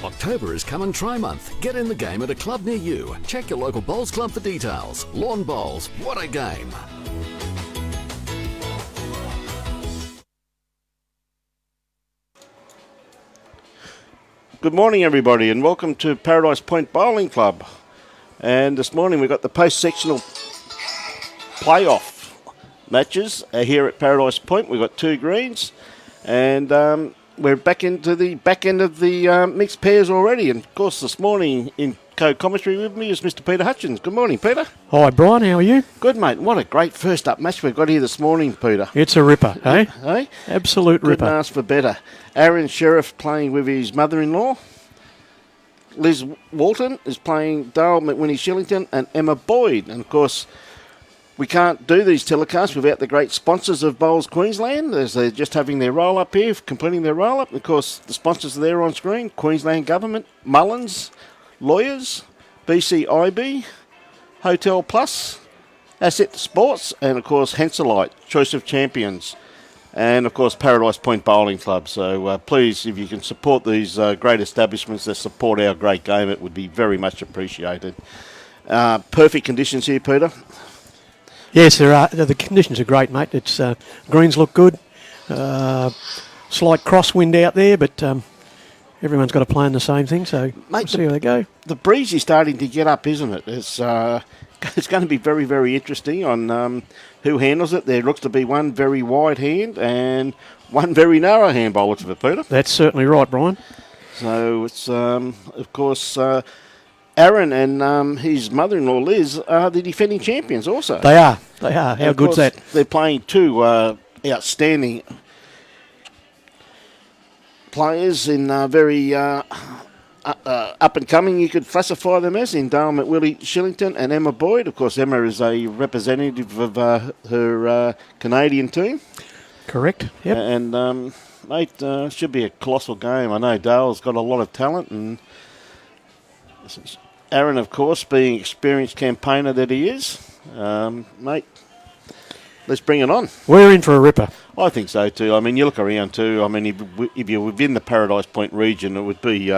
October is come and try month. Get in the game at a club near you. Check your local bowls club for details. Lawn Bowls, what a game. Good morning, everybody, and welcome to Paradise Point Bowling Club. And this morning we've got the post-sectional playoff matches here at Paradise Point. We've got 2 greens, and we're back into the back end of the mixed pairs already. And of course, this morning in co-commentary with me is Mr. Peter Hutchins. Good morning, Peter. Hi, Brian. How are you? Good, mate. What a great first-up match we've got here this morning, Peter. It's a ripper, eh? Hey? Absolute ripper. Couldn't ask for better. Aaron Sheriff playing with his mother-in-law. Liz Walton is playing Dale McWhinney Shillington and Emma Boyd. And, of course, we can't do these telecasts without the great sponsors of Bowls Queensland, as they're just having their roll-up here, completing their roll-up. And, of course, the sponsors are there on screen: Queensland Government, Mullins, Lawyers, BCIB, Hotel Plus, Asset Sports, and, of course, Henselite, Choice of Champions. And, of course, Paradise Point Bowling Club. So, please, if you can support these great establishments that support our great game, it would be very much appreciated. Perfect conditions here, Peter. Yes, there are. The conditions are great, mate. It's greens look good. Slight crosswind out there, but everyone's got to play in the same thing, so Mate, we'll see how they go. The breeze is starting to get up, isn't it? It's going to be very, very interesting on who handles it. There looks to be one very wide hand and one very narrow hand by the looks of it, Peter. That's certainly right, Brian. So it's, of course, Aaron and his mother-in-law Liz are the defending champions also. They are. How good's that? They're playing 2 outstanding players in very up and coming, you could classify them as, in Dale McWhinney Shillington and Emma Boyd. Of course, Emma is a representative of her Canadian team. Correct, yep. And, mate, should be a colossal game. I know Dale's got a lot of talent, and Aaron, of course, being experienced campaigner that he is, mate, let's bring it on. We're in for a ripper. I think so too. I mean, you look around too. I mean, if you're within the Paradise Point region, it would be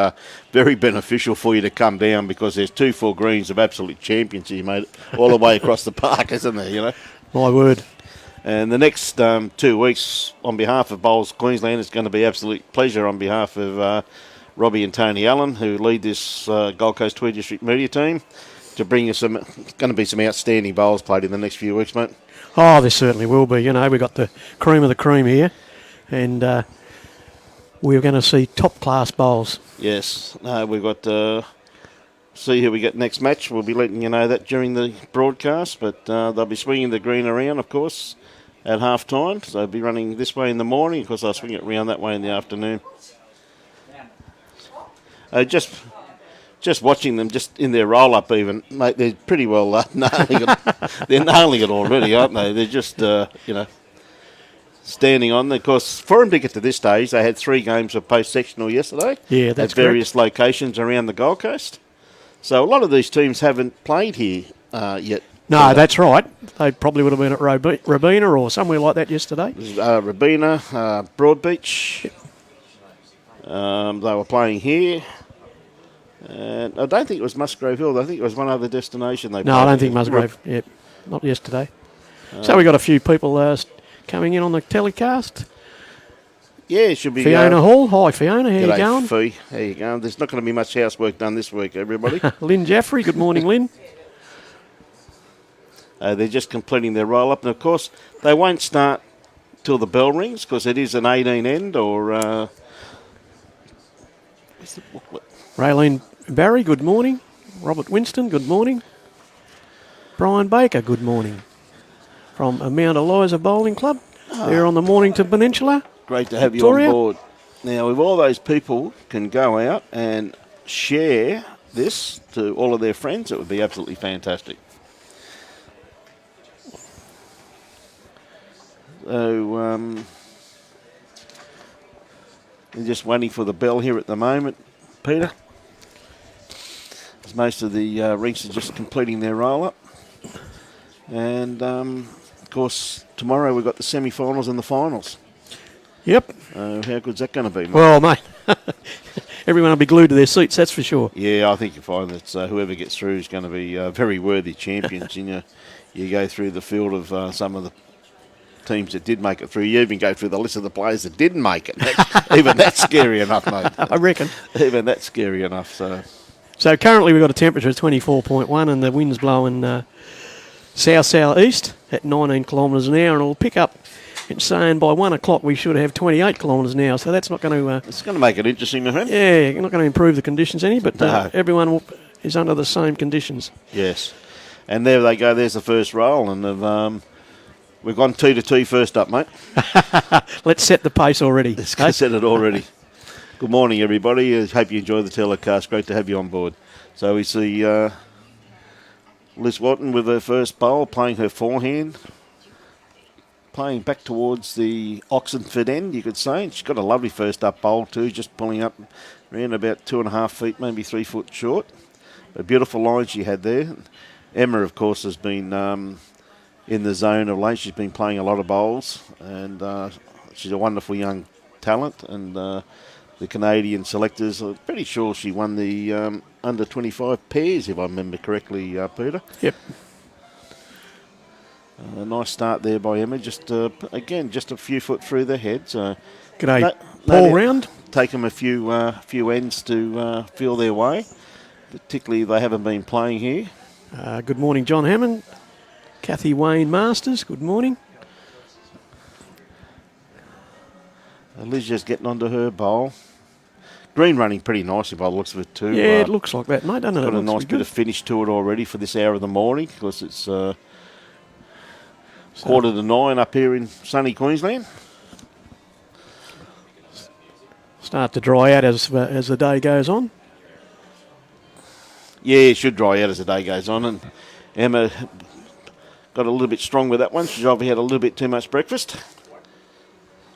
very beneficial for you to come down, because there's 2 full greens of absolute champions here, mate, all the way across the park, isn't there, you know? My word. And the next 2 weeks, on behalf of Bowls Queensland, it's going to be absolute pleasure on behalf of Robbie and Tony Allen, who lead this Gold Coast Tweed District media team, to bring you going to be some outstanding bowls played in the next few weeks, mate. Oh, there certainly will be. You know, we've got the cream of the cream here, and we're going to see top-class bowls. Yes. We've got see who we get next match. We'll be letting you know that during the broadcast, but they'll be swinging the green around, of course, at half-time. So they'll be running this way in the morning. Of course, they'll swing it around that way in the afternoon. Just watching them, just in their roll-up even, mate, they're pretty well nailing it. They're nailing it already, aren't they? They're just, standing on. Of course, for them to get to this stage, they had 3 games of post-sectional yesterday. Yeah, that's at various locations around the Gold Coast. So a lot of these teams haven't played here yet. No, that's right. They probably would have been at Robina or somewhere like that yesterday. Robina, Broadbeach. They were playing here. And I don't think it was Musgrave Hill. I think it was one other destination. No, I don't think Musgrave. Yep, not yesterday. So we got a few people coming in on the telecast. Yeah, it should be. Fiona Hall. Hi, Fiona. How you going? Fee. How you going? There's not going to be much housework done this week, everybody. Lynn Jaffrey. Good morning, Lynn. They're just completing their roll-up. And, of course, they won't start till the bell rings, because it is an 18 end or... Raylene Barry, good morning. Robert Winston, good morning. Brian Baker, good morning. From Mount Eliza Bowling Club. They're on the Mornington Peninsula. Great to have Victoria. you on board. Now, if all those people can go out and share this to all of their friends, it would be absolutely fantastic. So, we're just waiting for the bell here at the moment, Peter. As most of the rinks are just completing their roll-up. And, of course, tomorrow we've got the semi-finals and the finals. Yep. How good's that going to be, mate? Well, mate, everyone will be glued to their seats, that's for sure. Yeah, I think you find that whoever gets through is going to be very worthy champions. You go through the field of some of the teams that did make it through. You even go through the list of the players that didn't make it. Even that's scary enough, mate. I reckon. Even that's scary enough. So currently we've got a temperature of 24.1 and the wind's blowing south-southeast at 19 kilometres an hour, and it'll pick up. It's saying by 1 o'clock we should have 28 kilometres an hour, so that's not going to... it's going to make it interesting, my friend. Yeah, not going to improve the conditions any, but No. everyone is under the same conditions. Yes. And there they go. There's the first roll, and we've gone 2-2 first up, mate. Let's set the pace already. Let's go set it already. Good morning, everybody. I hope you enjoy the telecast. Great to have you on board. So we see Liz Watton with her first bowl, playing her forehand, playing back towards the Oxenford end, you could say. She's got a lovely first up bowl too, just pulling up around about 2.5 feet, maybe 3 foot short. A beautiful line she had there. Emma, of course, has been in the zone of late. She's been playing a lot of bowls, and she's a wonderful young talent. And the Canadian selectors are pretty sure she won the under 25 pairs, if I remember correctly, Peter. Yep. A nice start there by Emma. Just just a few foot through the head. So G'day, Paul Round. Take them a few ends to feel their way. Particularly, they haven't been playing here. Good morning, John Hammond. Kathy Wayne Masters, good morning. Liz just getting onto her bowl. Green running pretty nicely by the looks of it too. Yeah, it looks like that, mate, doesn't it? Got It a looks nice bit good. of finish to it already for this hour of the morning, because it's 8:45 up here in sunny Queensland. Start to dry out as the day goes on. Yeah, it should dry out as the day goes on, and Emma got a little bit strong with that one. She's obviously had a little bit too much breakfast.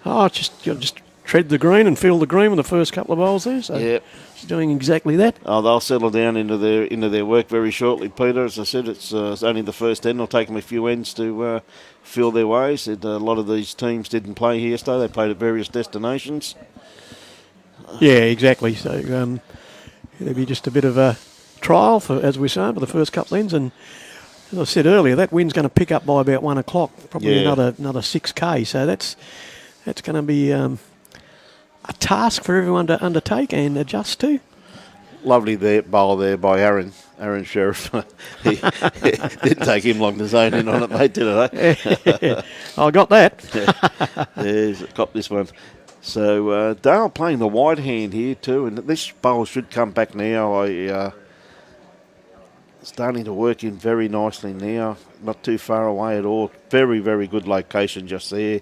Oh, just tread the green and feel the green with the first couple of bowls there. So Yeah. she's doing exactly that. Oh, they'll settle down into their work very shortly, Peter. As I said, it's only the first end. It'll take them a few ends to feel their way. Said a lot of these teams didn't play here yesterday. They played at various destinations. Yeah, exactly. So it'll be just a bit of a trial, for, as we say, for the first couple of ends. And as I said earlier, that wind's going to pick up by about 1 o'clock, probably Yeah. another 6K. So that's going to be a task for everyone to undertake and adjust to. Lovely bowl there by Aaron Sheriff. It didn't take him long to zone in on it, mate, did it? I got that. There's got this one. So Dale playing the wide hand here too, and this bowl should come back now. Starting to work in very nicely now. Not too far away at all. Very, very good location just there.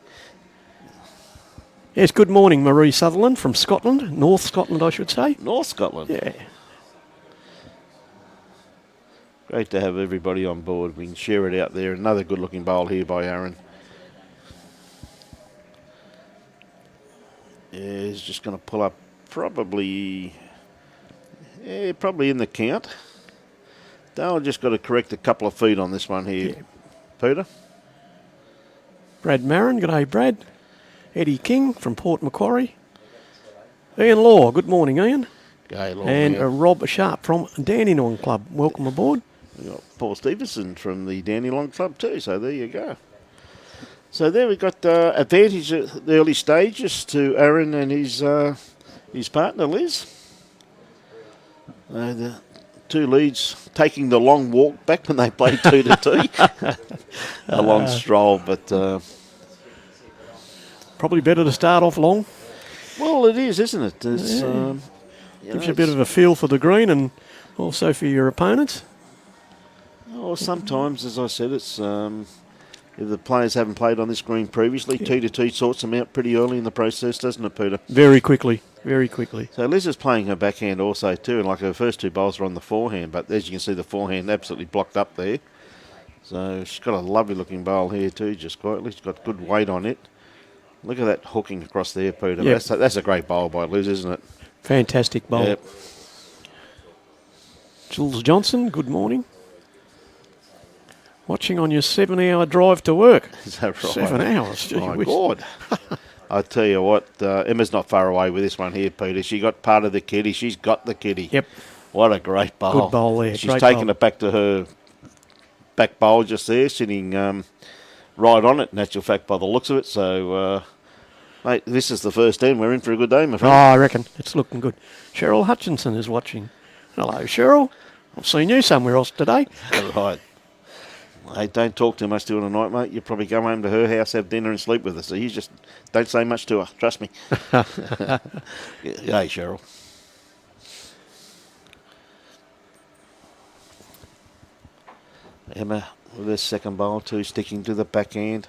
Yes, good morning, Marie Sutherland from Scotland, North Scotland, I should say. North Scotland. Yeah. Great to have everybody on board. We can share it out there. Another good-looking bowl here by Aaron. Yeah, he's just going to pull up probably in the count. Dale just got to correct a couple of feet on this one here. Yeah. Peter? Brad Marin, g'day Brad. Eddie King from Port Macquarie. Ian Law, good morning Ian. Okay, And Rob Sharp from Dandenong Club, welcome aboard. We've got Paul Stevenson from the Dandenong Club too, so there you go. So there we've got advantage at the early stages to Aaron and his partner Liz. The two leads taking the long walk back when they played 2-2. A long stroll, but... Probably better to start off long. well, it is, isn't it? It's, Gives you a bit of a feel for the green and also for your opponents. Well, sometimes, as I said, it's if the players haven't played on this green previously, 2-2 sorts them out pretty early in the process, doesn't it, Peter? Very quickly, very quickly. So Liz is playing her backhand also too, and like her first two bowls are on the forehand, but as you can see, the forehand absolutely blocked up there. So she's got a lovely looking bowl here too, just quietly. She's got good weight on it. Look at that hooking across there, Peter. Yep. That's a great bowl by Liz, isn't it? Fantastic bowl. Yep. Jules Johnson, good morning. Watching on your 7-hour drive to work. Is that right? 7 hours, gee My whiz. God. I tell you what, Emma's not far away with this one here, Peter. She got part of the kitty. She's got the kitty. Yep. What a great bowl. Good bowl there. She's Great taken bowl. it back to her back bowl just there, sitting right on it, in actual fact, by the looks of it. So, mate, this is the first end. We're in for a good day, my Oh, friend. I reckon. It's looking good. Cheryl Hutchinson is watching. Hello, Cheryl. I've seen you somewhere else today. Right. Hey, don't talk too much to her tonight, mate. You probably go home to her house, have dinner and sleep with her. So you just don't say much to her. Trust me. Hey, Cheryl. Emma with her second bowl too, sticking to the backhand.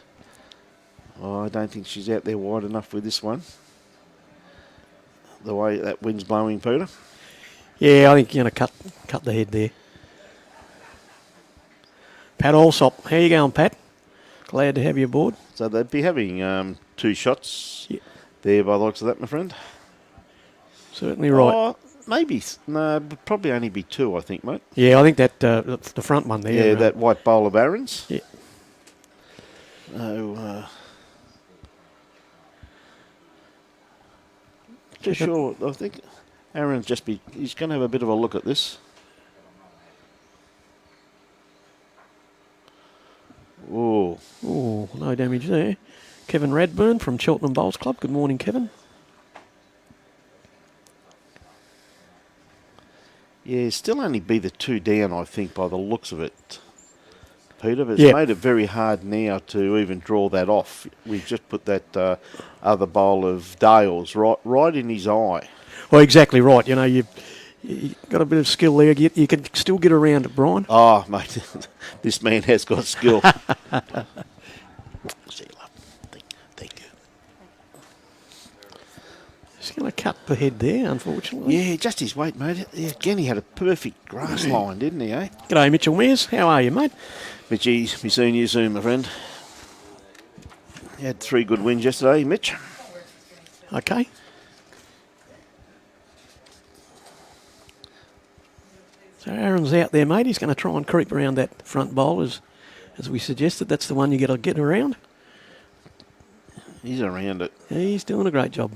Oh, I don't think she's out there wide enough with this one. The way that wind's blowing, Peter. Yeah, I think you're going to cut the head there. Pat Allsop. How you going, Pat? Glad to have you aboard. So they'd be having 2 shots Yeah. there by the looks of that, my friend. Certainly right. Oh, maybe. No, probably only be 2, I think, mate. Yeah, I think that the front one there. Yeah, that white bowl of Aaron's. Yeah. Oh, just sure. I think Aaron's he's going to have a bit of a look at this. Oh, Oh, no damage there. Kevin Radburn from Cheltenham Bowls Club. Good morning, Kevin. yeah, still only be the 2 down, I think, by the looks of it. Peter, but it's Yeah. made it very hard now to even draw that off. We've just put that other bowl of Dale's right in his eye. Well, exactly right. You know, you got a bit of skill there. You can still get around it, Brian. Oh, mate, this man has got skill. See you, love. Thank you. Just going to cut the head there, unfortunately. Yeah, just his weight, mate. Yeah, again, he had a perfect grass line, didn't he, eh? G'day, Mitchell Mears. How are you, mate? Mitchy, be seeing you soon, my friend. You had 3 good wins yesterday, Mitch. Okay. So Aaron's out there, mate. He's going to try and creep around that front bowl as we suggested. That's the one you got to get around. He's around it. Yeah, he's doing a great job.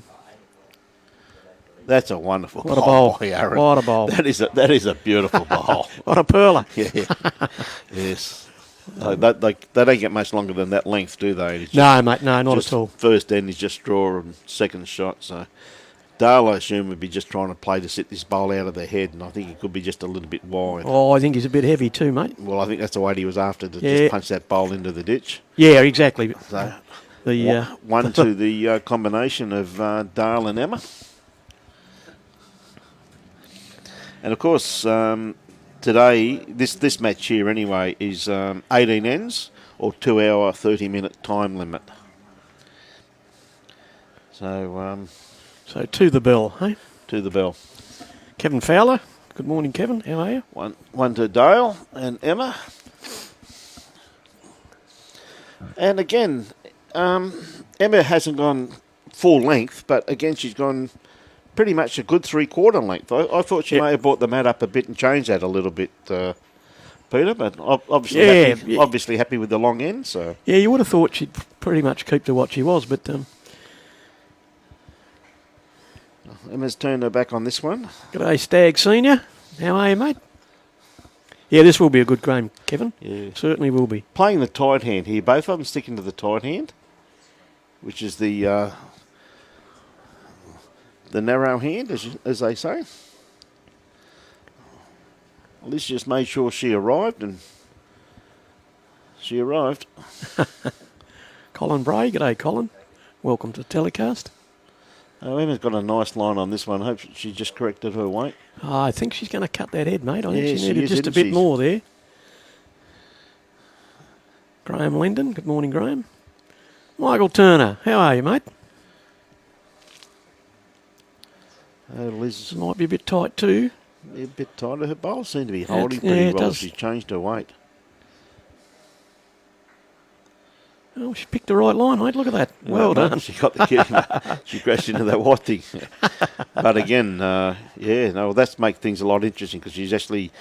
That's a wonderful What a bowl. by Aaron. What a bowl. That is a beautiful bowl. What a perler. Yeah. Yes. They don't get much longer than that length, do they? It's No, mate, no, not just at all. First end is just draw and second shot. So Dale, I assume, would be just trying to play to sit this bowl out of their head, and I think he could be just a little bit wide. Oh, I think he's a bit heavy too, mate. Well, I think that's the way he was after, to Yeah. just punch that bowl into the ditch. Yeah, exactly. So The one to the combination of Dale and Emma. And of course, today, this match here anyway is 18 ends or 2 hour, 30-minute time limit. So, so to the bell, hey? to the bell. Kevin Fowler. Good morning, Kevin. How are you? One to Dale and Emma. And again, Emma hasn't gone full length, but again, she's gone pretty much a good 3/4 length. I thought she Yep. may have brought the mat up a bit and changed that a little bit, Peter, but obviously, Yeah, happy, yeah. obviously happy with the long end. So Yeah, you would have thought she'd pretty much keep to what she was, but Emma's turned her back on this one. g'day, Stag Senior. How are you, mate? Yeah, this will be a good game, Kevin. Yeah. Certainly will be. Playing the tight hand here, both of them sticking to the tight hand, which is the narrow hand, as they say. Liz just made sure she arrived, and she arrived. Colin Bray. G'day, Colin. Welcome to the telecast. Emma's got a nice line on this one. Hope she just corrected her weight. Oh, I think she's going to cut that head, mate. I Yeah, think she she needed is, just a isn't bit she? more there. Graham Linden. Good morning, Graham. Michael Turner. How are you, mate? Liz This might be a bit tight too. is a bit tighter. Her bowls seem to be holding yeah, pretty it well. does. She's changed her weight. Oh, she picked the right line, mate. Look at that. Well No, done. She got the kid. She crashed into that white thing. But again, that makes things a lot interesting because she's actually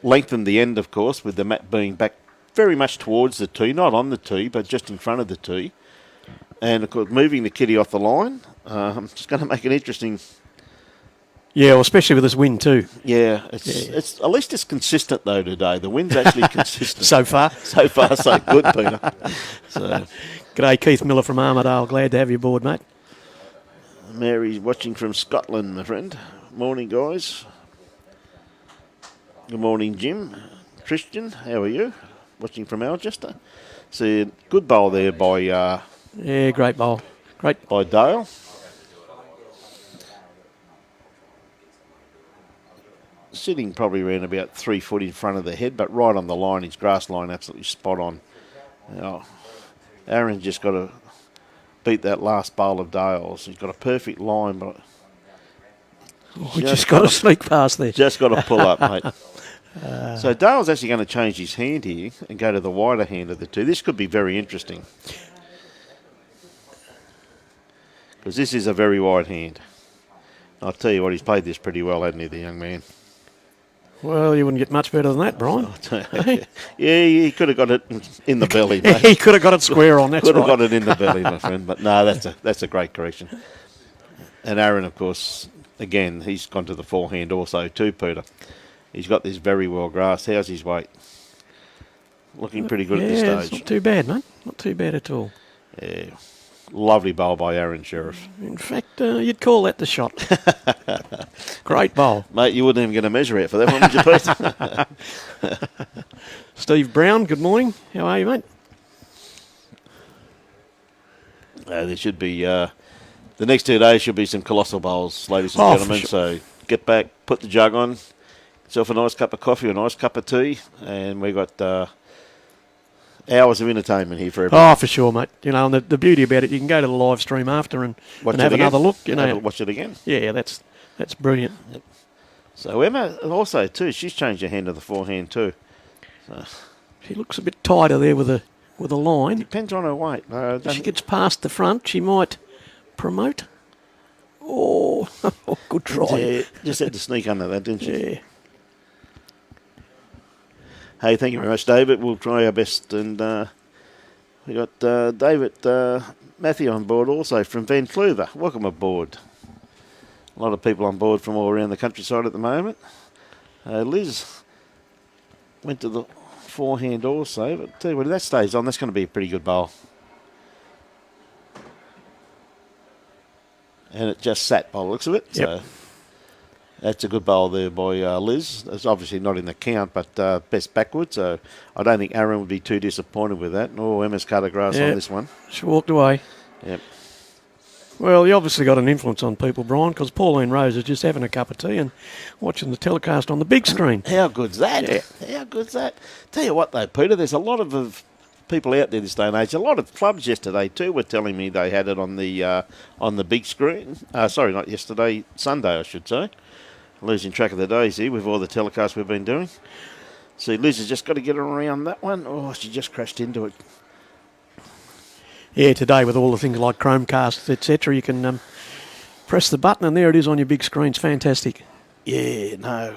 lengthened the end, of course, with the mat being back very much towards the tee, not on the tee, but just in front of the tee. And, of course, moving the kitty off the line, just going to make it interesting. Yeah, well, especially with this wind too. Yeah, it's at least it's consistent, though, today. The wind's actually consistent. So far. So far, so good, Peter. So, G'day, Keith Miller from Armidale. Glad to have you aboard, mate. Mary's watching from Scotland, my friend. Morning, guys. Good morning, Jim. Christian, how are you? Watching from Alcester. See, good bowl there by Yeah, great bowl. Great. by Dale. Sitting probably around about 3 foot in front of the head, but right on the line. His grass line absolutely spot on. Now, Aaron's just got to beat that last bowl of Dale's. He's got a perfect line, but We just got to sneak past there. just got to pull up, mate. So Dale's actually going to change his hand here and go to the wider hand of the two. This could be very interesting because this is a very wide hand. I'll tell you what, he's played this pretty well, hasn't he, the young man? Well, you wouldn't get much better than that, Brian. Yeah, he could have got it in the belly, mate. He could have got it square on, that's Could have right. got it in the belly, my friend. But no, that's a great correction. And Aaron, of course, again, he's gone to the forehand also too, Peter. He's got this very well grassed. How's his weight? Looking pretty good at It's this stage. not too bad, mate. Not too bad at all. Yeah. Lovely bowl by Aaron Sheriff. In fact, you'd call that the shot. Great bowl. Mate, you wouldn't even get a measure out for that one, would you, Pete? Steve Brown, good morning. How are you, mate? There should be, the next 2 days should be some colossal bowls, ladies and gentlemen. For So get back, put the jug on, yourself a nice cup of coffee, a nice cup of tea, and we got hours of entertainment here for everyone. Oh, for sure, mate. You know, and the beauty about it, you can go to the live stream after and Watch have it again. another look. You know, Watch it again. yeah, that's brilliant. So Emma also too, she's changed her hand to the forehand too. She looks a bit tighter there with a line. Depends on her weight. If she gets past the front, she might promote. Oh, good try. Yeah, just had to sneak under that, didn't she? Yeah. Hey, thank you very much, David. We'll try our best. And we got David Matthew on board also from Vancouver. Welcome aboard. A lot of people on board from all around the countryside at the moment. Liz went to the forehand also. But tell you what, if that stays on, that's going to be a pretty good bowl. And it just sat by the looks of it. Yep. So that's a good bowl there by Liz. It's obviously not in the count, but best backwards. So I don't think Aaron would be too disappointed with that. Oh, Emma's cut a grass Yeah. on this one. She walked away. Yep. Well, you obviously got an influence on people, Brian, because Pauline Rose is just having a cup of tea and watching the telecast on the big screen. How good's that? Yeah. How good's that? Tell you what, though, Peter, there's a lot of people out there this day and age. A lot of clubs yesterday too were telling me they had it on the big screen. Sorry, not yesterday, Sunday, I should say. Losing track of the days here with all the telecasts we've been doing. See, Liz has just got to get around that one. Oh, she just crashed into it. Yeah, today with all the things like Chromecasts, etc., you can press the button and there it is on your big screen. It's fantastic. Yeah, no.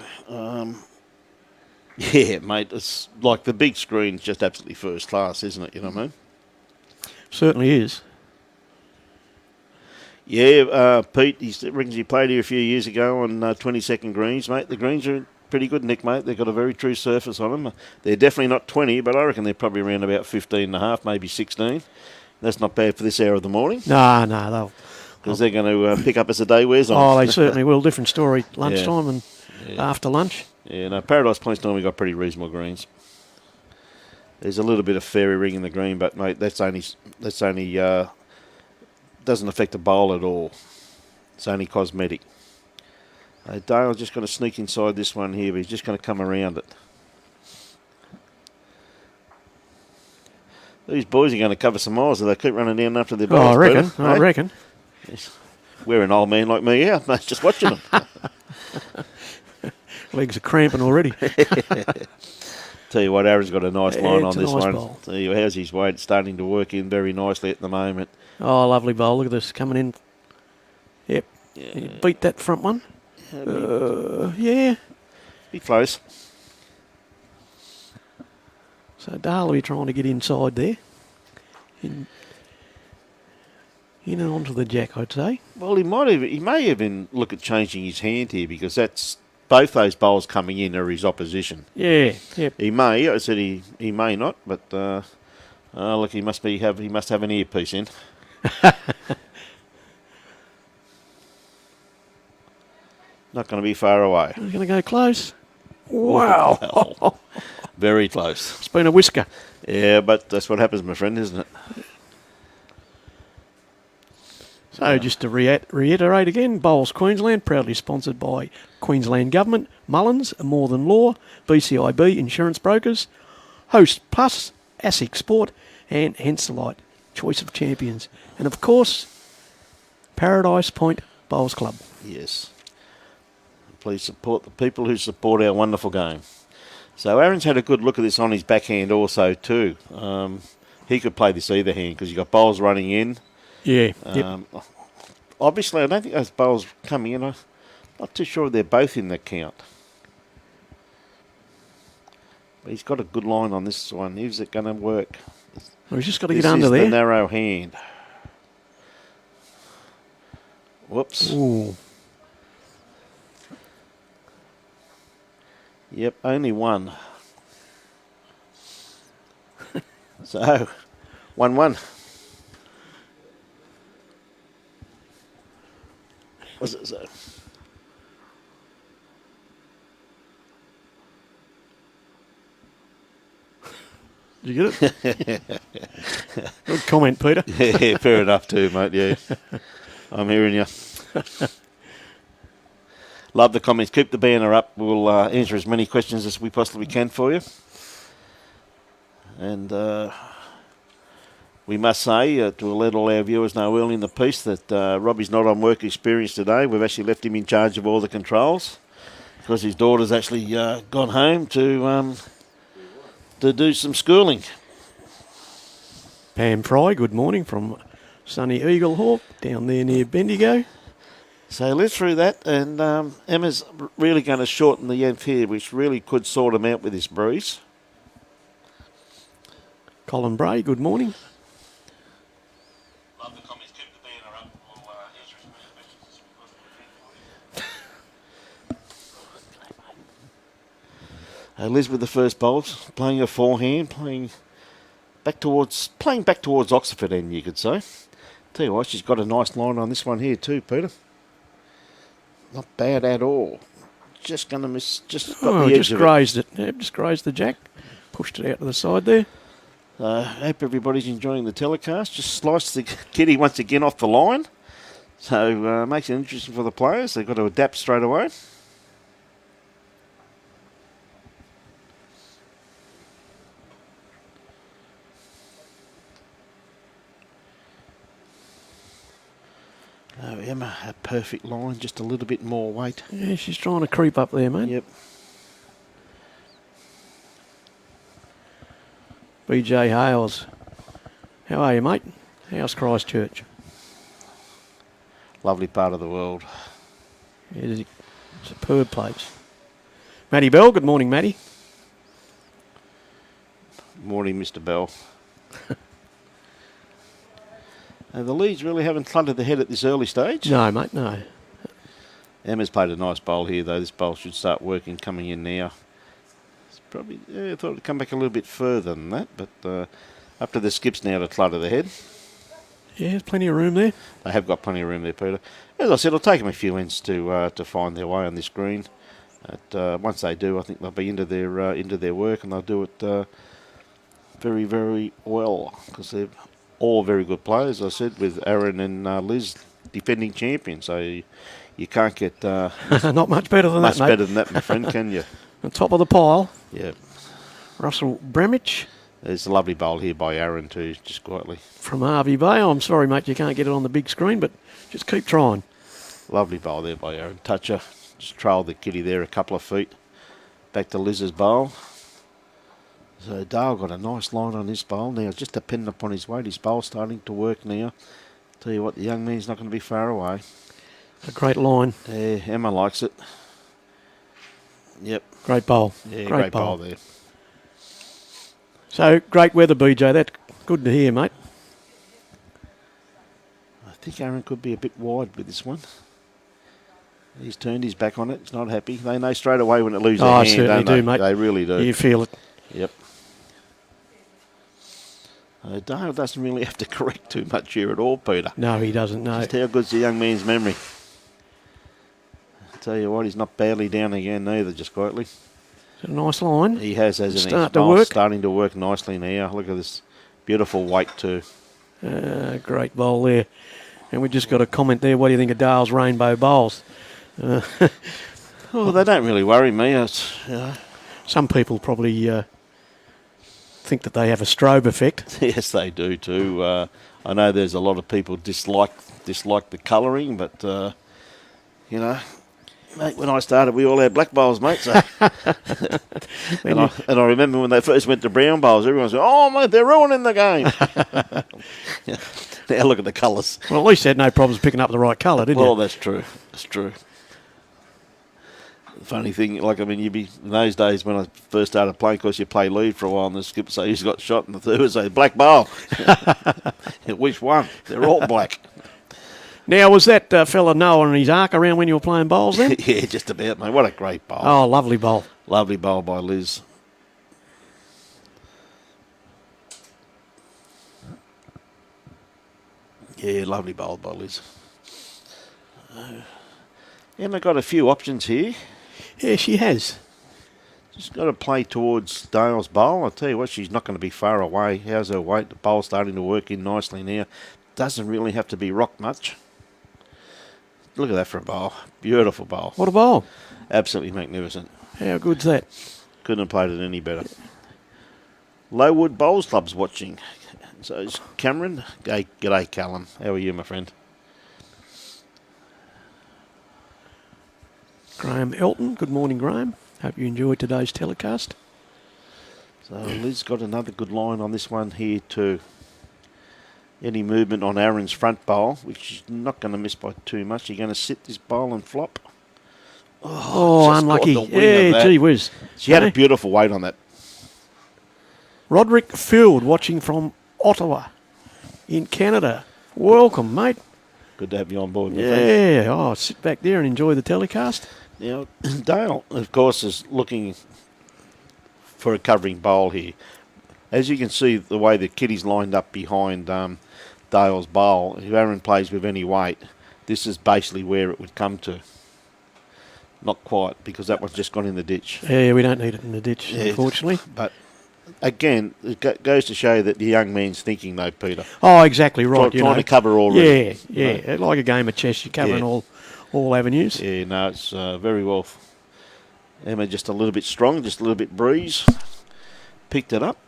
Yeah, mate, it's like the big screen's just absolutely first class, isn't it? You know what I mean? Certainly is. Yeah, Pete, he played here a few years ago on 22nd greens, mate. The greens are pretty good, Nick, mate. They've got a very true surface on them. They're definitely not 20, but I reckon they're probably around about 15 and a half, maybe 16. That's not bad for this hour of the morning, No, they'll... because they're going to pick up as the day wears on. Oh, they certainly will. Different story lunchtime and after lunch. Yeah, no, Paradise Points normally got pretty reasonable greens. There's a little bit of fairy ring in the green, but mate, that's only doesn't affect the bowl at all. It's only cosmetic. Dale's just going to sneak inside this one here, but he's just going to come around it. These boys are going to cover some miles if they keep running down after their Oh, bowls. I reckon. Peter, I eh? reckon. Yes. We're an old man like me out, mate, just watching them. Legs are cramping already. Tell you what, Aaron's got a nice Yeah, line on it's a this nice one. bowl. Tell you, how's his weight? It's starting to work in very nicely at the moment. Oh, lovely bowl. Look at this coming in. Yep. You beat that front one. Yeah. Be close. So Dale will be trying to get inside there. In and onto the jack, I'd say. Well, he may even look at changing his hand here because that's both those bowls coming in are his opposition. Yeah, yep. He may. I said he may not, but look, he must have an earpiece in. Not going to be far away. He's going to go close. Wow. Well, very close. It's been a whisker. Yeah, but that's what happens, my friend, isn't it? So just to reiterate again, Bowls Queensland, proudly sponsored by Queensland Government, Mullins, More Than Law, BCIB Insurance Brokers, Host Plus, ASIC Sport, and Henselite, Choice of Champions. And of course, Paradise Point Bowls Club. Yes. Please support the people who support our wonderful game. So Aaron's had a good look at this on his backhand also too. He could play this either hand because you've got bowls running in. Yeah. Yep. Obviously, I don't think those bowls coming in. I'm not too sure they're both in the count. But he's got a good line on this one. Is it going to work? Well, he's just got to This get under is there. the narrow hand. Whoops. Ooh. Yep, only one. So, 1-1. Was it so? Did you get it? Good comment, Peter. Yeah, fair enough too, mate, yeah. I'm hearing you. Love the comments. Keep the banner up. We'll answer as many questions as we possibly can for you. And we must say, to let all our viewers know early in the piece, that Robbie's not on work experience today. We've actually left him in charge of all the controls because his daughter's actually gone home to do some schooling. Pam Fry, good morning from sunny Eagle Hawk down there near Bendigo. So let's through that, and Emma's really going to shorten the end here, which really could sort him out with this breeze. Colin Bray, good morning. Love the comments. Keep the banner up. We'll answer as many questions as we possibly can for you. Liz with the first bowls, playing a forehand, playing back towards Oxford end, you could say. Tell you what, she's got a nice line on this one here too, Peter. Not bad at all. Just going to miss. Just got the edge just of grazed it. Yep, just grazed the jack. Pushed it out to the side there. Hope everybody's enjoying the telecast. Just sliced the kitty once again off the line. So makes it interesting for the players. They've got to adapt straight away. Oh, Emma, a perfect line, just a little bit more weight. Yeah, she's trying to creep up there, mate. Yep. BJ Hales. How are you, mate? How's Christchurch? Lovely part of the world. Yeah, it's a superb place. Matty Bell, good morning, Matty. Morning, Mr. Bell. The leads really haven't cluttered the head at this early stage. No, mate, no. Emma's played a nice bowl here, though. This bowl should start working coming in now. It's probably, I thought it'd come back a little bit further than that, but up to the skips now to clutter the head. Yeah, there's plenty of room there. They have got plenty of room there, Peter. As I said, it'll take them a few ends to find their way on this green. Once they do, I think they'll be into their work, and they'll do it very, very well, because they're all very good players, as I said, with Aaron and Liz defending champions. So you can't get Not much better than much that, mate. better than that, my friend, can you? On top of the pile, Yeah. Russell Bramich There's a lovely bowl here by Aaron too, just quietly. from Harvey Bay. I'm sorry, mate, you can't get it on the big screen, but just keep trying. Lovely bowl there by Aaron. Toucher, just trailed the kitty there a couple of feet. Back to Liz's bowl. So Dale got a nice line on this bowl now, just depending upon his weight. His bowl's starting to work now. Tell you what, the young man's not going to be far away. A great line. Yeah, Emma likes it. Yep. Great bowl. Yeah, great bowl there. So, great weather, BJ. That's good to hear, mate. I think Aaron could be a bit wide with this one. He's turned his back on it. He's not happy. They know straight away when it loses their I hand, certainly don't they? do, mate. They really do. You feel it. Yep. Dale doesn't really have to correct too much here at all, Peter. No, he doesn't, no. Just how good's the young man's memory? I tell you what, he's not badly down again neither, just quietly. It's a nice line. He has, hasn't he? Start to work. Starting to work nicely now. Look at this beautiful weight too. Great bowl there. And we just got a comment there. What do you think of Dale's rainbow bowls? Oh, they don't really worry me. It's, Some people probably think that they have a strobe effect. yes, they do too. I know there's a lot of people dislike the colouring, but you know, mate, when I started, we all had black bowls, mate. So. and I remember when they first went to brown bowls, everyone said, "Oh, mate, they're ruining the game." Now look at the colours. Well, at least they had no problems picking up the right colour, didn't Well, you? that's true. That's true. The funny thing, like, I mean, you'd be, in those days when I first started playing, of course, you play lead for a while, and the skipper say he's got shot, and the third would say, black bowl. Which one? They're all black. Now, was that fella Noah and his arc around when you were playing bowls then? Yeah, just about, mate. What a great bowl. Oh, lovely bowl. Lovely bowl by Liz. Yeah, lovely bowl by Liz. Emma got a few options here. Yeah, she has. Just got to play towards Dale's bowl. I'll tell you what, she's not going to be far away. How's her weight? The bowl's starting to work in nicely now. Doesn't really have to be rocked much. Look at that for a bowl. Beautiful bowl. What a bowl. Absolutely magnificent. How good's that? Couldn't have played it any better. Lowood Bowls Club's watching. So it's Cameron. G'day, Callum. How are you, my friend? Graham Elton. Good morning, Graham. Hope you enjoyed today's telecast. So Liz got another good line on this one here too. Any movement on Aaron's front bowl, which she's not going to miss by too much. You're going to sit this bowl and flop. Oh, just unlucky. caught the wing of Yeah, that. gee whiz. She had Hey, a beautiful weight on that. Roderick Field watching from Ottawa in Canada. Welcome, mate. Good to have you on board, my friend. Yeah. Oh, sit back there and enjoy the telecast. Now, Dale, of course, is looking for a covering bowl here. As you can see, the way the kitty's lined up behind Dale's bowl, if Aaron plays with any weight, this is basically where it would come to. Not quite, because that one's just gone in the ditch. Yeah, we don't need it in the ditch, Yeah, unfortunately. But, again, it goes to show that the young man's thinking, though, Peter. Oh, exactly right. Trying to cover already. Yeah. Like a game of chess, you're covering all avenues. Yeah, no, it's very well. Emma just a little bit strong, just a little bit breeze. Picked it up.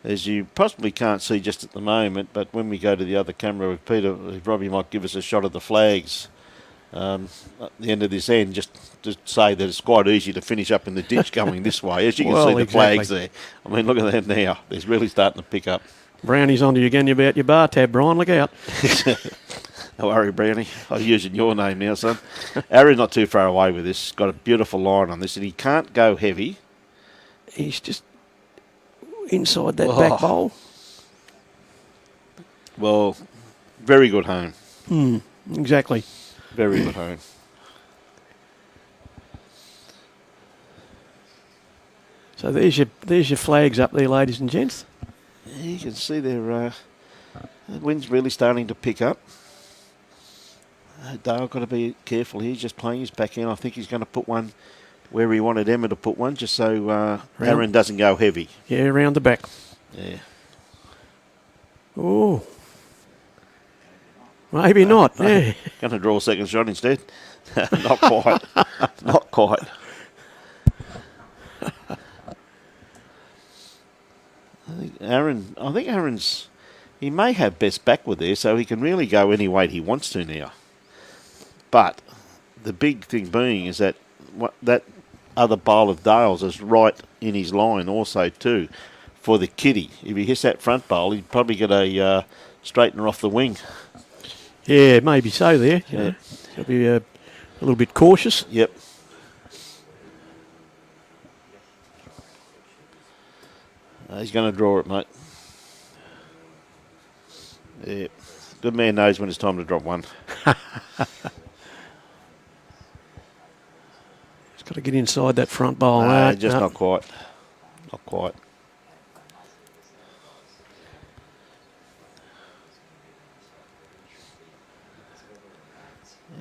As you possibly can't see just at the moment, but when we go to the other camera with Peter, Robbie might give us a shot of the flags at the end of this end, just to say that it's quite easy to finish up in the ditch going this way. As you can see the flags there. I mean, look at that now. It's really starting to pick up. Brownie's onto you again about your bar tab, Brian. Look out. Don't worry, Brownie. I'm using your name now, son. Aaron's not too far away with this. Got a beautiful line on this, and he can't go heavy. He's just inside that back bowl. Well, very good home. Exactly. Very good home. So there's your flags up there, ladies and gents. You can see the wind's really starting to pick up. Dale got to be careful here. He's just playing his back end. I think he's going to put one where he wanted Emma to put one, just so Aaron doesn't go heavy. Yeah, around the back. Yeah. Oh. Maybe not. Yeah. Going to draw a second shot instead. Not quite. Not quite. I think Aaron's, he may have best backward there, so he can really go any weight he wants to now. But the big thing being is that that other bowl of Dale's is right in his line also too for the kitty. If he hits that front bowl, he'd probably get a straightener off the wing. Yeah, maybe so there. Yeah. Got to be a little bit cautious. Yep. He's going to draw it, mate. Yeah. Good man knows when it's time to drop one. He's got to get inside that front bowl. Just not quite. Not quite.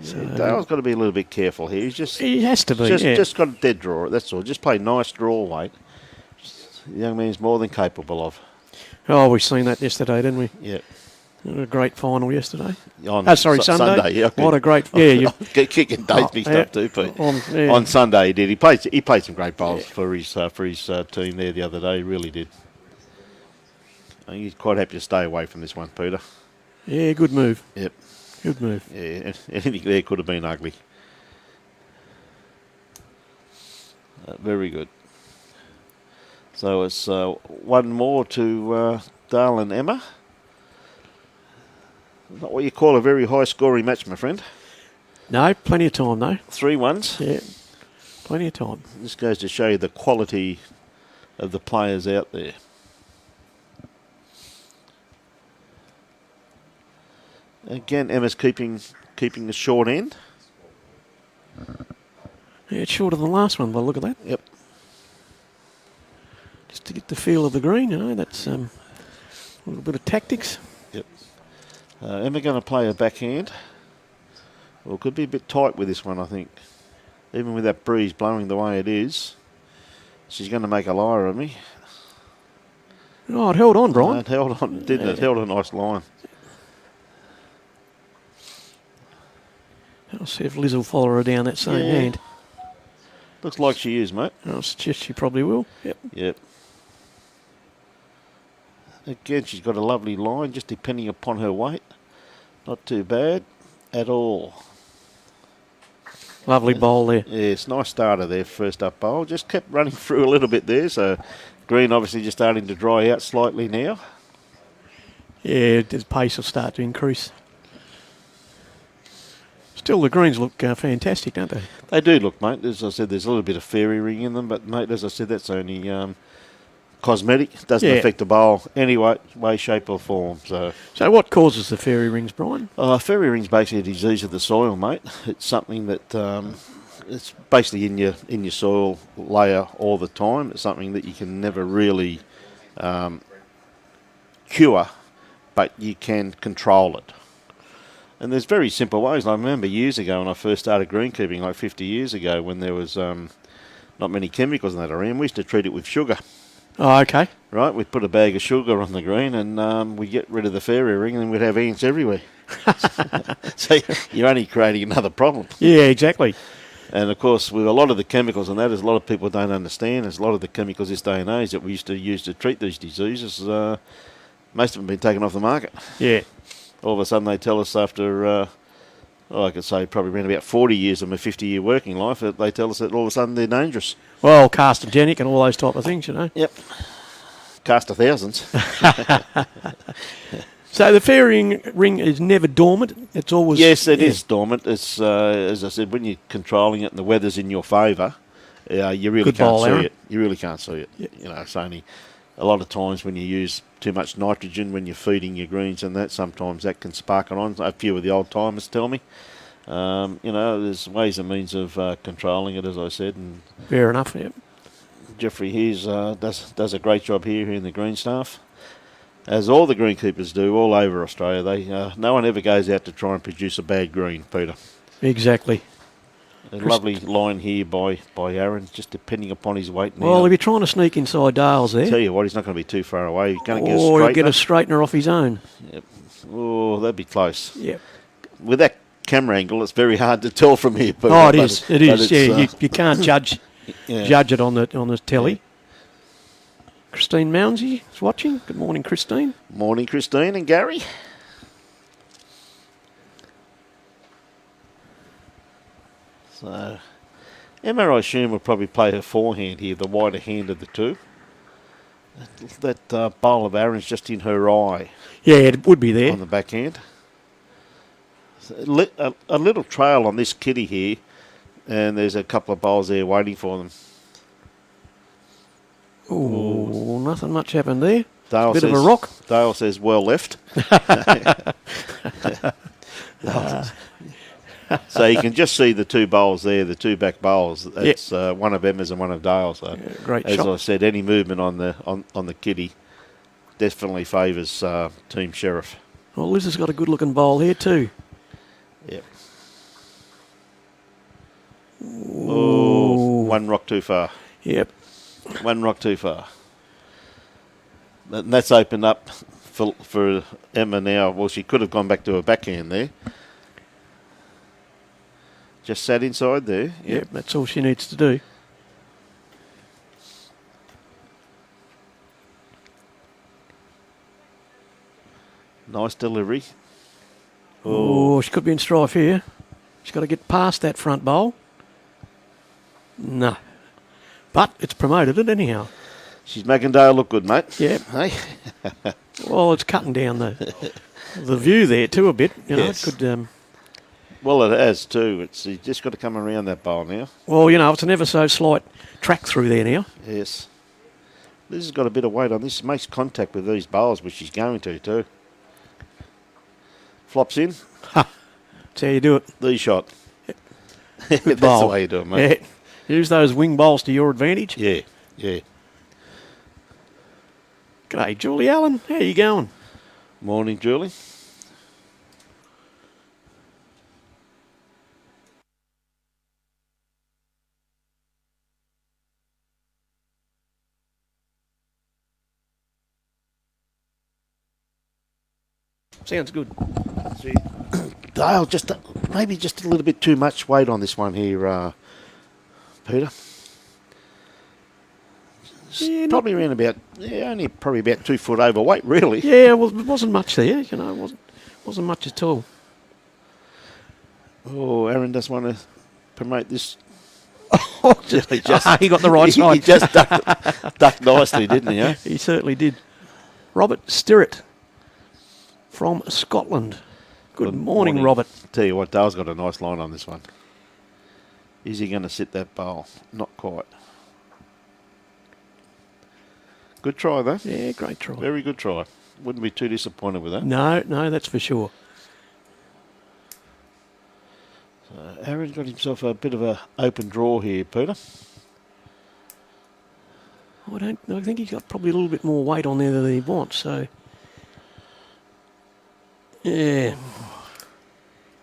So Dale's got to be a little bit careful here. he has to be. Just got a dead draw. That's all. Just play nice draw weight. The young man's more than capable of. Oh, we've seen that yesterday, didn't we? Yeah. A great final yesterday. Sunday. Sunday. Yeah, What a great. Yeah, you. Kicking dates mixed up too, Pete. On Sunday he did. He played some great bowls for his team there the other day. He really did. I think he's quite happy to stay away from this one, Peter. Yeah, good move. Yep. Good move. Yeah, anything there could have been ugly. Very good. So it's one more to Dale and Emma. Not what you call a very high-scoring match, my friend. No, plenty of time though. 3-1s. Yeah, plenty of time. This goes to show you the quality of the players out there. Again, Emma's keeping the short end. Yeah, it's shorter than the last one, but look at that. Yep. Just to get the feel of the green, that's a little bit of tactics. Yep. Emma going to play a backhand. Well, it could be a bit tight with this one, I think. Even with that breeze blowing the way it is, she's going to make a liar of me. Oh, it held on, Brian. It held on, didn't it? It held a nice line. I'll see if Liz will follow her down that same hand. Looks like she is, mate. I'll suggest she probably will. Yep. Yep. Again, she's got a lovely line, just depending upon her weight. Not too bad at all. Lovely bowl there. Yes, nice starter there, first up bowl. Just kept running through a little bit there, so green obviously just starting to dry out slightly now. Yeah, the pace will start to increase. Still, the greens look fantastic, don't they? They do look, mate. As I said, there's a little bit of fairy ring in them, but, mate, as I said, that's only cosmetic. It doesn't affect the bowl any way, shape or form. So what causes the fairy rings, Brian? Fairy ring's basically a disease of the soil, mate. It's something that it's basically in your soil layer all the time. It's something that you can never really cure, but you can control it. And there's very simple ways. I remember years ago when I first started greenkeeping, like 50 years ago, when there was not many chemicals in that around, we used to treat it with sugar. Oh, okay. Right, we'd put a bag of sugar on the green and we'd get rid of the fairy ring and then we'd have ants everywhere. So you're only creating another problem. Yeah, exactly. And, of course, with a lot of the chemicals and that, as a lot of people don't understand, there's a lot of the chemicals this day and age that we used to use to treat these diseases, most of them have been taken off the market. Yeah. All of a sudden they tell us after, I could say probably around about 40 years of my 50-year working life, they tell us that all of a sudden they're dangerous. Well, carcinogenic and all those type of things, you know. Yep. Cast of thousands. So the fairy ring is never dormant? It's always... Yes, it is dormant. It's, as I said, when you're controlling it and the weather's in your favour, you really can't see it. You really can't see it. Yep. You know, it's only... A lot of times when you use too much nitrogen when you're feeding your greens and that, sometimes that can spark it on. A few of the old timers tell me. There's ways and means of controlling it, as I said. And fair enough, yep. Jeffrey Hughes does a great job here in the green staff, as all the greenkeepers do all over Australia. They no one ever goes out to try and produce a bad green, Peter. Exactly. A lovely line here by Aaron, just depending upon his weight. Well, he'll be trying to sneak inside Dales there. Tell you what, he's not going to be too far away. He's going to get a straightener. Or he'll get a straightener off his own. Yep. Oh, that'd be close. Yep. With that camera angle, it's very hard to tell from here. Peter, it is. It is. Yeah, you can't judge it on the telly. Yeah. Christine Mounsey is watching. Good morning, Christine. Morning, Christine and Gary. So, Emma, I assume, will probably play her forehand here, the wider hand of the two. That bowl of Aaron's just in her eye. Yeah, it would be there. On the backhand. A little trail on this kitty here, and there's a couple of bowls there waiting for them. Oh, nothing much happened there. Dale Bit says, of a rock. Dale says, well left. So you can just see the two bowls there, the two back bowls. It's one of Emma's and one of Dale. So, Great as shot. I said, any movement on the kitty definitely favours Team Sheriff. Well, Liz has got a good-looking bowl here too. Yep. Oh, one rock too far. Yep. One rock too far. And that's opened up for Emma now. Well, she could have gone back to her backhand there. Just sat inside there. Yep, that's all she needs to do. Nice delivery. Oh, she could be in strife here. She's got to get past that front bowl. No. But it's promoted it anyhow. She's making Dale look good, mate. Yep. Hey? Well, it's cutting down the view there too a bit. You know, Yes. it could. Well, it has too. You just got to come around that bowl now. Well, you know, it's an ever so slight track through there now. Yes. This has got a bit of weight on this. It makes contact with these bowls, which she's going to too. Flops in. That's how you do it. The shot. That's bowl. the way you do it, mate. Yeah. Use those wing bowls to your advantage. Yeah, yeah. G'day, Julie Allen. How you going? Morning, Julie. Sounds good. Dale, maybe just a little bit too much weight on this one here, Peter. Yeah, Probably around about, only probably about 2 foot overweight, really. Yeah, well, it wasn't much there. You know, it wasn't much at all. Oh, Aaron does want to promote this. He got the right side. He just ducked nicely, didn't he? Eh? He certainly did. Robert Stirrett from Scotland. Good morning, Robert. Tell you what, Dale's got a nice line on this one. Is he going to sit that bowl? Not quite. Good try, though. Yeah, great try. Very good try. Wouldn't be too disappointed with that. No, that's for sure. Aaron's got himself a bit of an open draw here, Peter. I think he's got probably a little bit more weight on there than he wants, so... Yeah.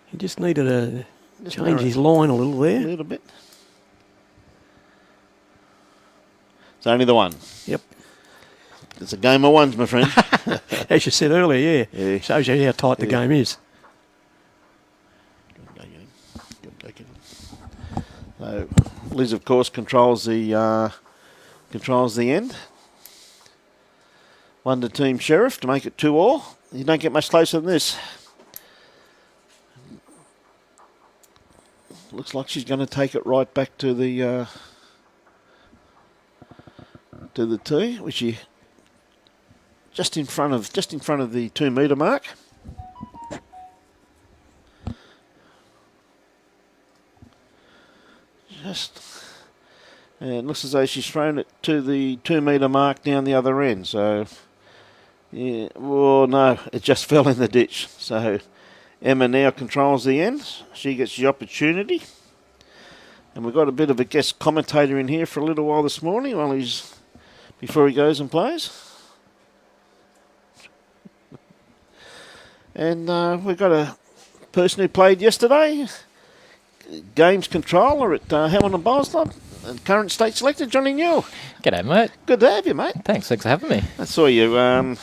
He just needed to change his line a little A there. little bit. It's only the one. Yep. It's a game of ones, my friend. As you said earlier, yeah. Shows you how tight the game is. So Liz, of course, controls the end. One to Team Sheriff to make it 2-all. You don't get much closer than this. Looks like she's going to take it right back to the tee, which she just in front of the 2 metre mark. And it looks as though she's thrown it to the 2 metre mark down the other end. So, yeah, well, no, it just fell in the ditch. So, Emma now controls the end. She gets the opportunity. And we've got a bit of a guest commentator in here for a little while this morning before he goes and plays. And we've got a person who played yesterday, games controller at Hamilton Bowls Club, and current state selector, Johnny Newell. G'day, mate. Good to have you, mate. Thanks for having me. I saw you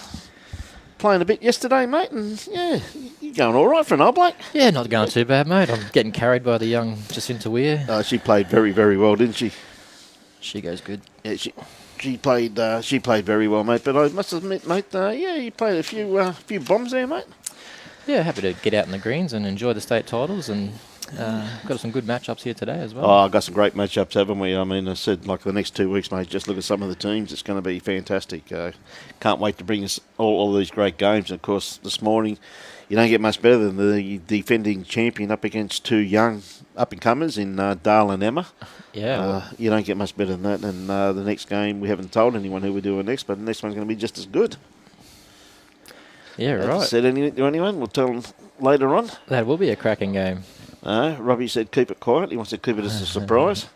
playing a bit yesterday, mate, and yeah, you're going all right for an old bloke. Yeah, not going too bad, mate. I'm getting carried by the young Jacinta Weir. She played very, very well, didn't she? She goes good. Yeah, she played very well, mate. But I must admit, mate, you played a few bombs there, mate. Yeah, happy to get out in the greens and enjoy the state titles and Got some good matchups here today as well. Oh, I've got some great matchups, haven't we? I mean, I said, like, the next 2 weeks, mate, just look at some of the teams. It's going to be fantastic. Can't wait to bring us all these great games. And, of course, this morning, you don't get much better than the defending champion up against two young up-and-comers in Dale and Emma. Yeah. You don't get much better than that. And the next game, we haven't told anyone who we're doing next, but the next one's going to be just as good. Yeah, Haven't right. said anything to anyone. We'll tell them later on. That will be a cracking game. Robbie said keep it quiet. He wants to keep it as a surprise.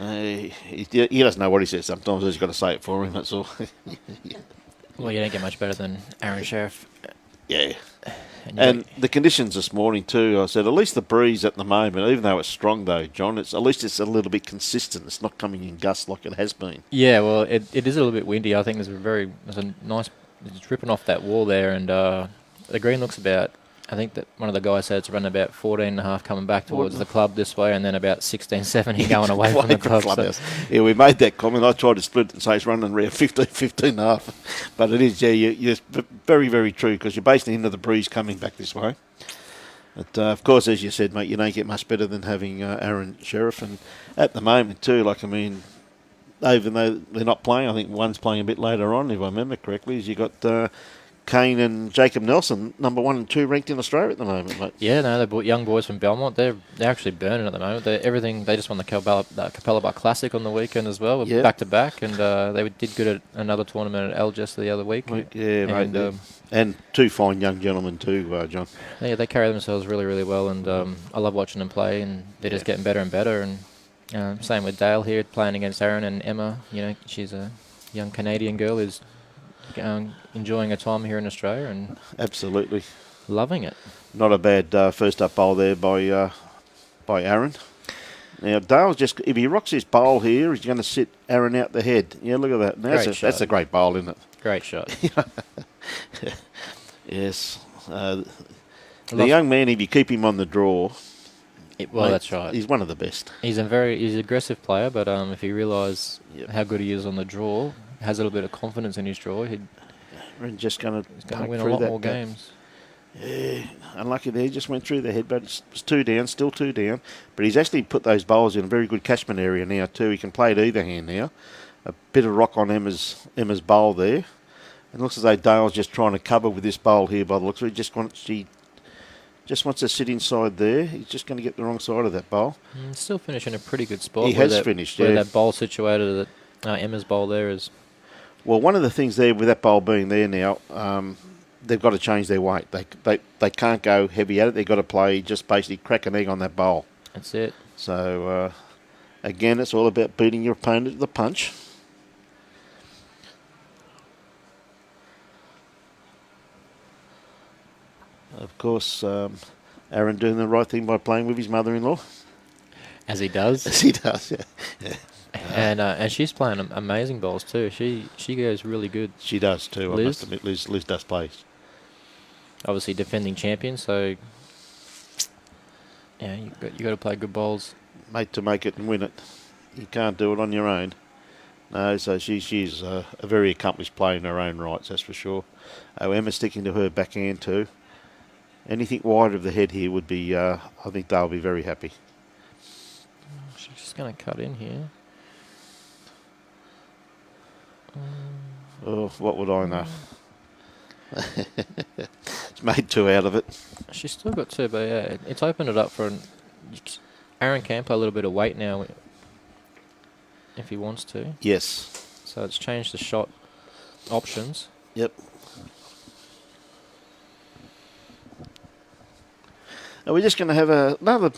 He doesn't know what he says sometimes. He's got to say it for him, that's all. Well, you don't get much better than Aaron Sheriff. Yeah. And The conditions this morning too, I said, at least the breeze at the moment, even though it's strong though, John, at least it's a little bit consistent. It's not coming in gusts like it has been. yeah, well, it is a little bit windy. I think there's a nice, it's dripping off that wall there, and the green looks about, I think that one of the guys said it's around about 14.5 coming back towards the club this way, and then about 16, 17 going away from the club. So. Yeah, we made that comment. I tried to split it and say it's running around 15.5. But it is, you're very, very true, because you're basically into the breeze coming back this way. But, of course, as you said, mate, you don't get much better than having Aaron Sheriff. And at the moment, too, like, I mean, even though they're not playing, I think one's playing a bit later on, if I remember correctly, is you got Kane and Jacob Nelson, number 1 and 2 ranked in Australia at the moment, mate. Yeah, no, they're young boys from Belmont. They're actually burning at the moment. They just won the Capella Bar Classic on the weekend as well, back to back, and they did good at another tournament at Algeciras the other week. Yeah, and, mate. And two fine young gentlemen too, John. Yeah, they carry themselves really, really well, and I love watching them play, and they're just getting better and better. And same with Dale here, playing against Aaron and Emma. You know, she's a young Canadian girl who's enjoying her time here in Australia and Absolutely loving it. not a bad first up bowl there by Aaron. Now Dale's just, if he rocks his bowl here, he's going to sit Aaron out the head. Yeah, look at that. Now that's a great bowl, isn't it? Great shot. Yes. The young man, if you keep him on the draw, Well, that's right. he's one of the best. He's an aggressive player, but if he realise Yep. how good he is on the draw, has a little bit of confidence in his draw, he's Aaron's just going to win a lot more games. Yeah, unlucky there. Just went through the head, but it's 2 down, still 2 down. But he's actually put those bowls in a very good catchment area now too. He can play it either hand now. A bit of rock on Emma's bowl there. And it looks as though Dale's just trying to cover with this bowl here by the looks of it. She just wants to sit inside there. He's just going to get the wrong side of that bowl. Still finishing a pretty good spot. He has finished, where yeah. that bowl situated, that Emma's bowl there is. Well, one of the things there with that bowl being there now, they've got to change their weight. They can't go heavy at it. They've got to play just basically crack an egg on that bowl. That's it. So, again, it's all about beating your opponent to the punch. Of course, Aaron doing the right thing by playing with his mother-in-law. As he does. As he does, yeah. And she's playing amazing balls too. She goes really good. She does too, Liz? I must admit. Liz does play. Obviously defending champion, so yeah, you got to play good balls. Mate to make it and win it. You can't do it on your own. No, so she's a very accomplished player in her own rights, that's for sure. Emma's sticking to her backhand too. Anything wide of the head here would be, I think they'll be very happy. She's just going to cut in here. Oh, what would I know? It's made 2 out of it. She's still got 2, but yeah, it's opened it up for Aaron can play a little bit of weight now if he wants to. Yes. So it's changed the shot options. Yep. Now we're just going to have another.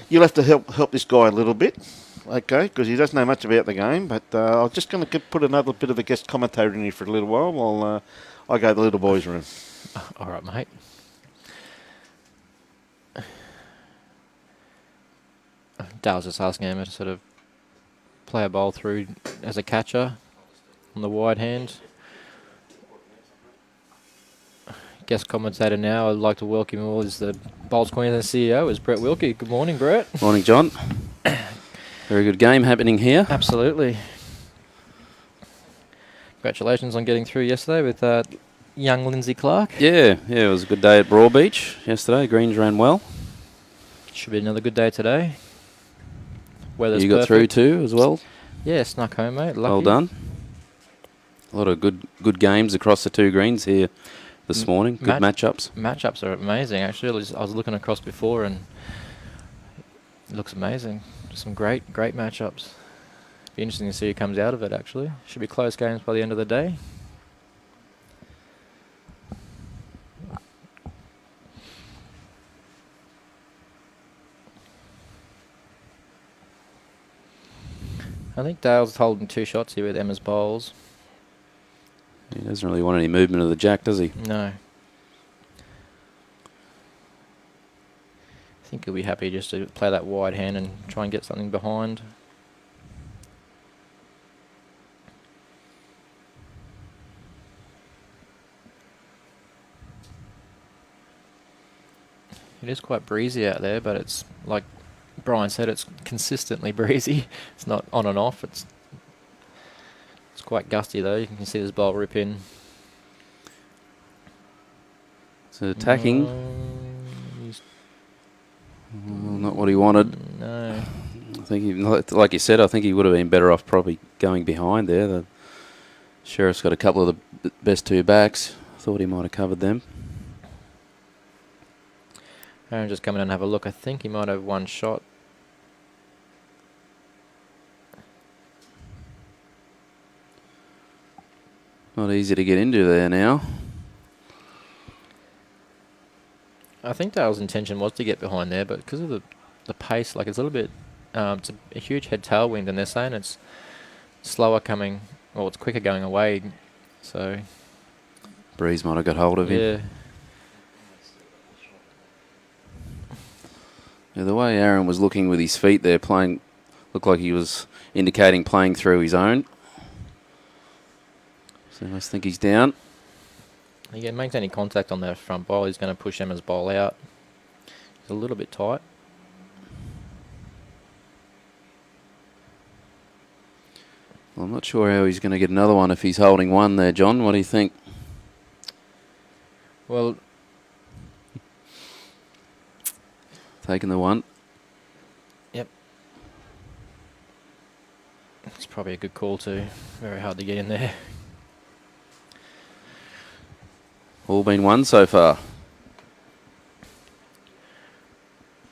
You'll have to help this guy a little bit, okay? Because he doesn't know much about the game. But I'm just going to put another bit of a guest commentator in here for a little while while I go to the little boys' room. All right, mate. Dale's just asking Emma to sort of play a bowl through as a catcher on the wide hand. Guest commentator now, I'd like to welcome you all as the Bowls Queensland CEO, is Brett Wilkie. Good morning, Brett. Morning, John. Very good game happening here. Absolutely. Congratulations on getting through yesterday with young Lindsay Clark. Yeah, it was a good day at Broadbeach yesterday. Greens ran well. Should be another good day today. Weather's You got perfect. through too as well. Yeah, snuck home, mate. Lucky. Well done. A lot of good games across the two greens here this morning. Good matchups. Matchups are amazing, actually. I was looking across before and it looks amazing. Some great matchups. Be interesting to see who comes out of it, actually. Should be close games by the end of the day. I think Dale's holding 2 shots here with Emma's bowls. He doesn't really want any movement of the jack, does he? No. I think he'll be happy just to play that wide hand and try and get something behind. It is quite breezy out there, but it's like Brian said, it's consistently breezy. It's not on and off. It's quite gusty though. You can see this bowl rip in. So attacking. He's Well, not what he wanted. no. I think, like you said, I think he would have been better off probably going behind there. The Sheriff's got a couple of the best 2 backs. Thought he might have covered them. Aaron just come in and have a look. I think he might have 1 shot. Not easy to get into there now. I think Dale's intention was to get behind there, but because of the pace, like it's a little bit, it's a huge head tailwind, and they're saying it's slower coming, or it's quicker going away. So Breeze might have got hold of him. yeah, Yeah, the way Aaron was looking with his feet there, playing, looked like he was indicating playing through his own. So I must think he's down. he makes any contact on that front bowl, he's going to push Emma's bowl out. It's a little bit tight. Well, I'm not sure how he's going to get another one if he's holding 1 there, John. What do you think? Well, Taking the 1. yep. It's probably a good call too. Very hard to get in there. All been 1 so far.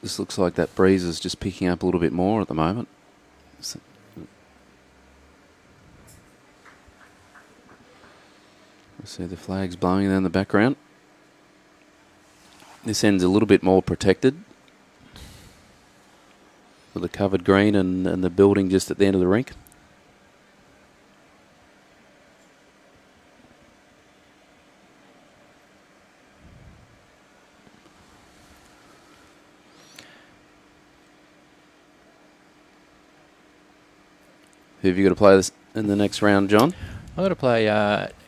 This looks like that breeze is just picking up a little bit more at the moment. So I see the flags blowing there in the background. This end's a little bit more protected with the covered green and the building just at the end of the rink. Who have you got to play this in the next round, John? I'm going to play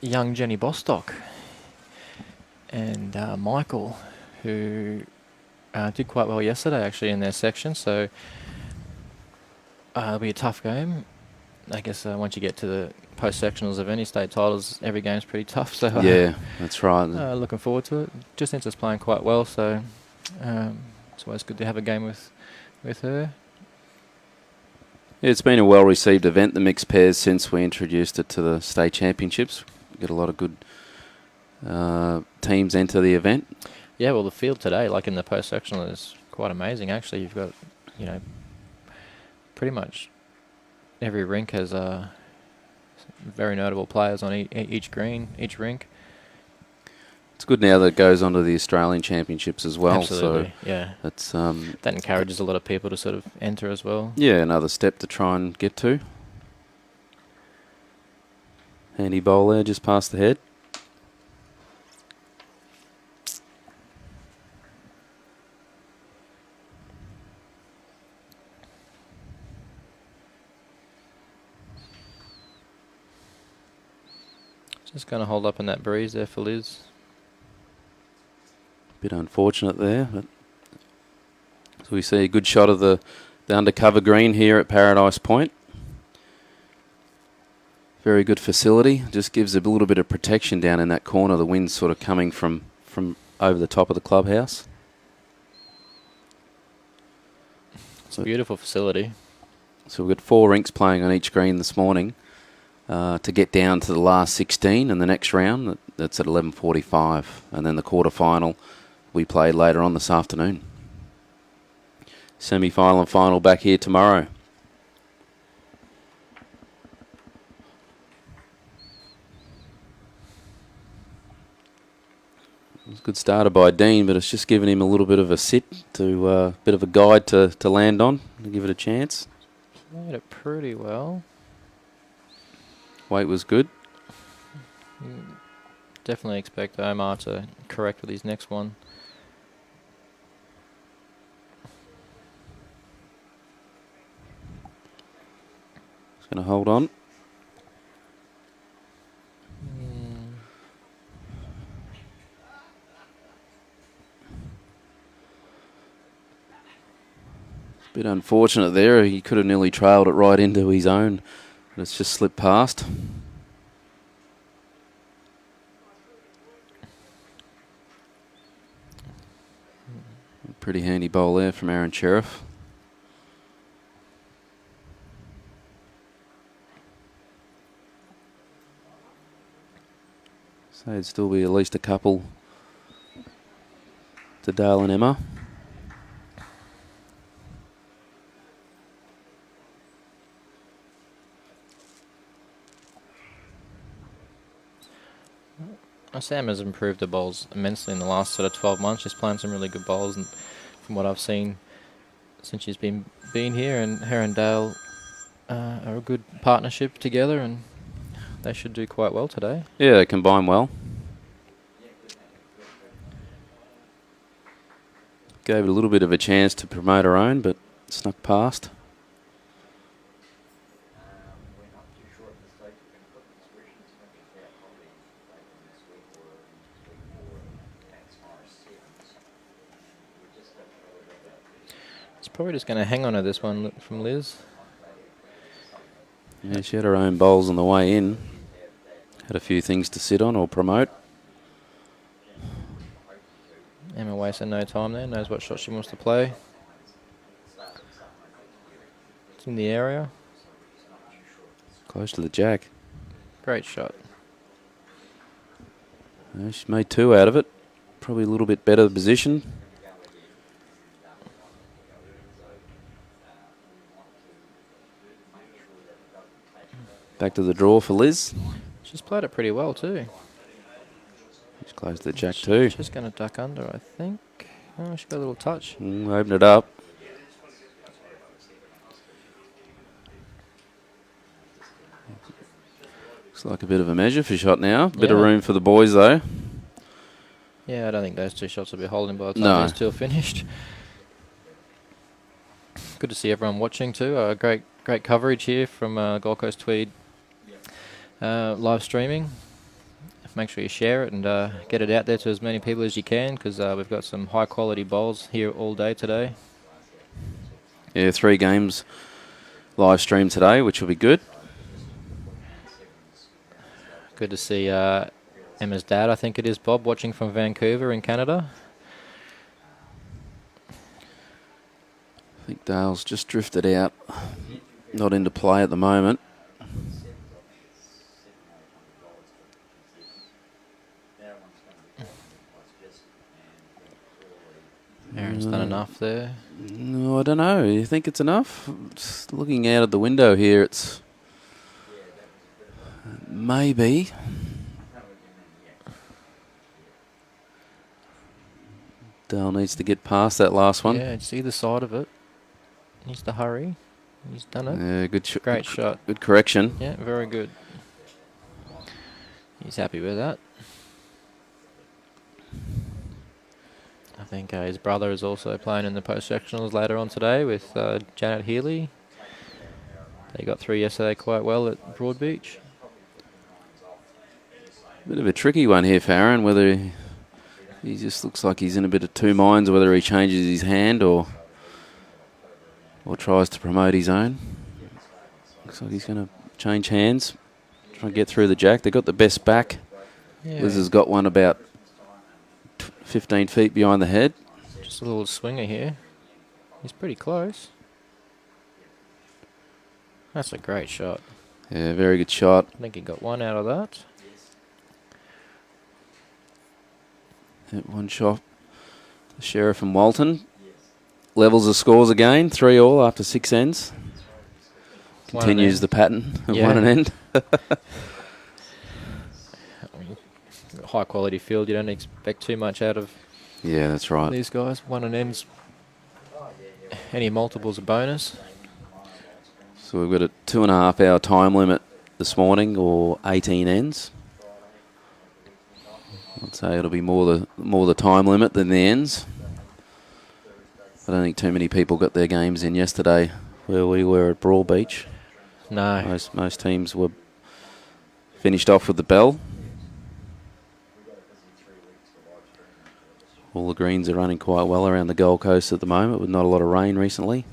young Jenny Bostock and Michael, who did quite well yesterday actually in their section, so it'll be a tough game. I guess once you get to the post-sectionals of any state titles, every game's pretty tough, so Yeah, that's right. looking forward to it. Jacinta's playing quite well, so it's always good to have a game with her. Yeah, it's been a well-received event, the mixed pairs, since we introduced it to the state championships. We get a lot of good teams enter the event. Yeah, well, the field today, like in the post-sectional, is quite amazing, actually. You've got, pretty much every rink has very notable players on each green, each rink. It's good now that it goes on to the Australian Championships as well. Absolutely, So yeah. it's That encourages a lot of people to sort of enter as well. yeah, another step to try and get to. Handy bowl there, just past the head. Just going to hold up in that breeze there for Liz. Bit unfortunate there, but so we see a good shot of the undercover green here at Paradise Point. Very good facility. Just gives a little bit of protection down in that corner. The wind's sort of coming from over the top of the clubhouse. It's a beautiful facility. So we've got 4 rinks playing on each green this morning to get down to the last 16 in the next round. That's at 11:45. And then the quarter-final we play later on this afternoon. Semi-final and final back here tomorrow. It was a good starter by Dean, but it's just given him a little bit of a sit, to bit of a guide to land on, to give it a chance. Played it pretty well. Weight was good. Definitely expect Omar to correct with his next one. He's going to hold on. Bit unfortunate there. He could have nearly trailed it right into his own, but it's just slipped past. Pretty handy bowl there from Aaron Sheriff. So it'd still be at least a couple to Dale and Emma. Sam has improved the bowls immensely in the last sort of 12 months. She's playing some really good bowls, and from what I've seen since she's been here, and her and Dale are a good partnership together, and they should do quite well today. Yeah, they combine well. Gave it a little bit of a chance to promote her own, but snuck past. Probably just going to hang on to this one from Liz. Yeah, she had her own bowls on the way in. Had a few things to sit on or promote. Emma wasting no time there, knows what shot she wants to play. It's in the area. Close to the jack. Great shot. Yeah, she made 2 out of it. Probably a little bit better position. Back to the draw for Liz. She's played it pretty well too. She's close to the jack too. She's going to duck under, I think. Oh, she got a little touch. Open it up. Looks like a bit of a measure for shot now. Bit of room for the boys though. Yeah, I don't think those 2 shots will be holding by the time No. those 2 are finished. Good to see everyone watching too. Great coverage here from Gold Coast Tweed live streaming. Make sure you share it and get it out there to as many people as you can, because we've got some high quality bowls here all day today. Yeah, 3 games live stream today, which will be good. Good to see Emma's dad, I think it is Bob, watching from Vancouver in Canada. I think Dale's just drifted out. Not into play at the moment. Aaron's done enough there. No, I don't know. You think it's enough? Just looking out of the window here, it's maybe. Dale needs to get past that last one. Yeah, it's either side of it. Needs to hurry. He's done it. Yeah, good shot. Great shot. Good correction. Yeah, very good. He's happy with that. I think his brother is also playing in the post-sectionals later on today with Janet Healy. They got through yesterday quite well at Broadbeach. Bit of a tricky one here for Aaron, whether he just looks like he's in a bit of 2 minds, whether he changes his hand or tries to promote his own. Looks like he's going to change hands, try and get through the jack. They got the best back. Yeah. Liz has got one about 15 feet behind the head. Just a little swinger here. He's pretty close. That's a great shot. Yeah, very good shot. I think he got one out of that. Hit one shot. The Sheriff and Walton levels the scores again, 3-3 after 6 ends. Continues the pattern of Yeah. one and end. High quality field. You don't expect too much out of Yeah, that's right. these guys. One and ends. Any multiples a bonus. So we've got a 2.5 hour time limit this morning, or 18 ends. I'd say it'll be more the time limit than the ends. I don't think too many people got their games in yesterday where we were at Brawl Beach. No. Most teams were finished off with the bell. All the greens are running quite well around the Gold Coast at the moment, with not a lot of rain recently.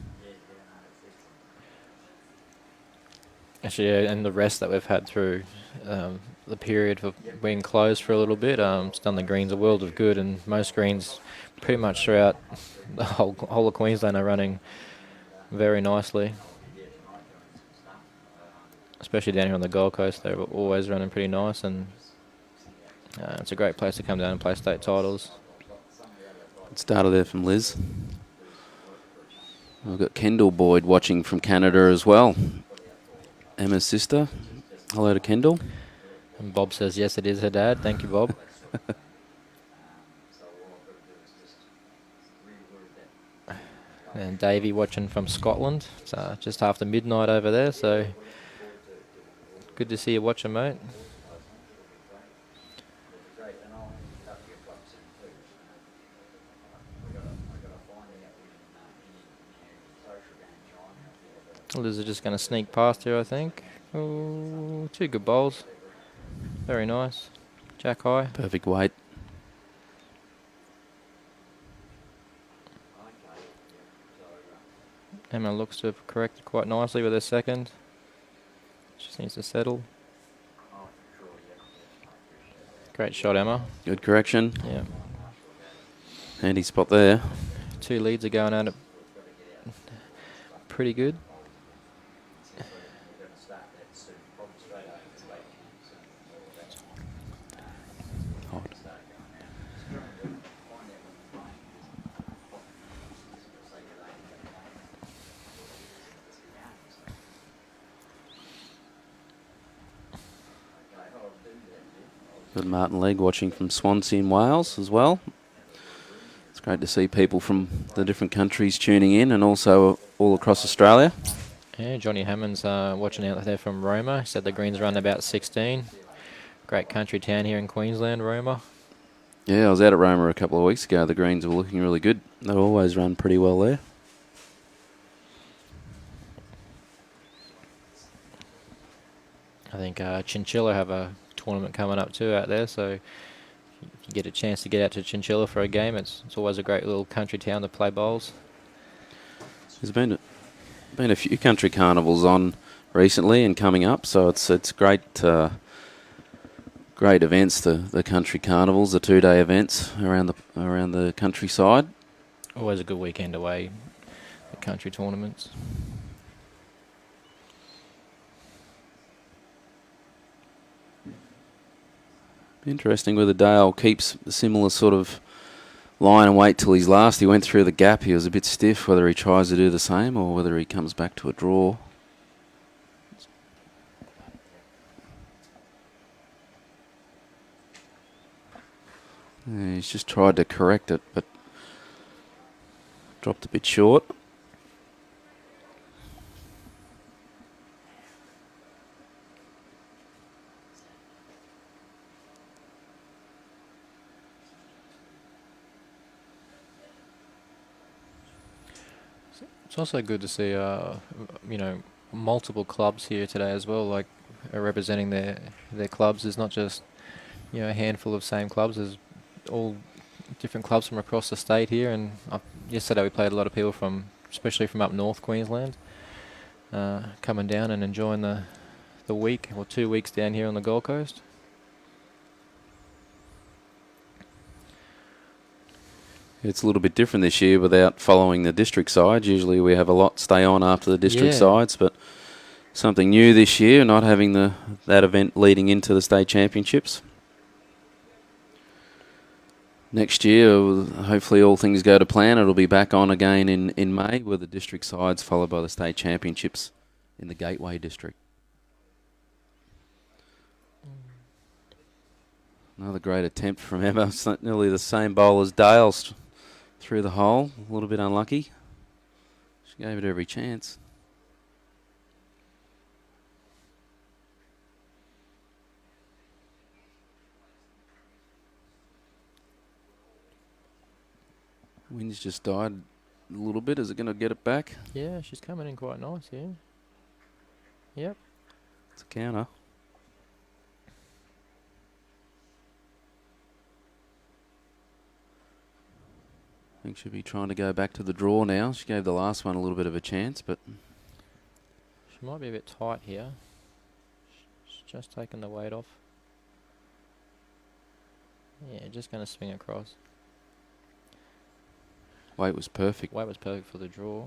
Actually, yeah, and the rest that we've had through the period of being closed for a little bit, it's done the greens a world of good, and most greens pretty much throughout the whole of Queensland are running very nicely. Especially down here on the Gold Coast, they're always running pretty nice, and it's a great place to come down and play state titles. It started there from Liz. We've got Kendall Boyd watching from Canada as well. Emma's sister. Hello to Kendall. And Bob says, yes, it is her dad. Thank you, Bob. And Davey watching from Scotland. It's just after midnight over there, so good to see you watching, mate. Liz is just going to sneak past here, I think. Oh, 2 good bowls. Very nice. Jack high. Perfect weight. Emma looks to have corrected quite nicely with her second. Just needs to settle. Great shot, Emma. Good correction. Yeah. Handy spot there. 2 leads are going at it pretty good. Good Martin Legg watching from Swansea in Wales as well. It's great to see people from the different countries tuning in, and also all across Australia. Yeah, Johnny Hammond's watching out there from Roma. He said the greens run about 16. Great country town here in Queensland, Roma. Yeah, I was out at Roma a couple of weeks ago. The greens were looking really good. They always run pretty well there. I think Chinchilla have a tournament coming up too out there, so if you get a chance to get out to Chinchilla for a game, it's always a great little country town to play bowls. There's been a few country carnivals on recently and coming up, so it's great great events, the country carnivals, the 2-day events around the countryside. Always a good weekend away, the country tournaments. Interesting whether Dale keeps a similar sort of line and wait till his last. He went through the gap. He was a bit stiff. Whether he tries to do the same or whether he comes back to a draw. Yeah, he's just tried to correct it, but dropped a bit short. It's also good to see, multiple clubs here today as well, like representing their clubs. There's not just, a handful of same clubs. There's all different clubs from across the state here. And yesterday we played a lot of people especially from up north Queensland, coming down and enjoying the week or 2 weeks down here on the Gold Coast. It's a little bit different this year without following the district sides. Usually we have a lot stay on after the district Yeah. sides, but something new this year, not having that event leading into the state championships. Next year, hopefully all things go to plan. It'll be back on again in May with the district sides, followed by the state championships in the Gateway district. Another great attempt from Emma. It's nearly the same bowl as Dale's through the hole. A little bit unlucky. She gave it every chance. Wind's just died a little bit. Is it going to get it back? Yeah, she's coming in quite nice here. Yep. It's a counter. I think she'll be trying to go back to the draw now. She gave the last one a little bit of a chance, but She might be a bit tight here. She's just taking the weight off. Yeah, just going to swing across. weight was perfect. Weight was perfect for the draw.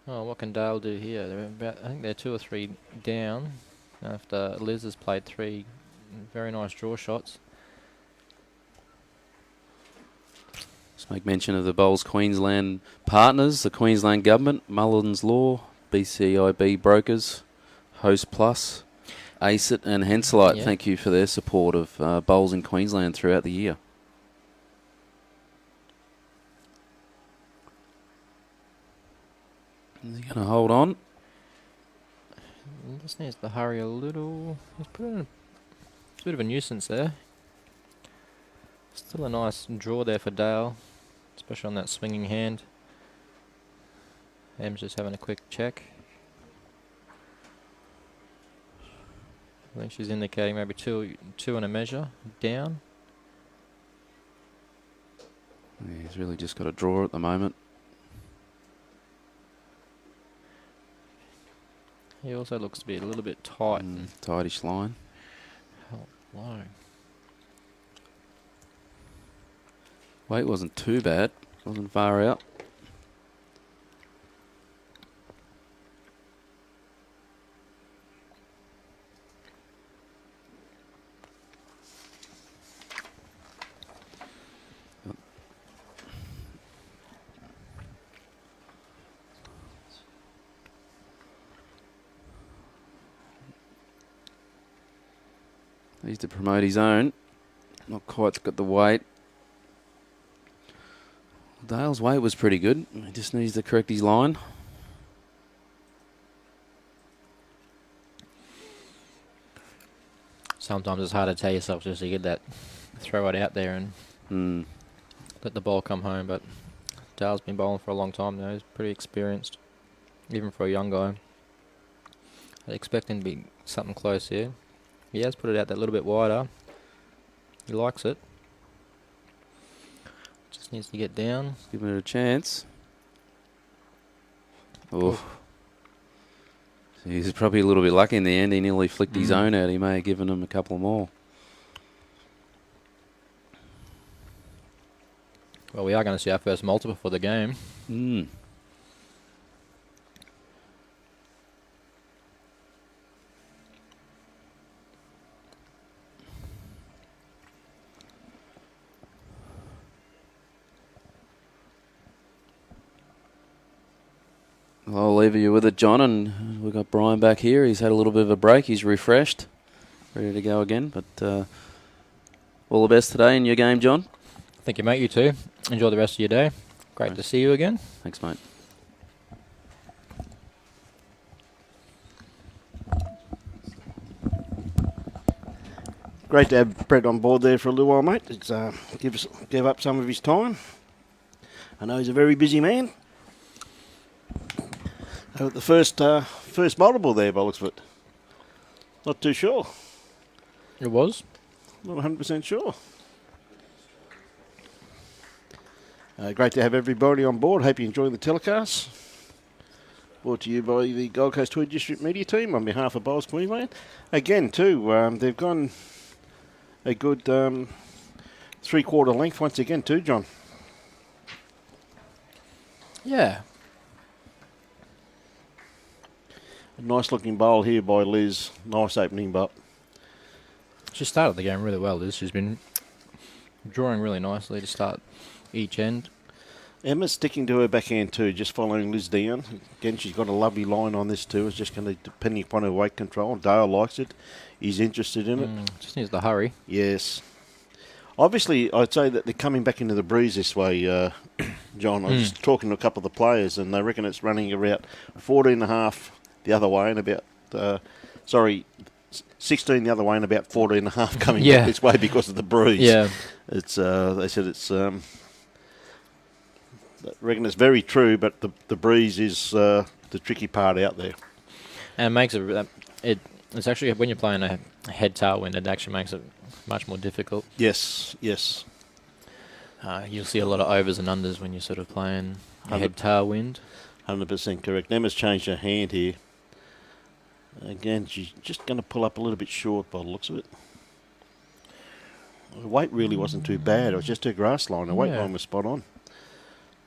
Oh, what can Dale do here? They're about, I think they're 2 or 3 down after Liz has played 3 very nice draw shots. Let's make mention of the Bowls Queensland partners, the Queensland Government, Mullins Law, BCIB Brokers, Host Plus, ACIT and Henselite. Yeah. Thank you for their support of bowls in Queensland throughout the year. Is he going to hold on? He just needs to hurry a little. He's put in a bit of a nuisance there. Still a nice draw there for Dale, especially on that swinging hand. Em's just having a quick check. I think she's indicating maybe two and a measure down. Yeah, he's really just got a draw at the moment. He also looks to be a little bit tight. Tightish line. Hell, low. Weight wasn't too bad. Wasn't far out. Needs to promote his own. Not quite got the weight. Dale's weight was pretty good. He just needs to correct his line. Sometimes it's hard to tell yourself just to get that, throw it out there and let the ball come home. But Dale's been bowling for a long time now. He's pretty experienced, even for a young guy. I'd expect him to be something close here. He has put it out that little bit wider. He likes it. Just needs to get down. Giving it a chance. Oh. He's probably a little bit lucky in the end. He nearly flicked his own out. He may have given him a couple more. Well, we are going to see our first multiple for the game. I'll leave you with it, John, and we've got Brian back here. He's had a little bit of a break. He's refreshed, ready to go again. But all the best today in your game, John. Thank you, mate. You too. Enjoy the rest of your day. Great to see you again. Thanks, mate. Great to have Brett on board there for a little while, mate. It's give up some of his time. I know he's a very busy man. The first multiple there, by the looks of it. Not too sure. It was. Not 100% sure. Great to have everybody on board. Hope you're enjoying the telecast. Brought to you by the Gold Coast Tweed District Media Team on behalf of Bowls Queensland. Again, too, they've gone a good 3/4 length once again, too, John. Yeah. A nice looking bowl here by Liz. Nice opening bowl. She started the game really well, Liz. She's been drawing really nicely to start each end. Emma's sticking to her backhand too, just following Liz down. Again, she's got a lovely line on this too. It's just going to, depending upon her weight control. Dale likes it. He's interested in it. Just needs to hurry. Yes. Obviously, I'd say that they're coming back into the breeze this way, John. I was talking to a couple of the players, and they reckon it's running about 14.5 the other way, and about 16 the other way, and about 14.5 coming back this way because of the breeze. Yeah. It's they said it's. I reckon it's very true, but the breeze is the tricky part out there. And it makes it's actually, when you're playing a head tailwind, it actually makes it much more difficult. Yes. You'll see a lot of overs and unders when you're sort of playing a head tailwind. 100% correct. Emma's changed her hand here. Again, she's just going to pull up a little bit short by the looks of it. Her weight really wasn't too bad. It was just her grass line. Her weight line was spot on.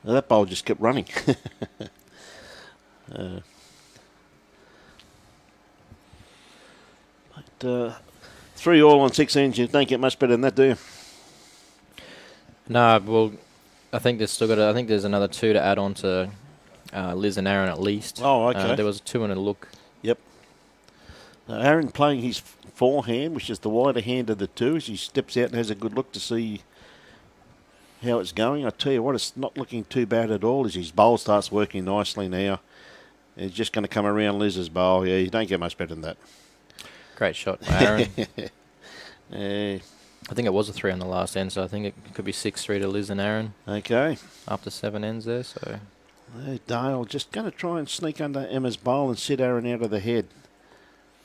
Now that bowl just kept running. But 3 all on 6 ends. You don't get much better than that, do you? No, well, I think there's still got. I think there's another 2 to add on to Liz and Aaron at least. Oh, okay. There was a 2 and a look. Yep. Now Aaron playing his forehand, which is the wider hand of the two, as he steps out and has a good look to see how it's going. I tell you what, it's not looking too bad at all as his bowl starts working nicely now. It's just going to come around Liz's bowl. Yeah, you don't get much better than that. Great shot by Aaron. Yeah. I think it was a 3 on the last end, so I think it could be 6-3 to Liz and Aaron Okay. after 7 ends there. So Dale just going to try and sneak under Emma's bowl and sit Aaron out of the head.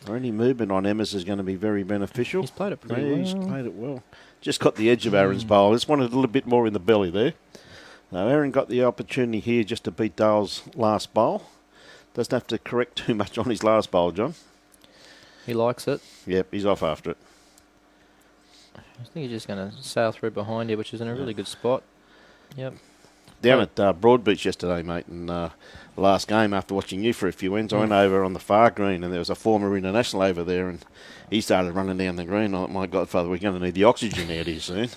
Or any movement on Emma's is going to be very beneficial. he's played it pretty well. He's played it well. Just got the edge of Aaron's bowl. Just wanted a little bit more in the belly there. Now Aaron got the opportunity here just to beat Dale's last bowl. Doesn't have to correct too much on his last bowl, John. He likes it. Yep, he's off after it. I think he's just going to sail through behind you, which is in a really good spot. Yep. Down at Broadbeach yesterday, mate, and last game after watching you for a few ends, I went over on the far green and there was a former international over there and he started running down the green. I thought, my Godfather, we're going to need the oxygen out here soon.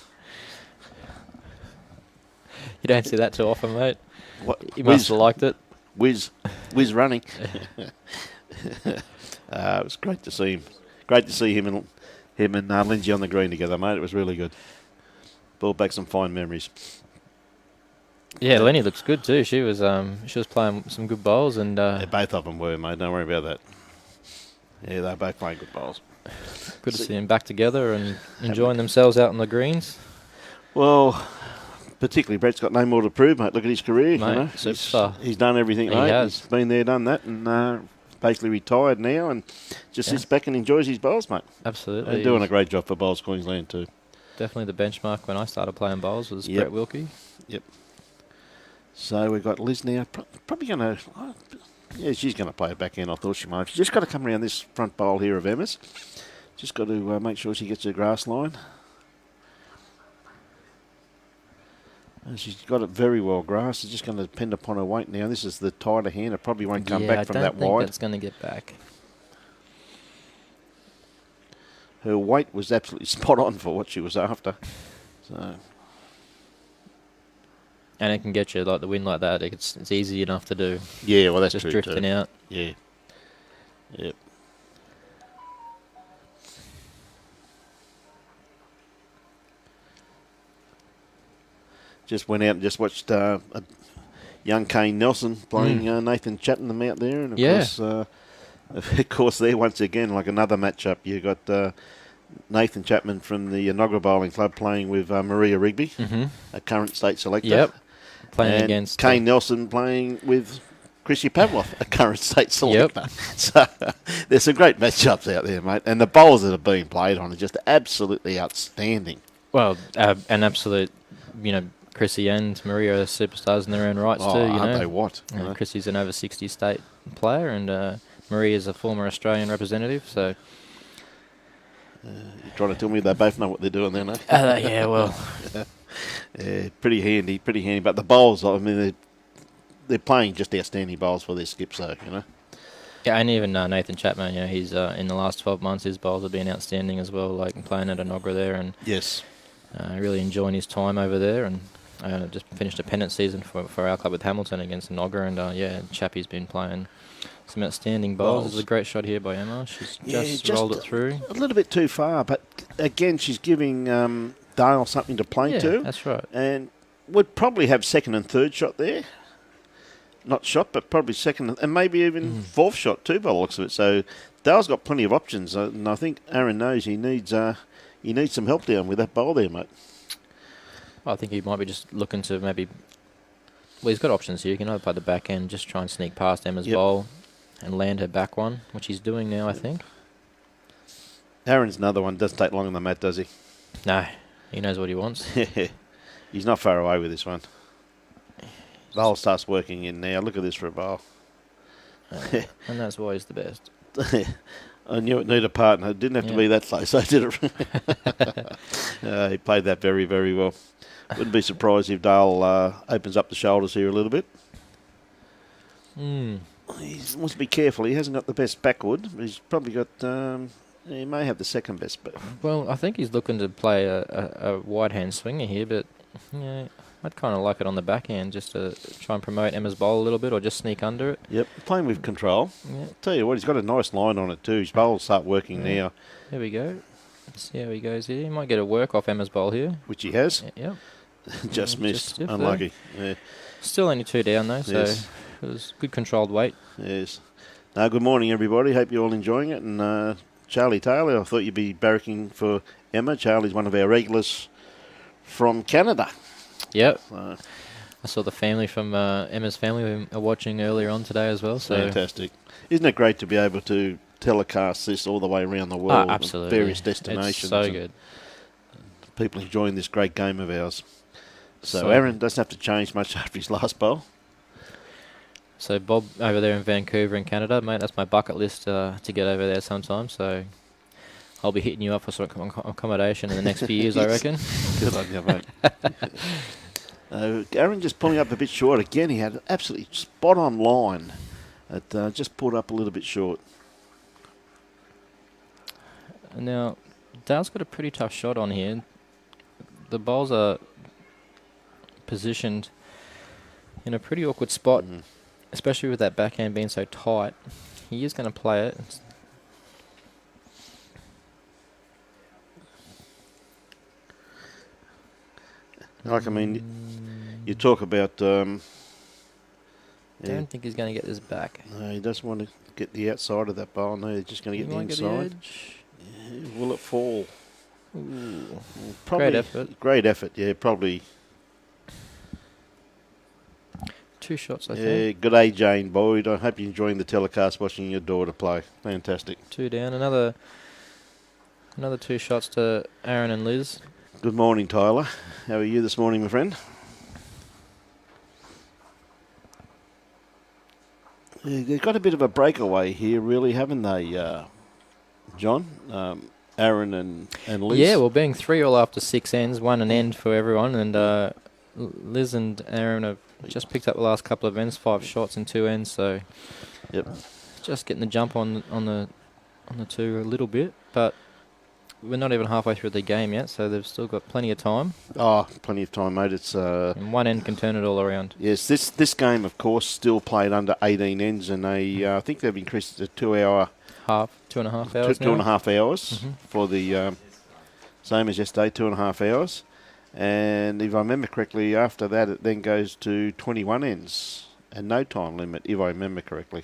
You don't see that too often, mate. Whiz He must have liked it. Whiz running. It was great to see him. Great to see him and Lindsay on the green together, mate. It was really good. Brought back some fine memories. Yeah, Lenny looks good too. She was playing some good bowls and Yeah, both of them were, mate. Don't worry about that. Yeah, they're both playing good bowls. good to see them back together and enjoying themselves out on the greens. Well, particularly Brett's got no more to prove, mate. Look at his career. Mate, you know. superstar. He's done everything, He mate. has. He's been there, done that, and basically retired now and just sits back and enjoys his bowls, mate. Absolutely. And doing a great job for Bowls Queensland too. Definitely the benchmark when I started playing bowls was Yep. Brett Wilkie. Yep. So we've got Liz now. Probably going to... Yeah, she's going to play it back in. I thought she might. She's just got to come around this front bowl here of Emma's. Just got to make sure she gets her grass line. And she's got it very well grassed. It's just going to depend upon her weight now. This is the tighter hand. It probably won't come back from that I don't think wide. that's going to get back. Her weight was absolutely spot on for what she was after. So... And it can get you like the wind like that. It's easy enough to do. Yeah, well, that's Just true drifting too. out. Yeah. Yep. Just went out and just watched a young Kane Nelson playing Nathan Chattenham out there, and of course, there once again, like another matchup, you got Nathan Chapman from the Nogra Bowling Club playing with Maria Rigby, a current state selector. Yep. Playing and against Kane Nelson playing with Chrissy Pavlov, a current state selector. So there's some great matchups out there, mate. And the bowls that are being played on are just absolutely outstanding. Well, an absolute, Chrissy and Maria are superstars in their own rights too. Aren't they what? Chrissy's an over 60 state player, and Maria's a former Australian representative. So You're trying to tell me they both know what they're doing there, no? yeah, well, Yeah, pretty handy. But the bowls, I mean, they're playing just outstanding bowls for their skip, so, you know. Yeah, and even Nathan Chapman, he's in the last 12 months, his bowls have been outstanding as well, like playing at Enoggera there and Yes. really enjoying his time over there. And just finished a pennant season for our club with Hamilton against Enoggera, and Chappie's been playing some outstanding bowls. There's a great shot here by Emma. She's just rolled it through. A little bit too far, but again, she's giving Dale something to play to. That's right. And would probably have second and third shot there. Not shot, but probably second and maybe even fourth shot too, by the looks of it. So Dale's got plenty of options, and I think Aaron knows he needs some help down with that bowl there, mate. I think he might be just looking to maybe. Well, he's got options here. He can either play the back end, just try and sneak past Emma's bowl, and land her back one, which he's doing now, I think. Aaron's another one. Doesn't take long on the mat, does he? No, he knows what he wants. He's not far away with this one. The hole starts working in now. Look at this for a bowl. And that's why he's the best. I knew it needed a partner. It didn't have to be that close. I did it. He played that very, very well. Wouldn't be surprised if Dale opens up the shoulders here a little bit. He wants to be careful. He hasn't got the best backward. He's probably got... he may have the second best. But well, I think he's looking to play a wide hand swinger here, but I'd kind of like it on the backhand just to try and promote Emma's bowl a little bit or just sneak under it. Yep, playing with control. Yeah. Tell you what, he's got a nice line on it too. His bowl will start working now. There we go. Let's see how he goes here. He might get a work off Emma's bowl here. Which he has. Yep. Just missed. stiff there. Unlucky. Yeah. Still only 2 down though, so Yes. it was good controlled weight. Yes. Now, good morning, everybody. Hope you're all enjoying it. And Charlie Taylor, I thought you'd be barracking for Emma. Charlie's one of our regulars from Canada. Yep. So, I saw the family from Emma's family who are watching earlier on today as well. So fantastic. Isn't it great to be able to telecast this all the way around the world? Absolutely. Various destinations. It's so good. People enjoying this great game of ours. So So- Aaron doesn't have to change much after his last bowl. So Bob over there in Vancouver in Canada, mate, that's my bucket list to get over there sometime. So I'll be hitting you up for some accommodation in the next few years, I reckon. Good on you, mate. Aaron just pulling up a bit short again. He had an absolutely spot on line. It just pulled up a little bit short. Now, Dale's got a pretty tough shot on here. The bowls are positioned in a pretty awkward spot, especially with that backhand being so tight. He is going to play it. Like, I mean, you talk about... I don't think he's going to get this back. No, he doesn't want to get the outside of that bowl. No, he's just going to He get the might get inside. edge. Yeah, will it fall? Ooh. Probably, Great effort. Great effort, yeah, probably. 2 shots, I Yeah, think. good day, Jane Boyd. I hope you're enjoying the telecast watching your daughter play. Fantastic. 2 down. Another 2 shots to Aaron and Liz. Good morning, Tyler. How are you this morning, my friend? Yeah, they've got a bit of a breakaway here, really, haven't they, John? Aaron and Liz? Yeah, well, being 3 all after 6 ends, 1 an end for everyone, and Liz and Aaron have just picked up the last couple of ends, 5 shots and 2 ends, so Yep. just getting the jump on the 2 a little bit, but we're not even halfway through the game yet, so they've still got plenty of time, Oh, plenty of time, mate. It's and 1 end can turn it all around. yes. This game, of course, still played under 18 ends, and they I think they've increased it to 2 hour, 2.5 hours now. 2.5 hours for the same as yesterday, 2.5 hours. And if I remember correctly, after that it then goes to 21 ends and no time limit, if I remember correctly.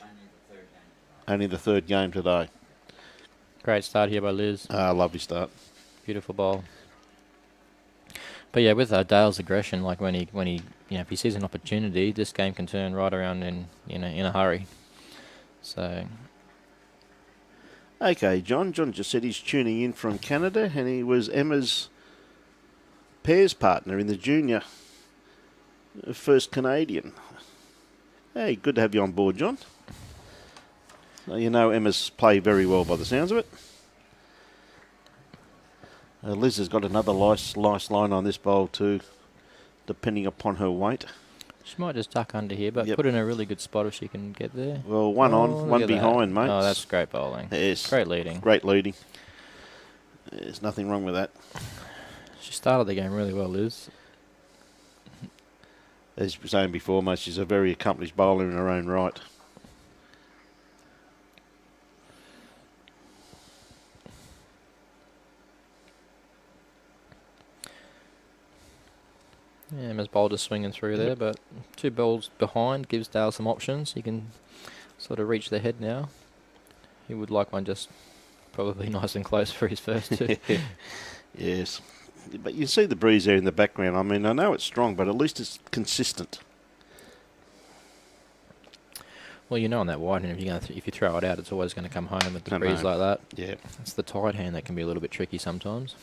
Only the third game today. Great start here by Liz. Lovely start. Beautiful ball. But yeah, with Dale's aggression, like when he if he sees an opportunity, this game can turn right around in a hurry. So Okay, John just said he's tuning in from Canada, and he was Emma's pairs partner in the junior first Canadian. Hey, good to have you on board, John. You know Emma's played very well by the sounds of it. Liz has got another nice line on this bowl too, depending upon her weight. She might just duck under here, but Yep. put in a really good spot if she can get there. Well, one Oh, on, look one at that. behind, mate. Oh, that's great bowling. Yes. Great leading. Great leading. There's nothing wrong with that. She started the game really well, Liz. As you were saying before, mate, she's a very accomplished bowler in her own right. Yeah, Emma's bowled is swinging through there, but 2 balls behind gives Dale some options. He can sort of reach the head now. He would like one just probably nice and close for his first 2. Yes. But you see the breeze there in the background. I mean, I know it's strong, but at least it's consistent. Well, you know on that wide hand, if you throw it out, it's always going to come home with the Come breeze home. like that. Yeah. It's the tight hand that can be a little bit tricky sometimes.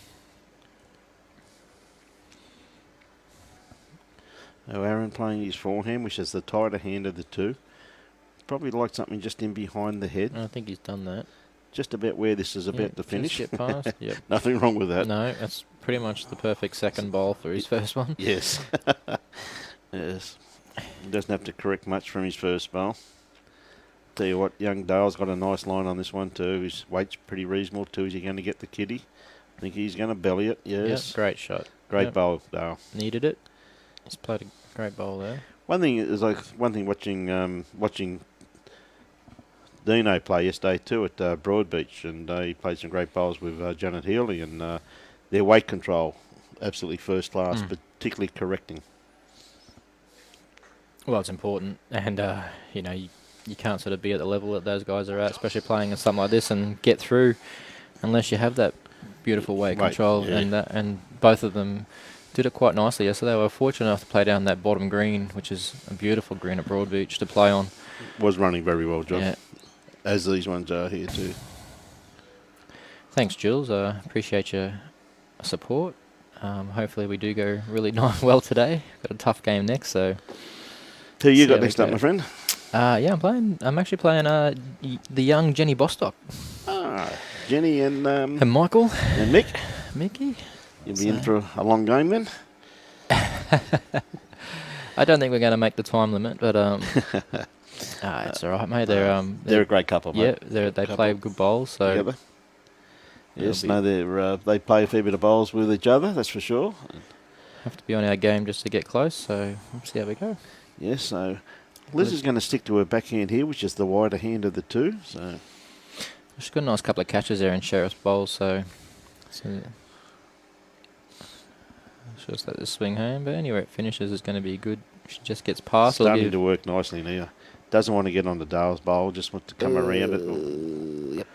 Now Aaron playing his forehand, which is the tighter hand of the two. Probably like something just in behind the head. I think he's done that. Just about where this is Yeah, about to just finish. get past. Yep. Nothing wrong with that. No, that's pretty much the perfect second bowl for his first one. Yes. Yes. He doesn't have to correct much from his first bowl. Tell you what, young Dale's got a nice line on this one too. His weight's pretty reasonable too. Is he going to get the kitty? I think he's going to belly it. Yes. Yep, great shot. Great Yep. bowl, Dale. Needed it. He's played a great bowl there. One thing watching Dino play yesterday too at Broadbeach, and he played some great bowls with Janet Healy, and their weight control absolutely first class, particularly correcting. Well, it's important, and you can't sort of be at the level that those guys are at, especially playing in something like this and get through, unless you have that beautiful weight control. yeah. And both of them did it quite nicely yesterday. They were fortunate enough to play down that bottom green, which is a beautiful green at Broadbeach to play on. Was running very well, John, Yeah. as these ones are here too. Thanks, Jules. I appreciate your support. Hopefully we do go really well today. Got a tough game next, so. Who you See got how we next up, go. my friend? I'm actually playing the young Jenny Bostock Jenny and and Michael, and Mick. Mickey. You'll be in for a long game then. I don't think we're going to make the time limit, but it's all right, mate. They're a great couple, mate. Yeah, they play good bowls, so Together. Yes, It'll no, they play a fair bit of bowls with each other, that's for sure. have to be on our game just to get close. So we'll see how we go. Yes, so Liz is going to stick to her backhand here, which is the wider hand of the two. So She's got a nice couple of catches there in Sheriff's bowls, so she'll just let this swing home. But anywhere it finishes is going to be good. She just gets past. It'll starting give- to work nicely now. Doesn't want to get on the Dale's bowl, just wants to come around it. Yep.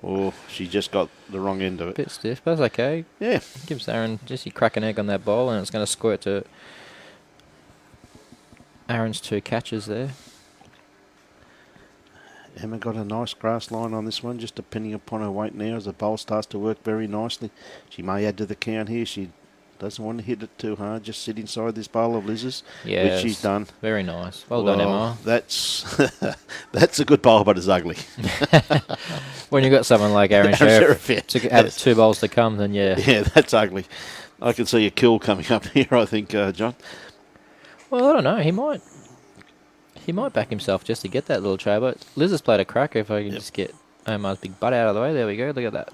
Or she just got the wrong end of it. bit stiff, but that's okay. Yeah. Gives Aaron just you crack an egg on that bowl, and it's going to squirt to Aaron's 2 catches there. Emma got a nice grass line on this one, just depending upon her weight now as the bowl starts to work very nicely. She may add to the count here. She doesn't want to hit it too hard, just sit inside this bowl of Liz's, which she's done. Very nice. Well done, Emma. That's that's a good bowl, but it's ugly. When you've got someone like Aaron Sheriff, Sheriff yeah. to have Yes. 2 bowls to come, then yeah. Yeah, that's ugly. I can see a kill coming up here, I think, John. Well, I don't know. He might back himself just to get that little tray, but Liz has played a cracker if I can just get Omar's big butt out of the way. There we go. Look at that.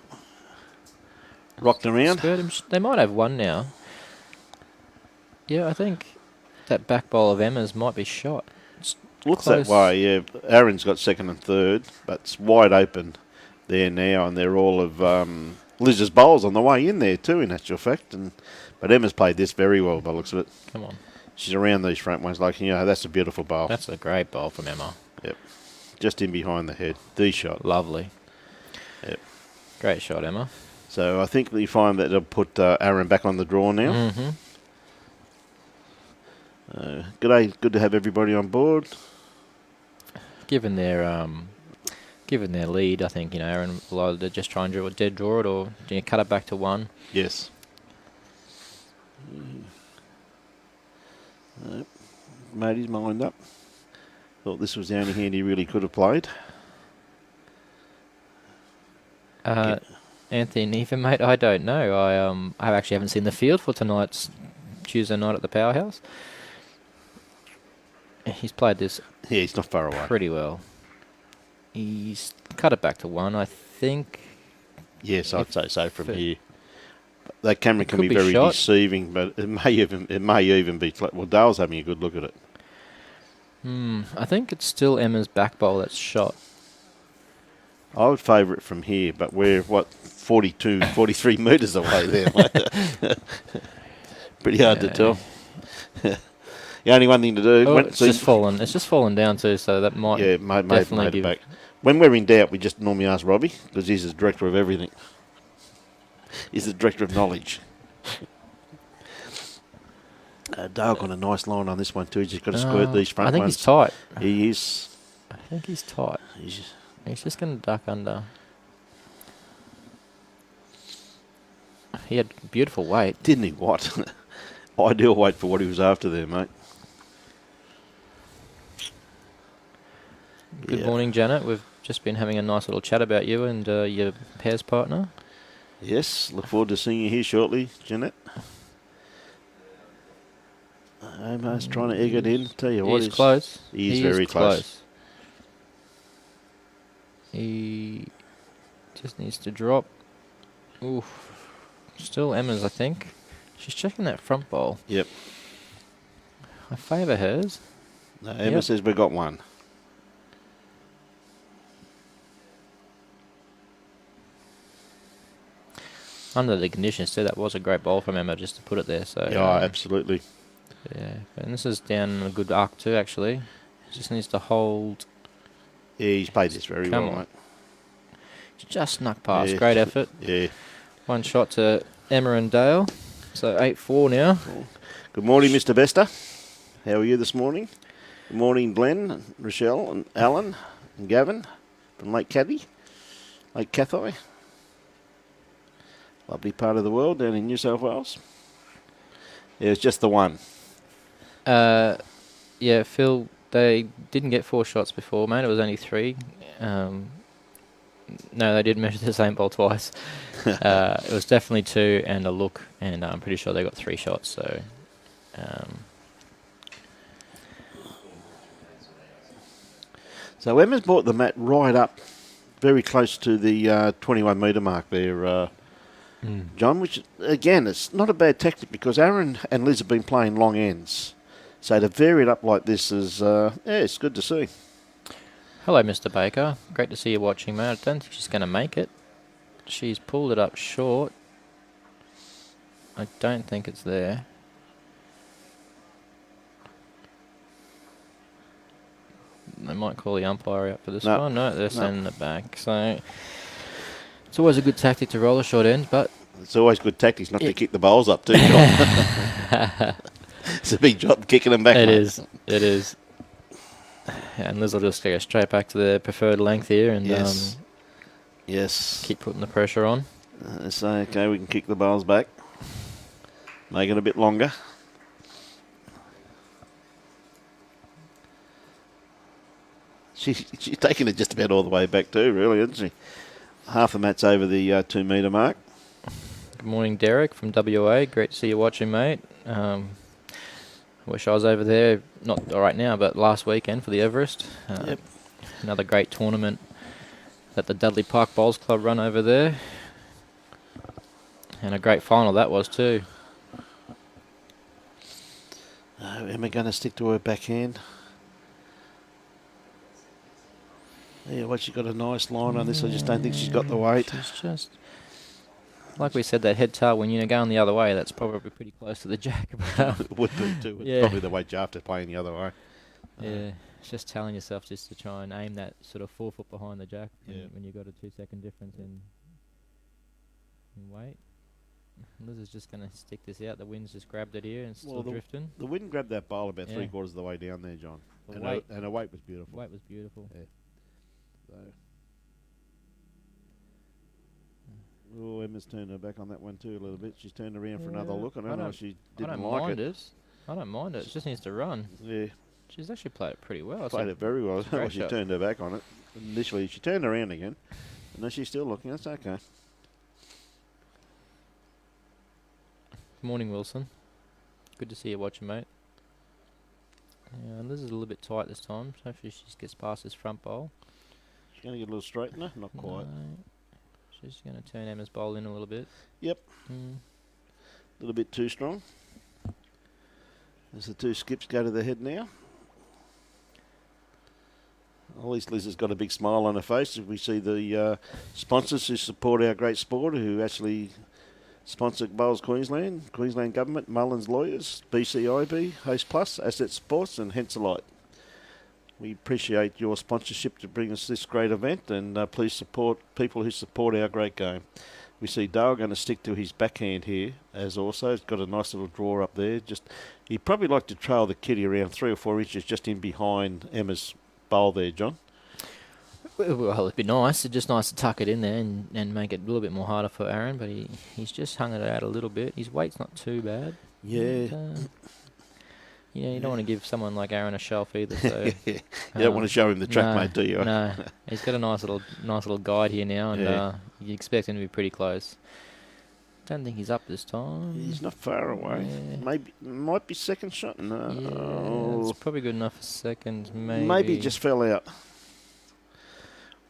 Rocked around. Skirt him. They might have one now. Yeah, I think that back bowl of Emma's might be shot. It's Looks close. that way, yeah. Aaron's got second and third, but it's wide open there now, and they're all of Liz's bowls on the way in there too, in actual fact. But Emma's played this very well by the looks of it. Come on. She's around these front ones, that's a beautiful bowl. That's a great bowl from Emma. Yep. Just in behind the head. The shot. Lovely. Yep. Great shot, Emma. So I think that you find that it'll put Aaron back on the draw now. Mm-hmm. Good to have everybody on board. Given their lead, I think Aaron will either just try and dead draw it, or cut it back to 1. Yes. Made his mind up. Thought this was the only hand he really could have played. Anthony Neefer, mate, I don't know. I actually haven't seen the field for tonight's Tuesday night at the Powerhouse. He's played this Yeah, he's not far away. pretty well. He's cut it back to 1, I think. Yes, I'd say so from Fit. here. That camera It can could be be very shot. deceiving, but it may even be. Well, Dale's having a good look at it. I think it's still Emma's back bowl that's shot. I would favour it from here, but we're 43 metres away there. Mate. Pretty hard to Yeah. tell. The only one thing to do. Oh, it's just fallen. It's just fallen down too, so that might Yeah, made definitely it give. back. When we're in doubt, we just normally ask Robbie because he's the director of everything. He's the director of knowledge. Dale got a nice line on this one too. He's just got to squirt these front I think ones. he's tight. He is. I think he's tight. He's just going to duck under. He had beautiful weight. Didn't he? What? Ideal weight for what he was after there, mate. Good Yeah. morning, Janet. We've just been having a nice little chat about you and your pairs partner. Yes, look forward to seeing you here shortly, Jeanette. Omar's trying to egg it in. Tell you what, He's close. He is very close. He just needs to drop. Oof. Still Emma's, I think. She's checking that front bowl. Yep. I favour hers. No, Emma Yep. says we got one. Under the conditions too, that was a great bowl from Emma just to put it there. So Yeah, absolutely. yeah, and this is down a good arc too. Actually, just needs to hold. Yeah, he's played this very Come well, on. mate. Just snuck past. Yeah. Great effort. Yeah. One shot to Emma and Dale. So 8-4 now. Good morning, Mr. Bester. How are you this morning? Good morning, Glenn, and Rochelle, and Alan, and Gavin from Lake Caddy, Lake Cathay. Lovely part of the world down in New South Wales. Yeah, it's just the one. Yeah, Phil. They didn't get 4 shots before, mate. It was only 3. No, they did measure the same ball twice. It was definitely 2 and a look, and I'm pretty sure they got 3 shots. So, So Emma's brought the mat right up, very close to the 21 metre mark there, John. Which again, it's not a bad tactic because Aaron and Liz have been playing long ends, so to vary it up like this is it's good to see. hello, Mr. Baker. Great to see you watching, mate. I don't think she's going to make it. She's pulled it up short. I don't think it's there. They might call the umpire out for this No. one. No, they're No. sending it back. So it's always a good tactic to roll a short end, but It's always good tactics not Yeah. to kick the bowls up too, John. It's a big job kicking them back. it mate. is. It is. And Liz will just go straight back to their preferred length here and Yes. Yes. keep putting the pressure on. So okay, we can kick the bowls back, make it a bit longer. She's taking it just about all the way back too, really, isn't she? Half the mat's over the 2 metre mark. Good morning, Derek from WA. Great to see you watching, mate. Wish I was over there, not right now, but last weekend for the Everest. Yep. Another great tournament that the Dudley Park Bowls Club run over there. And a great final that was too. Emma going to stick to her backhand. Yeah, well, she's got a nice line on this. I just don't think she's got the weight. She's just, like we said, that head tail, when you're going the other way, that's probably pretty close to the jack. It would be too. It's Yeah. probably the weight you have to playing the other way. Yeah, it's just telling yourself just to try and aim that sort of 4 foot behind the jack Yeah. when you've got a 2-second difference in weight. Liz is just going to stick this out. The wind's just grabbed it here and it's Well, still drifting. The wind grabbed that bowl about Yeah. 3/4 of the way down there, John. The And weight, her weight was beautiful. weight was beautiful. Yeah. So. Oh, Emma's turned her back on that one too a little bit. She's turned around for another Yeah, look. I I don't know don't- if she I didn't don't like mind it. it. I don't mind it. It just needs to run. Yeah, She's actually played it pretty well. played it very well. it's a great Well, she shot. turned her back on it. Initially, she turned around again. And now she's still looking. That's okay. Good morning, Wilson. Good to see you watching, mate. Yeah, Liz Liz is a little bit tight this time. So hopefully she just gets past this front bowl. She's going to get a little straightener. Not quite. No. She's going to turn Emma's bowl in a little bit. Yep. Mm. A little bit too strong. As the two skips go to the head now. At least Liz has got a big smile on her face as we see the sponsors who support our great sport, who actually sponsor Bowls Queensland, Queensland Government, Mullins Lawyers, BCIB, Host Plus, Asset Sports and Henselite. We appreciate your sponsorship to bring us this great event, and please support people who support our great game. We see Dale going to stick to his backhand here, as also. He's got a nice little draw up there. He'd probably like to trail the kitty around 3 or 4 inches just in behind Emma's bowl there, John. Well, it'd be nice. It's just nice to tuck it in there and make it a little bit more harder for Aaron, but he's just hung it out a little bit. His weight's not too bad. Yeah. But, you don't want to give someone like Aaron a shelf either. So You don't want to show him the track, mate, do you? No. He's got a nice little guide here now, and you expect him to be pretty close. Don't think he's up this time. He's not far away. Yeah. Might be second shot. No. It's probably good enough for second, maybe. Maybe just fell out.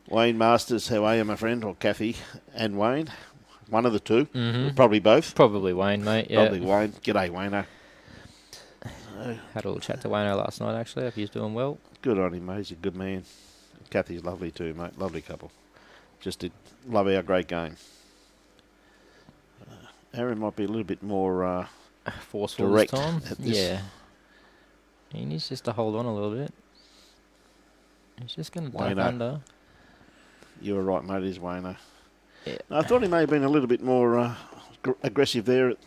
Wayne Masters, how are you, my friend? Or Kathy and Wayne? One of the two. Mm-hmm. Probably both. Probably Wayne, mate. Yeah. Probably Wayne. G'day, Wayno. Had a little chat to Wayno last night, actually. Hope he's doing well. Good on him, mate. He's a good man. Kathy's lovely too, mate. Lovely couple. Just did love our great game. Aaron might be a little bit more forceful direct this time. at this. Yeah. He needs just to hold on a little bit. He's just going to duck Wayno. under. You were right, mate. It is Wayno. Yeah. I thought he may have been a little bit more aggressive there at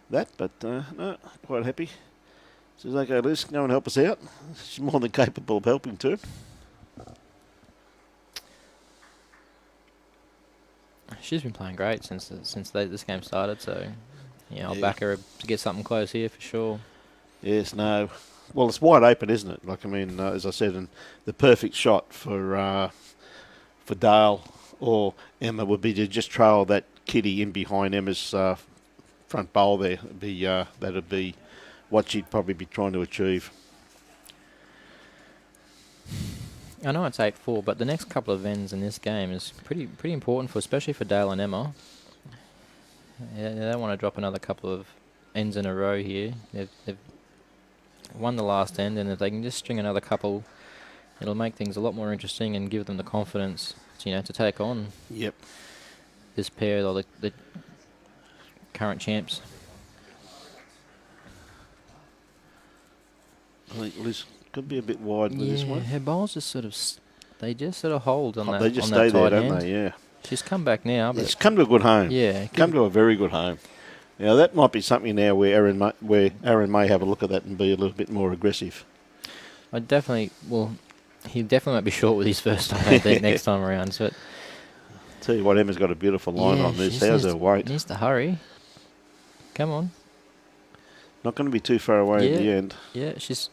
that, but no, quite happy. Says, okay, Liz, go and help us out. She's more than capable of helping too. She's been playing great since this game started, so I'll Yeah. back her to get something close here for sure. Yes, no. Well, it's wide open, isn't it? Like, I mean, as I said, and the perfect shot for Dale or Emma would be to just trail that kitty in behind Emma's front bowl there. That'd be what she'd probably be trying to achieve. I know it's 8-4, but the next couple of ends in this game is pretty important especially for Dale and Emma. Yeah, they don't want to drop another couple of ends in a row here. They've won the last end, and if they can just string another couple, it'll make things a lot more interesting and give them the confidence, to take on Yep. this pair or the current champs. I think Liz could be a bit wide with this one. Her bowls just sort of they just sort of hold on that. They just on that stay there, tight don't end. they? Yeah. She's come back now, but It's come to a good home. yeah, Come to a very good home. Now, that might be something now where Aaron may have a look at that and be a little bit more aggressive. he definitely might be short with his first time, I think, next time around. But Tell you what, Emma's got a beautiful line on she this. just How's needs her weight? Needs to hurry. Come on. Not going to be too far away in the end. Yeah, she's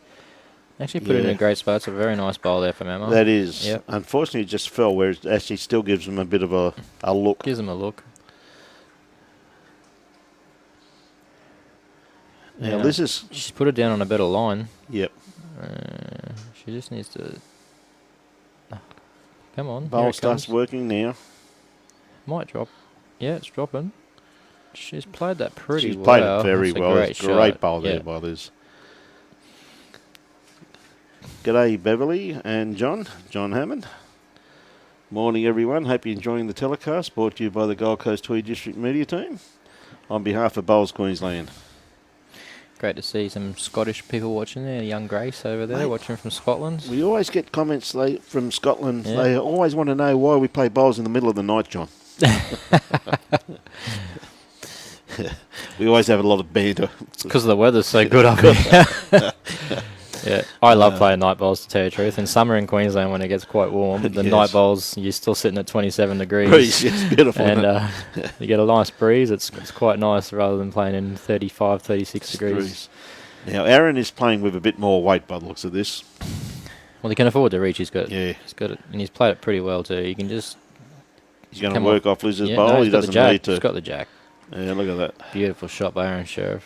actually put it in a great spot. It's a very nice bowl there from Emma. That is. Yep. Unfortunately, it just fell where it actually still gives them a bit of a look. Gives them a look. Now, Yeah. this is... She's put it down on a better line. Yep. She just needs to... Come on. here Bowl it starts comes. working now. Might drop. Yeah, it's dropping. She's played that pretty She's well. played it very That's a well. Great It's a great shot. bowl there Yeah. by Liz. G'day, Beverly and John Hammond. Morning, everyone. Hope you're enjoying the telecast brought to you by the Gold Coast Tweed District Media Team. On behalf of Bowls Queensland. Great to see some Scottish people watching there. Young Grace over there Mate, watching from Scotland. We always get comments from Scotland. Yeah. They always want to know why we play bowls in the middle of the night, John. We always have a lot of banter. Because the weather's so good up here. Yeah, I love playing night bowls, to tell you the truth. In summer in Queensland, when it gets quite warm, the Yes. night bowls, you're still sitting at 27 degrees. Breeze, it's beautiful. And you get a nice breeze. It's quite nice rather than playing in 35, 36 degrees. Now, Aaron is playing with a bit more weight by the looks of this. Well, he can afford to reach. He's got Yeah. it, and he's played it pretty well too. You can just He's going to come work off Liz's bowl. no, He he's got the doesn't jack. need to. He's got the jack. Yeah, look at that. Beautiful shot by Aaron Sheriff.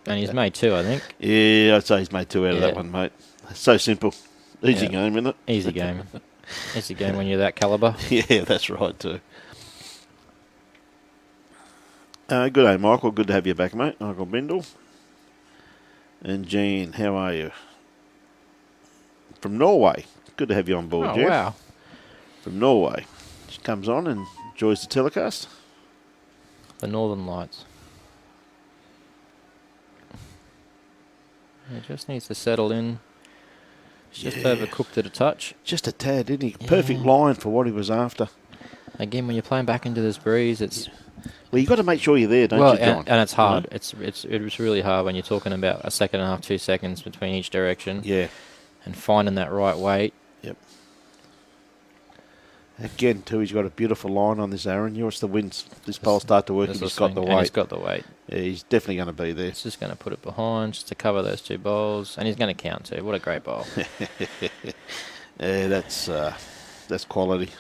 And he's made 2, I think. Yeah, I'd say he's made 2 out of that Yeah. one, mate. So simple. Easy Yeah. game, isn't it? Easy game. Easy game when you're that calibre. Yeah, that's right too. Good day, Michael. Good to have you back, mate. Michael Bindle. And Jean, how are you? From Norway. Good to have you on board, Oh, Jean. wow. From Norway. She comes on and enjoys the telecast. The Northern Lights. He just needs to settle in. He's just overcooked it a touch. Just a tad, didn't he? Perfect line for what he was after. Again, when you're playing back into this breeze, it's Well, you've got to make sure you're there, don't you, John? and it's hard. It's really hard when you're talking about a second and a half, 2 seconds between each direction. Yeah. And finding that right weight. Yep. Again, too, he's got a beautiful line on this, Aaron. You watch the winds, this pole start to work, and he's got the And he's weight. got the weight. Yeah, he's definitely going to be there. He's just going to put it behind just to cover those 2 bowls. And he's going to count too. What a great bowl. Yeah, that's quality.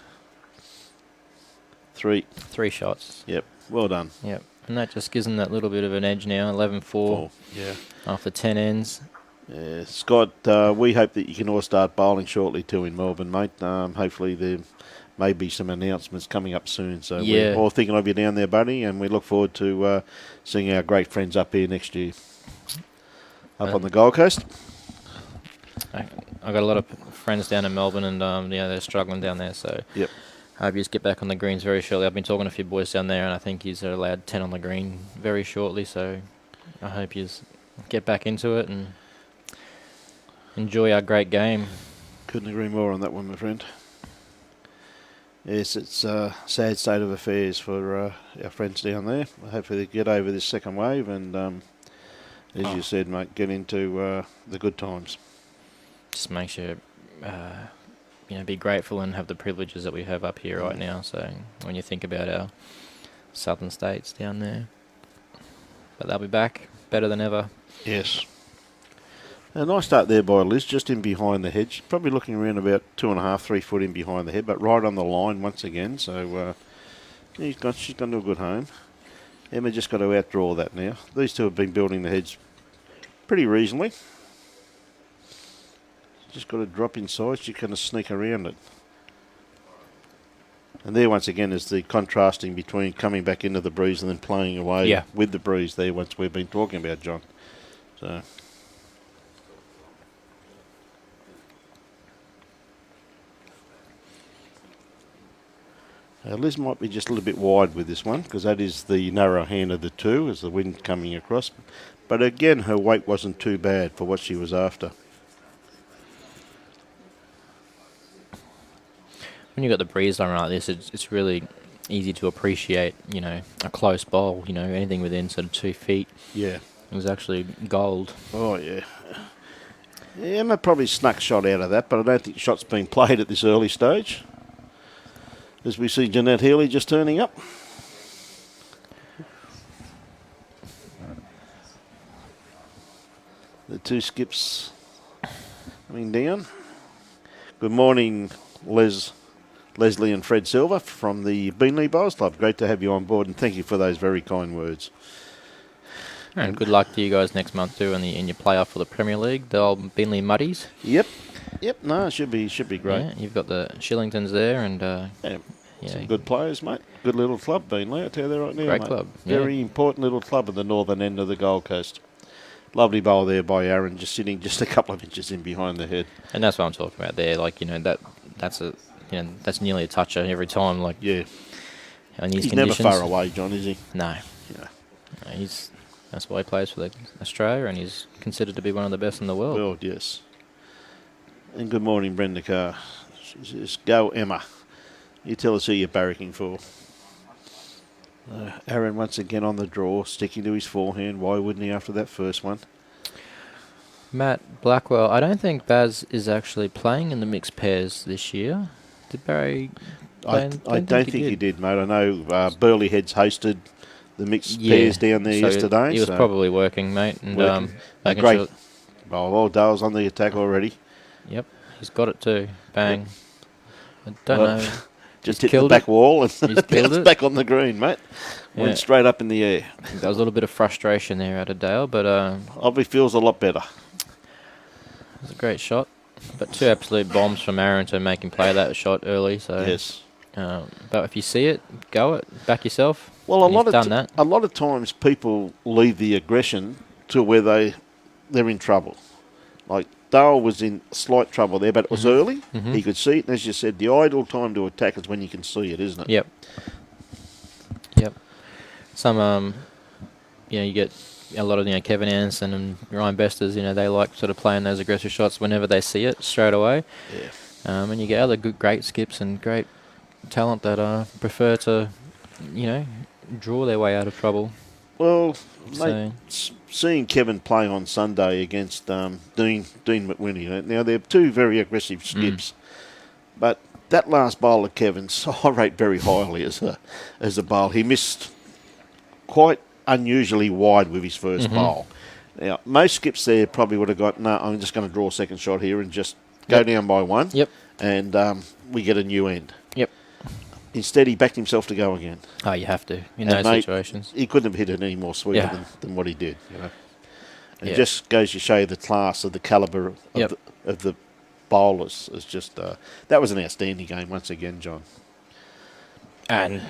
3. 3 shots. Yep, well done. Yep. And that just gives him that little bit of an edge now. 11-4 Oh, yeah. after 10 ends. Yeah, Scott, we hope that you can all start bowling shortly too in Melbourne, mate. Hopefully there may be some announcements coming up soon. So Yeah. we're all thinking of you down there, buddy, and we look forward to seeing our great friends up here next year. Up on the Gold Coast. I've got a lot of friends down in Melbourne, and they're struggling down there. So Yep. I hope you just get back on the greens very shortly. I've been talking to a few boys down there, and I think he's allowed 10 on the green very shortly. So I hope you get back into it and enjoy our great game. Couldn't agree more on that one, my friend. Yes, it's a sad state of affairs for our friends down there. Hopefully they get over this second wave and, as you said, mate, get into the good times. Just make sure, be grateful and have the privileges that we have up here right now. So when you think about our southern states down there, but they'll be back better than ever. Yes. A nice start there by Liz, just in behind the hedge. Probably looking around about 2.5, 3 foot in behind the head, but right on the line once again. So she's gone to a good home. Emma just got to outdraw that now. These two have been building the hedge pretty reasonably. Just got to drop inside. She can sneak around it. And there once again is the contrasting between coming back into the breeze and then playing away with the breeze there, once we've been talking about, John. So Liz might be just a little bit wide with this one, because that is the narrow hand of the two as the wind coming across. But again, her weight wasn't too bad for what she was after. When you've got the breeze line like this, it's really easy to appreciate, a close bowl, anything within sort of 2 feet. Yeah. It was actually gold. Oh, yeah. Emma probably snuck shot out of that, but I don't think the shot's been played at this early stage. As we see Jeanette Healy just turning up. The 2 skips coming down. Good morning, Leslie and Fred Silver from the Beenleigh Bowls Club. Great to have you on board, and thank you for those very kind words. And good luck to you guys next month too in your playoff for the Premier League, the old Beenleigh Muddies. Yep. No, it should be great. Yeah, you've got the Shillingtons there, and Some good players, mate. Good little club, Beenleigh. I tell you that right now, great mate. club. Very important little club at the northern end of the Gold Coast. Lovely bowl there by Aaron, just sitting just a couple of inches in behind the head. And that's what I'm talking about there. Like that's nearly a toucher every time. Like Yeah. in these He's conditions. never far away, John, is he? No. Yeah. No, that's why he plays for Australia, and he's considered to be one of the best in the world. World, yes. And good morning, Brenda Carr. She says, go Emma. You tell us who you're barracking for. Aaron once again on the draw, sticking to his forehand. Why wouldn't he after that first one? Matt Blackwell, I don't think Baz is actually playing in the mixed pairs this year. Did Barry? I don't think he did, mate. I know Burley Heads hosted the mixed pairs down there yesterday. He was probably working, mate, and making great. sure. Oh, Dale's on the attack already. Yep, he's got it too. Bang. Yep. I don't know. Just He's hit the killed back it. wall and He's killed bounced it. back on the green, mate. Yeah. Went straight up in the air. There was a little bit of frustration there out of Dale, but Obviously feels a lot better. it was a great shot. But 2 absolute bombs from Aaron to make him play that shot early. So Yes. but if you see it, go it, back yourself. Well, And he's done that. a lot of times people leave the aggression to where they're in trouble. Like Dale was in slight trouble there, but it was early. He could see it, and as you said, the ideal time to attack is when you can see it, isn't it? Yep. Some you get a lot of Kevin Anderson and Ryan Besters. They like sort of playing those aggressive shots whenever they see it straight away. Yeah. And you get other great skips and great talent that prefer to, draw their way out of trouble. Well, So- mate, seeing Kevin play on Sunday against Dean McWhinney, now they're 2 very aggressive skips, but that last bowl of Kevin's I rate very highly as a bowl. He missed quite unusually wide with his first bowl. Now, most skips there probably would have got, no, I'm just going to draw a second shot here and just go down by 1. Yep. And we get a new end. Yep. Instead, he backed himself to go again. Oh, you have to in And those mate, situations. He couldn't have hit it any more sweeter Yeah. than what he did. And Yeah. it just goes to show you the class of the calibre of the bowlers. It's just that was an outstanding game once again, John. And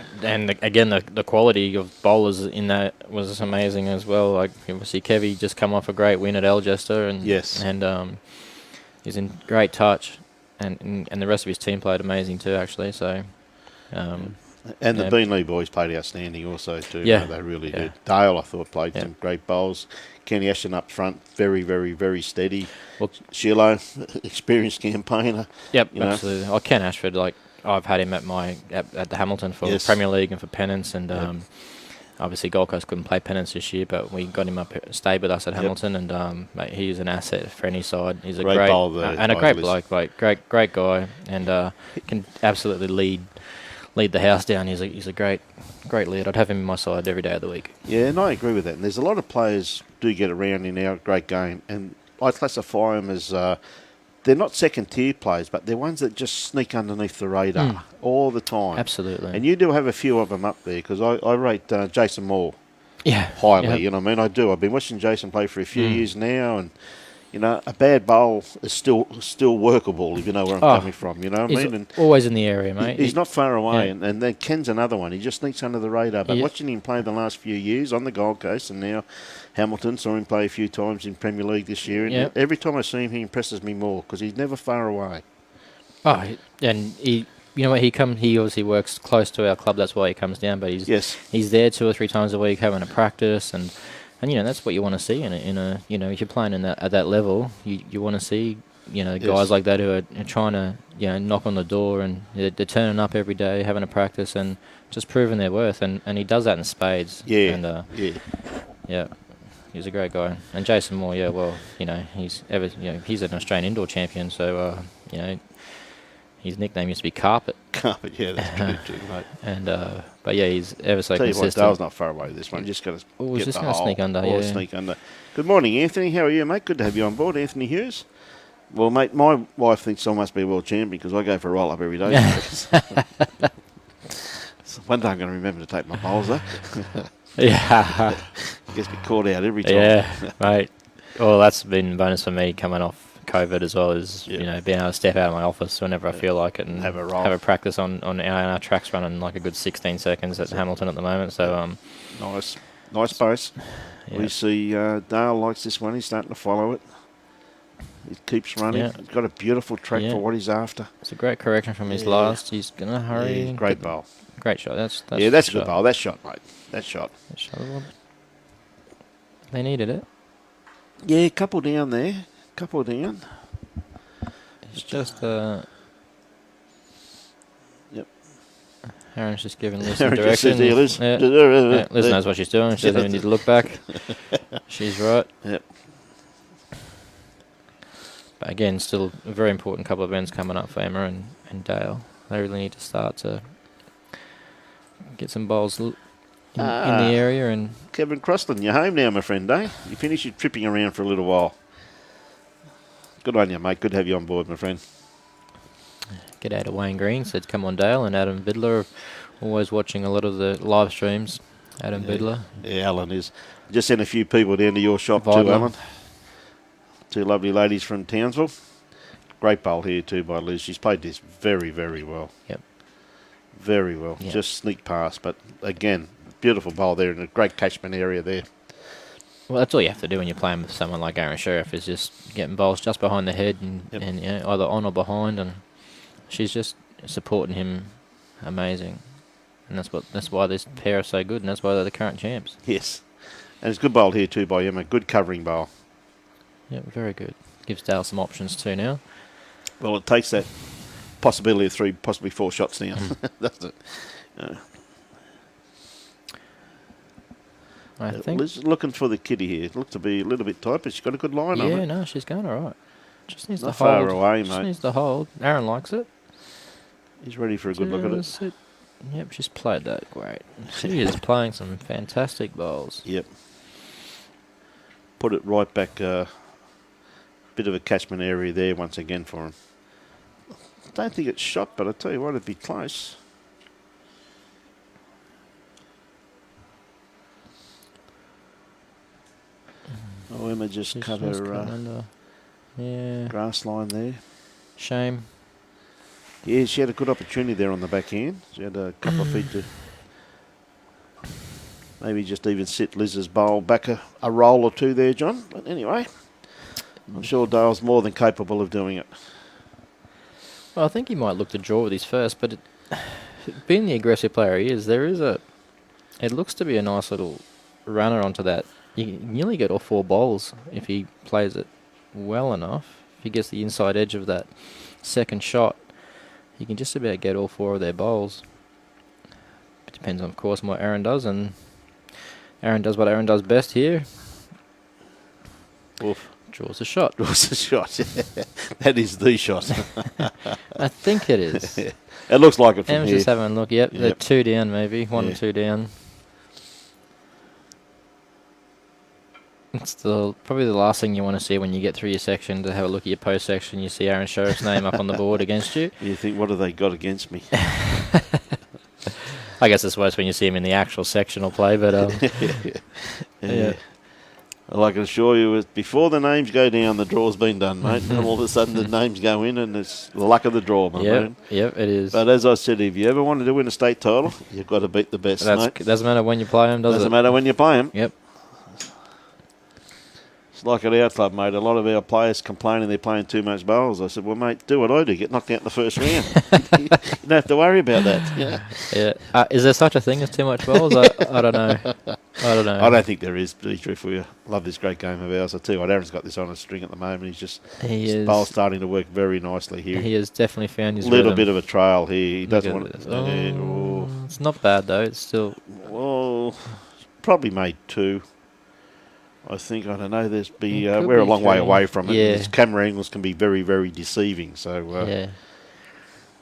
again, the quality of bowlers in that was amazing as well. Like obviously, Kevy just come off a great win at Algester, and Yes. and he's in great touch, and the rest of his team played amazing too, actually. So, And yeah. the Beanley boys played outstanding also too. Yeah. They really Yeah. did. Dale, I thought, played Yeah. some great bowls. Kenny Ashton up front, very, very, very steady. Well- Shiloh, experienced campaigner. yep, You know. absolutely. Oh, Ken Ashford, like I've had him at the Hamilton for Yes. Premier League and for pennants, and obviously Gold Coast couldn't play pennants this year, but we got him up, stayed with us at Yep. Hamilton, and mate, he's an asset for any side. He's a Great great bowler there, and a by great the bloke, like great guy, and can absolutely lead the house down. He's a great lead. I'd have him in my side every day of the week. Yeah, and I agree with that. And there's a lot of players do get around in our great game, and I classify them as they're not second-tier players, but they're ones that just sneak underneath the radar all the time. Absolutely. And you do have a few of them up there, because I rate Jason Moore Yeah. highly. Yep. You know what I mean? I do. I've been watching Jason play for a few years now, and a bad bowl is still workable, if you know where I'm coming from. You know what I He's mean? And always in the area, mate. he's not far away, Yeah. and then Ken's another one. He just sneaks under the radar. But Yeah. watching him play the last few years on the Gold Coast, and now Hamilton, saw him play a few times in Premier League this year, and Yeah. every time I see him, he impresses me more, because he's never far away. Oh, and he, you know what? He obviously works close to our club. That's why he comes down. But he's there 2 or 3 times a week having a practice, and that's what you want to see in a if you're playing at that level, you want to see guys like that who are trying to knock on the door, and they're turning up every day, having a practice, and just proving their worth. And he does that in spades. Yeah, And yeah. he's a great guy. And Jason Moore, he's he's an Australian indoor champion, so his nickname used to be Carpet. Carpet, yeah, that's good too, mate. And but yeah, he's ever so Tell you what, consistent. Dale's not far away this one. Just got to Oh, get he's just the gonna hole. sneak under, Or yeah. sneak under. Good morning, Anthony. How are you, mate? Good to have you on board, Anthony Hughes. Well, mate, my wife thinks I must be a world champion because I go for a roll-up every day. So one day I'm going to remember to take my bowls, though. Yeah, Gets me caught out every time. yeah, mate. Well, that's been a bonus for me coming off COVID as well, as being able to step out of my office whenever I feel like it and Have a roll. have a practice on our tracks running like a good 16 seconds at Hamilton at the moment. So Nice pace. yeah. We see Dale likes this one. He's starting to follow it. He keeps running. Yeah. He's got a beautiful track Yeah. for what he's after. It's a great correction from his Yeah. last. He's gonna hurry. Yeah, great bowl. Great shot. That's Yeah, that's a shot. good bowl. That shot, mate. That shot. That shot. They needed it. Yeah, couple down there. Couple down. It's just Yep. Aaron's just giving Liz some Aaron just says, direction. "Here, Liz." Yeah, Liz knows what she's doing. She doesn't even need to look back. She's right. Yep. But again, still a very important couple of events coming up for Emma and Dale. They really need to start to get some bowls in the area. And Kevin Crosland, you're home now, my friend, eh? You finished your tripping around for a little while. Good on you, mate. Good to have you on board, my friend. G'day to Wayne Green, said come on Dale, and Adam Vidler, always watching a lot of the live streams. Adam Vidler. Yeah, Alan is. Just sent a few people down to your shop too, Vidler. Alan. Two lovely ladies from Townsville. Great bowl here too by Liz. She's played this very, very well. Yep. Very well. Yep. Just sneak past, but again, beautiful bowl there in a great catchment area there. Well, that's all you have to do when you're playing with someone like Aaron Sheriff, is just getting bowls just behind the head and, Yep. and you know, either on or behind, and she's just supporting him amazing. And that's why this pair are so good, and that's why they're the current champs. Yes. And it's good bowl here too by Emma. Good covering bowl. Yeah, very good. Gives Dale some options too now. Well, it takes that possibility of 3, possibly 4 shots now. Doesn't it? I think. Liz is looking for the kitty here. It looks to be a little bit tight, but she's got a good line on Yeah, it. no, she's going all right. Just needs Not to far hold. away, Just mate. needs to hold. Aaron likes it. He's ready for a good look at it. Just it. Yep, she's played that great. She is playing some fantastic bowls. Yep. Put it right back. Bit of a catchment area there once again for him. I don't think it's shot, but I tell you what, it'd be close. Oh, Emma just She's cut just her come under. Yeah, grass line there. shame. Yeah, she had a good opportunity there on the back end. She had a couple of feet to maybe just even sit Liz's bowl back a roll or two there, John. But anyway, I'm sure Dale's more than capable of doing it. Well, I think he might look to draw with his first, but being the aggressive player he is, it looks to be a nice little runner onto that. You can nearly get all 4 bowls if he plays it well enough. If he gets the inside edge of that second shot, he can just about get all 4 of their bowls. It depends, of course, on what Aaron does, and Aaron does what Aaron does best here. Oof. Draws a shot. It was a shot. That is the shot. I think it is. It looks like it from Emma's here. just having a look. Yep, they're Yep. 2 down maybe. 1 Yeah. or 2 down. It's probably the last thing you want to see when you get through your section, to have a look at your post section. You see Aaron Sheriff's name up on the board against you. You think, what have they got against me? I guess it's worse when you see him in the actual sectional play, but yeah. Well, I can assure you, before the names go down, the draw's been done, mate. And all of a sudden, the names go in, and it's the luck of the draw, my man. Yep, it is. But as I said, if you ever wanted to win a state title, you've got to beat the best, mate. Doesn't matter when you play him, does Doesn't it? matter when you play them. Yep. It's like at our club, mate. A lot of our players complaining they're playing too much bowls. I said, well, mate, do what I do. Get knocked out in the first round. You don't have to worry about that. Yeah. Yeah. Is there such a thing as too much bowls? I don't know. I don't know. I don't think there is, to be truthful. You love this great game of ours. I tell you what, Aaron's got this on a string at the moment. He's just his bowl's starting to work very nicely here. He has definitely found his little rhythm. bit of a trail here. He Look doesn't at want this. it. Oh, it's not bad though. It's still. Well, probably made 2. I think, I don't know, Could we're a be long way 3. away from it. Yeah. These camera angles can be very, very deceiving. So, Yeah.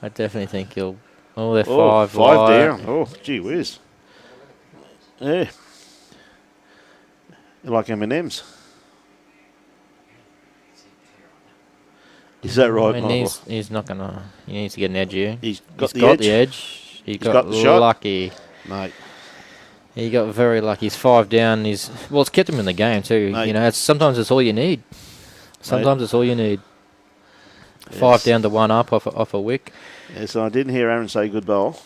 I definitely think he'll. Oh, they're 5 5 wide. down. Oh, gee whiz. Yeah. You like M&M's? Is that right, I mean, Michael? he's not gonna. He needs to get an edge here. He's got He's the edge, the edge. He got, got the shot. lucky. mate. He got very lucky. He's 5 down. It's kept him in the game too. Mate. You know, sometimes it's all you need. Sometimes it's all you need. 5 down to 1 up off a wick. Yes, I didn't hear Aaron say good bowl.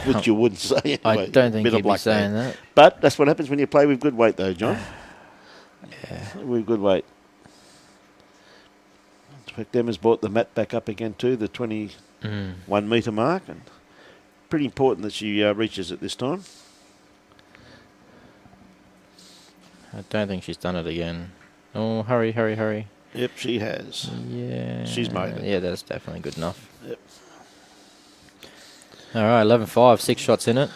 Which you wouldn't say anyway. I don't think Bit of he'd be luck there. saying that. But that's what happens when you play with good weight, though, John. With good weight. In fact, Emma's brought the mat back up again too, the 21 metre mark, and pretty important that she reaches it this time. I don't think she's done it again. Oh, hurry. Yep, she has. Yeah. She's made it. Yeah, that's definitely good enough. Yep. All right, 11-5, 6 shots in it.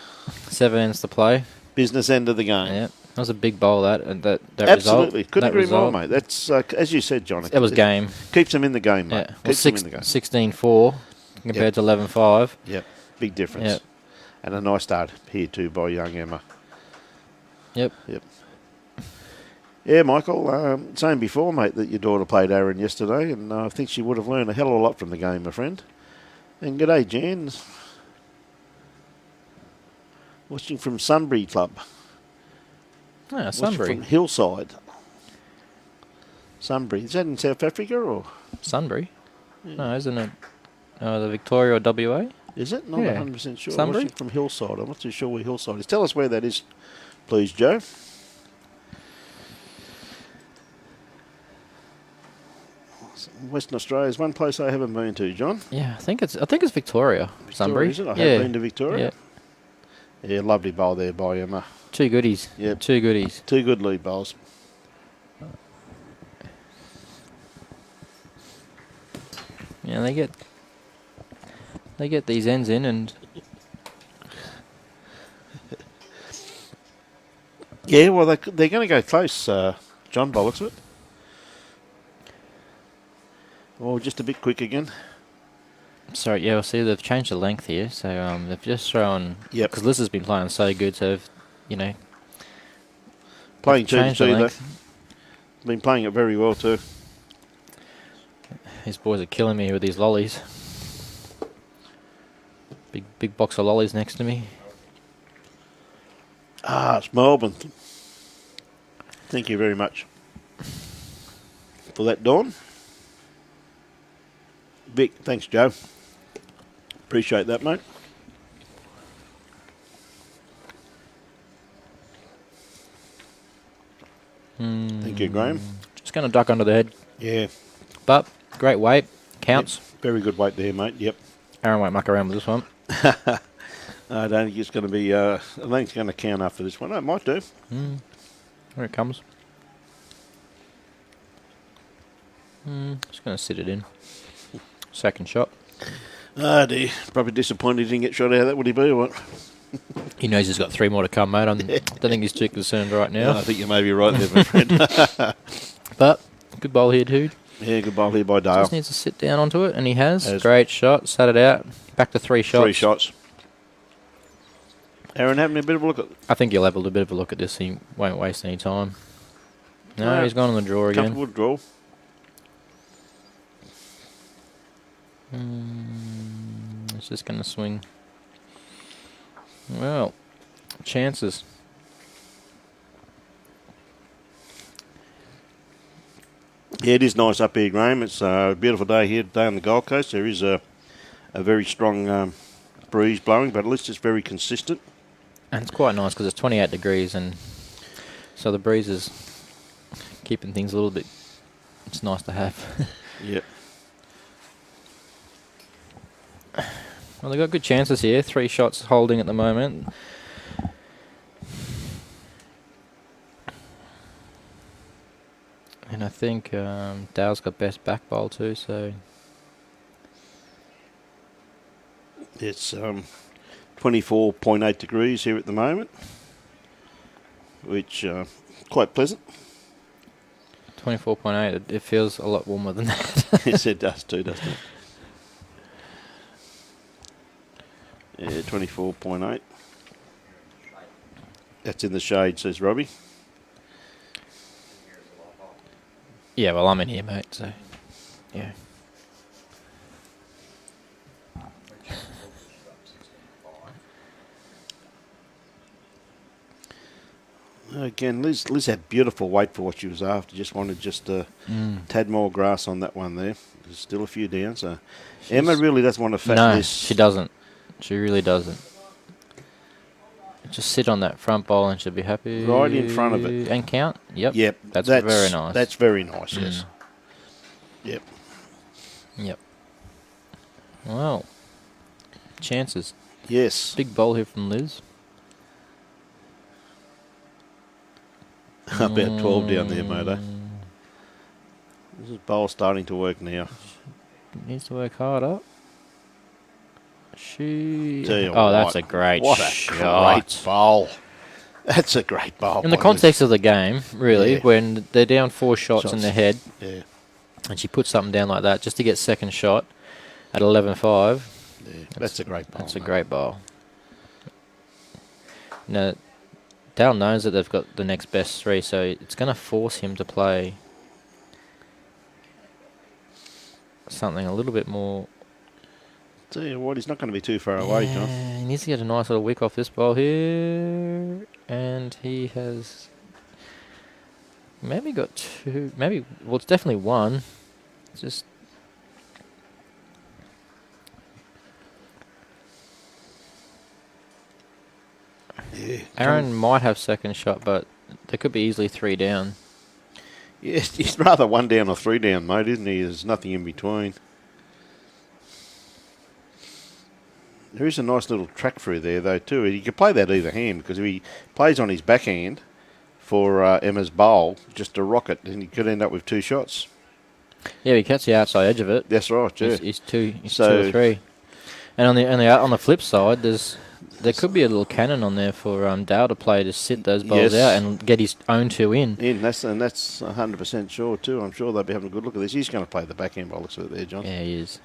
7 ends to play. Business end of the game. Yeah, that was a big bowl, that Absolutely. result. Couldn't that agree more, result. mate. That's, as you said, John. That was it game. Keeps them in the game, mate. Yeah. Well, Keeps them in the game. 16-4 compared to 11-5. Yep. Big difference. Yep. And a nice start here too by young Emma. Yep. Yep. Yeah, Michael, saying before, mate, that your daughter played Aaron yesterday, and I think she would have learned a hell of a lot from the game, my friend. And g'day, Jan. Watching from Sunbury Club. Ah, Watching Sunbury. from Hillside. Sunbury. Is that in South Africa, or Sunbury? No, isn't it? The Victoria or WA? is it? Not Yeah. 100% sure. Sunbury? Watching from Hillside. I'm not too sure where Hillside is. Tell us where that is, please, Joe. Western Australia is one place I haven't been to, John. Yeah, I think it's Victoria. Sunbury. Is it? I yeah. have been to Victoria. Yeah, lovely bowl there by Emma. Two goodies. Yep. Two goodies. Two good lead bowls. Yeah, they get these ends in, and Yeah, well, they're going to go close, John, by the looks of it. Oh, just a bit quick again. sorry, yeah, well, see, they've changed the length here, so they've just thrown. Yep. Because Liz has been playing so good, so Playing two changed the too, though. length. Been playing it very well too. These boys are killing me with these lollies. Big box of lollies next to me. Ah, it's Melbourne. Thank you very much for that, Dawn. Vic, thanks, Joe. Appreciate that, mate. Thank you, Graham. Just going to duck under the head, Yeah, but great weight, counts. very good weight there, mate. Yep. Aaron won't muck around with this one. I don't think it's going to be. I think it's going to count after this one. No, it might do. Here it comes. Just going to sit it in. Second shot. Ah, dear. Probably disappointed he didn't get shot out of that, would he be, or what? He knows he's got three more to come, mate. I don't think he's too concerned right now. I think you may be right there, my friend. But good bowl here, dude. Yeah, good bowl here by Dale. Just needs to sit down onto it, and he has. Has. Great shot. Sat it out. Back to three shots. 3 shots. Aaron, having a bit of a look at. I think he'll have a bit of a look at this. He won't waste any time. No, No. he's gone on the draw again. Comfortable draw. It's just going to swing. Well, chances. Yeah, it is nice up here, Graham. It's a beautiful day here today on the Gold Coast. There is a very strong breeze blowing, but at least it's very consistent. And it's quite nice because it's 28 degrees, and so the breeze is keeping things a little bit. It's nice to have. Yep. Well, they've got good chances here. 3 shots holding at the moment. And I think Dale's got best back bowl too, so It's 24.8 degrees here at the moment, which quite pleasant. 24.8. It feels a lot warmer than that. Yes, it does too, doesn't it? Yeah, 24.8. That's in the shade, says Robbie. Yeah, well, I'm in here, mate, so yeah. Again, Liz had beautiful weight for what she was after. Just wanted a tad more grass on that one there. There's still a few down. So Emma really doesn't want to fatten No, this. she doesn't. She really doesn't. Just sit on that front bowl and she'll be happy. Right in front of it. And count? Yep. Yep, That's very nice. That's very nice. Yes. Yep. Yep. Well, chances. Yes. Big bowl here from Liz. About 12 down there, Moto. This is bowl starting to work now. Needs to work harder. She. Tell you Oh, that's what, a great What a shot. great bowl. That's a great bowl. In the by context of the game, really, Yeah. when they're down 4 shots in the head, Liz. Yeah. and she puts something down like that just to get second shot at 11.5. Yeah. That's a great bowl. That's a mate. great bowl. Now, Dale knows that they've got the next best three, so it's going to force him to play something a little bit more. Tell you what, he's not going to be too far away, John. He needs to get a nice little wick off this ball here, and he has maybe got two. Maybe it's definitely one. It's just. Yeah. Aaron might have second shot, but there could be easily 3 down. Yes, he's rather 1 down or 3 down, mate, isn't he? There's nothing in between. There is a nice little track through there, though, too. He could play that either hand, because if he plays on his backhand for Emma's bowl, just a rocket, and he could end up with 2 shots. Yeah, he cuts the outside edge of it. That's right, yeah. He's two or three. And on the flip side, there could be a little cannon on there for Dale to play to sit those bowls out and get his own 2 in. That's 100% sure, too. I'm sure they'll be having a good look at this. He's going to play the backhand bowl, looks like there, John. Yeah, he is.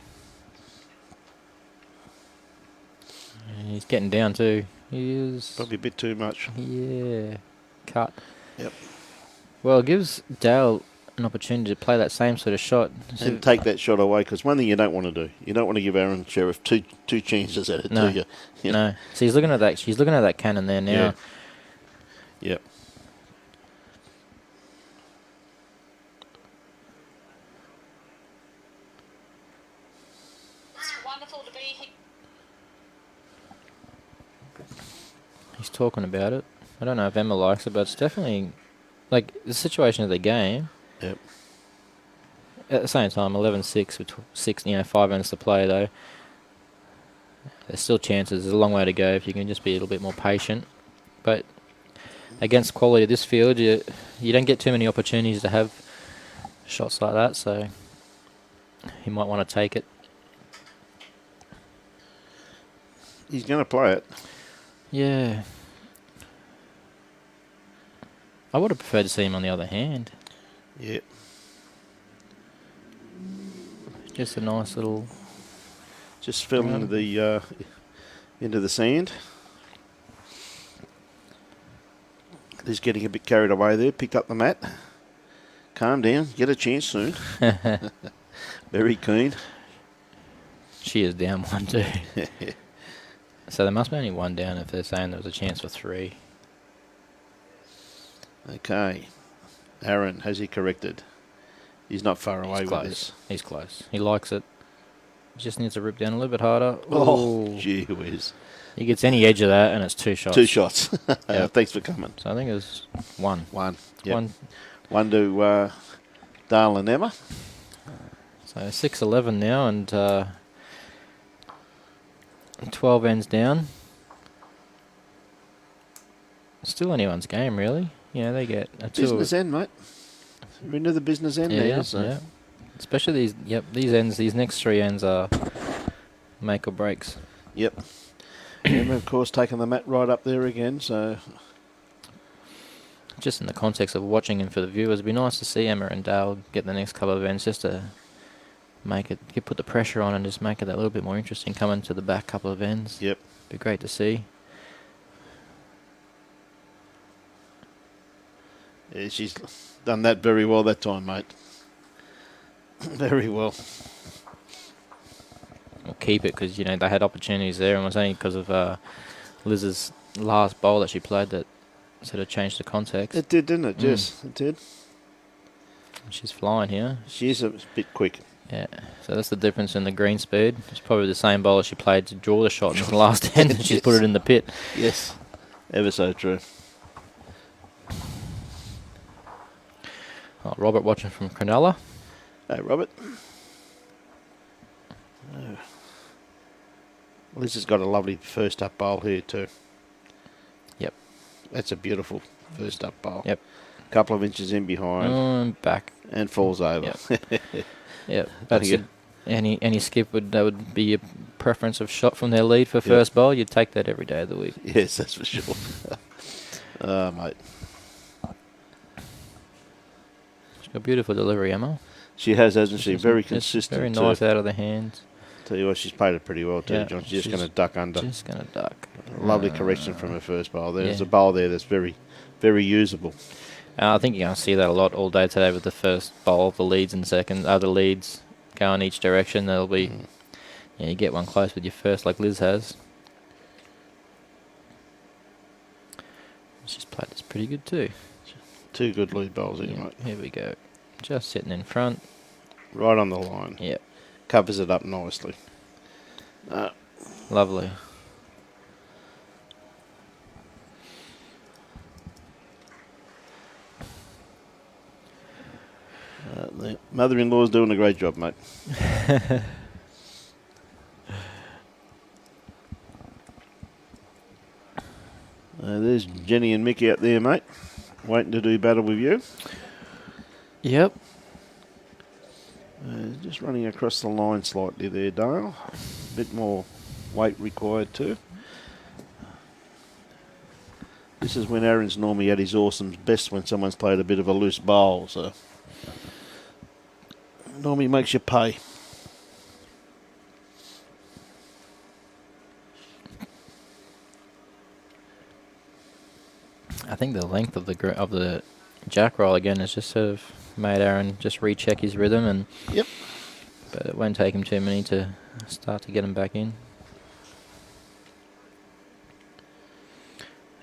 And he's getting down too. He is. Probably a bit too much. Yeah. Cut. Yep. Well, it gives Dale an opportunity to play that same sort of shot. And take that shot away, because one thing you don't want to do, you don't want to give Aaron Sheriff two chances at it, No. do you? No. So he's looking at that. She's looking at that cannon there now. Yeah. Yep. It's wonderful to be here. He's talking about it. I don't know if Emma likes it, but it's definitely like the situation of the game. Yep. At the same time, 11-6 with 5 minutes to play though. There's still chances. There's a long way to go if you can just be a little bit more patient. But against quality of this field, you don't get too many opportunities to have shots like that. So he might want to take it. He's going to play it. Yeah. I would have preferred to see him on the other hand. Yep. Just a nice little. Just fell into the sand. He's getting a bit carried away there. Picked up the mat. Calm down. Get a chance soon. Very keen. She is down 1 too. So there must be only 1 down if they're saying there was a chance for 3. Okay. Aaron, has he corrected? He's not far away He's with close. this. He's close. He likes it. Just needs to rip down a little bit harder. Oh, Ooh. gee whiz. He gets any edge of that and it's 2 shots. 2 shots. Yep. Thanks for coming. So I think it was 1. 1. Yep. 1. To Dale and Emma. So 6-11 now and 12 ends down. Still anyone's game, really. You know, they get a 2. Business end, mate. We're into the business end now. So. Yeah. Especially these ends, these next 3 ends are make or breaks. Yep. Emma, of course, taking the mat right up there again. So Just in the context of watching and for the viewers, it'd be nice to see Emma and Dale get the next couple of ends just to make it, put the pressure on and just make it that little bit more interesting coming to the back couple of ends. Yep. Be great to see. Yeah, she's done that very well that time, mate. Very well. We'll keep it because, you know, they had opportunities there and it was only because of Liz's last bowl that she played that sort of changed the context. It did, didn't it? Yes, it did. She's flying here. She is a bit quick. Yeah, so that's the difference in the green speed. It's probably the same bowler she played to draw the shot in the last end and she's put it in the pit. Yes, ever so true. Oh, Robert watching from Cronulla. Hey, Robert. Liz has got a lovely first up bowl here too. Yep. That's a beautiful first up bowl. Yep. Couple of inches in behind Back. and falls over. Yep. Yep. That's Pretty it. Any skip that would be a preference of shot from their lead for first bowl. You'd take that every day of the week. Yes, that's for sure. Mate. She's got beautiful delivery, Emma. She has, hasn't she? Very Just consistent. Very too. nice out of the hands. Tell you what, she's played it pretty well too, Yeah, John. She's just she's going to duck under. Just going to duck. Lovely correction from her first bowl. There's yeah. a bowl there that's very, very usable. I think you're going to see that a lot all day today with the first bowl, the leads and second, other leads go in each direction. There'll be, you get one close with your first like Liz has. She's played this pretty good too. Two good lead bowls here, Yeah, mate. here we go. Just sitting in front. Right on the line. Yep. Covers it up nicely. Lovely. The mother-in-law's doing a great job, mate. There's Jenny and Mick out there, mate. Waiting to do battle with you. Yep. Just running across the line slightly there, Dale. A bit more weight required too. This is when Aaron's normally at his awesome best when someone's played a bit of a loose bowl, so normally makes you pay. I think the length of the jack roll again has just sort of made Aaron just recheck his rhythm, and Yep. but it won't take him too many to start to get him back in.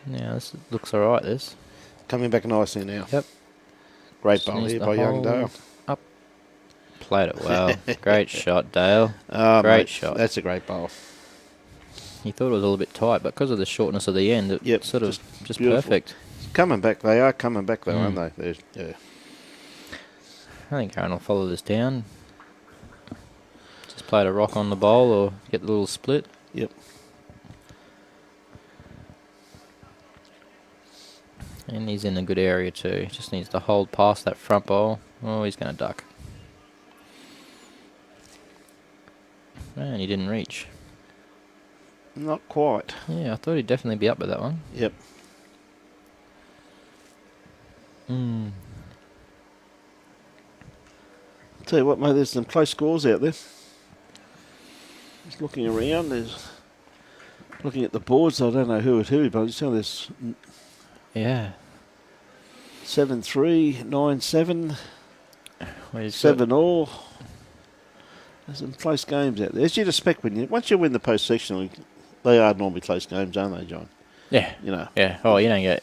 Yeah, this looks alright, this. Coming back nicely now. Yep. Great Just bowl needs here to by young hold Dale. up. Played it well. Great shot, Dale. Great Mate, shot. That's a great bowl. He thought it was a little bit tight, but because of the shortness of the end, it Yep, sort of just beautiful. perfect. Coming back, they are coming back though, aren't they? Yeah. I think Aaron will follow this down. Just play a rock on the bowl or get the little split. Yep. And he's in a good area too. Just needs to hold past that front bowl. Oh, he's going to duck. Man, he didn't reach. Not quite. Yeah, I thought he'd definitely be up with that one. Yep. Tell you what, mate, there's some close scores out there. Just looking around, there's looking at the boards. I don't know who it who, but it's telling there's Yeah. 7-3, 9-7, Well, he's 7-all. There's some close games out there. As you'd expect once you win the post-sectional, they are normally close games, aren't they, John? Yeah. You know. Yeah. Oh, you don't get,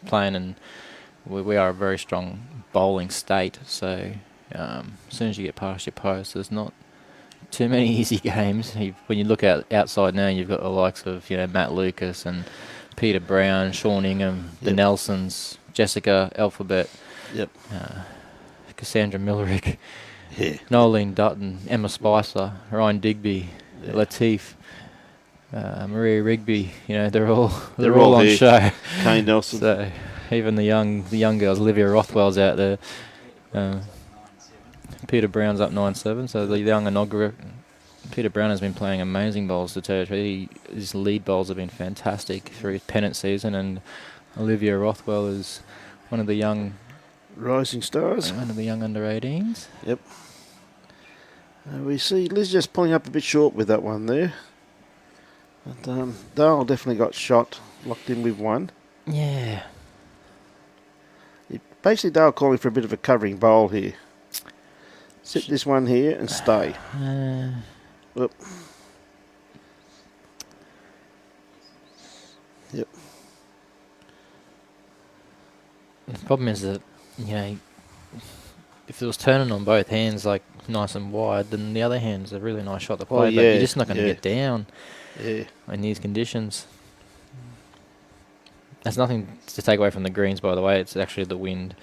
playing, and we are a very strong bowling state. So as soon as you get past your post, there's not too many easy games. When you look outside now, you've got the likes of Matt Lucas and Peter Brown, Sean Ingham, the Yep. Nelsons, Jessica Alphabet, Yep. Cassandra Millerick, Yeah. Nolene Dutton, Emma Spicer, Ryan Digby, Yeah. Lateef, Maria Rigby. They're all They're all on here. show. Kane Nelson. So even the young girls, Olivia Rothwell's out there. Peter Brown's up 9-7. So the young inaugural Peter Brown has been playing amazing bowls to Territory. His lead bowls have been fantastic through his pennant season, and Olivia Rothwell is one of the young Rising stars. under 18s. Yep. We see Liz just pulling up a bit short with that one there. But Dale definitely got shot, locked in with one. Yeah. Basically, Dale calling for a bit of a covering bowl here. Sit this one here and stay. Whoop. Yep. The problem is that, if it was turning on both hands, like nice and wide, then the other hand's a really nice shot to play. But yeah, you're just not going to yeah. get down Yeah. in these conditions. That's nothing to take away from the greens, by the way. It's actually the wind.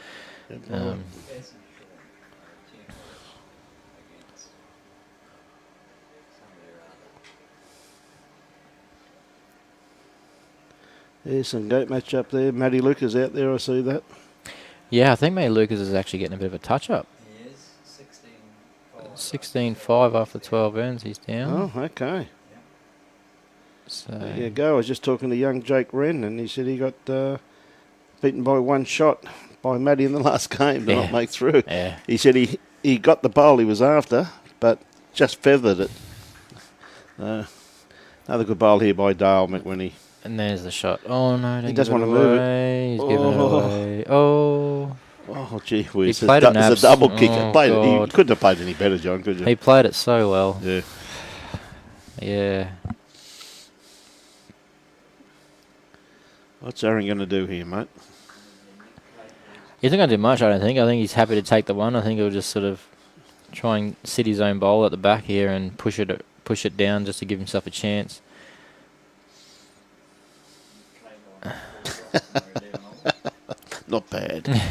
There's some goat match up there. Maddie Lucas out there, I see that. Yeah, I think May Lucas is actually getting a bit of a touch-up. He is 16-5 after 12 ends, he's down. Oh, okay. So There you go. I was just talking to young Jake Wren, and he said he got beaten by one shot by Maddie in the last game to not Yeah. make through. Yeah. He said he got the bowl he was after, but just feathered it. Another good bowl here by Dale McWhinney. And there's the shot. Oh, no. He doesn't want to move it. He's giving it away. Oh. Oh, gee whiz. He played it It's a double kick. Oh, He God. couldn't have played any better, John, could you? He played it so well. Yeah. Yeah. What's Aaron going to do here, mate? He's not going to do much, I don't think. I think he's happy to take the one. I think he'll just sort of try and sit his own bowl at the back here and push it down just to give himself a chance. Not bad.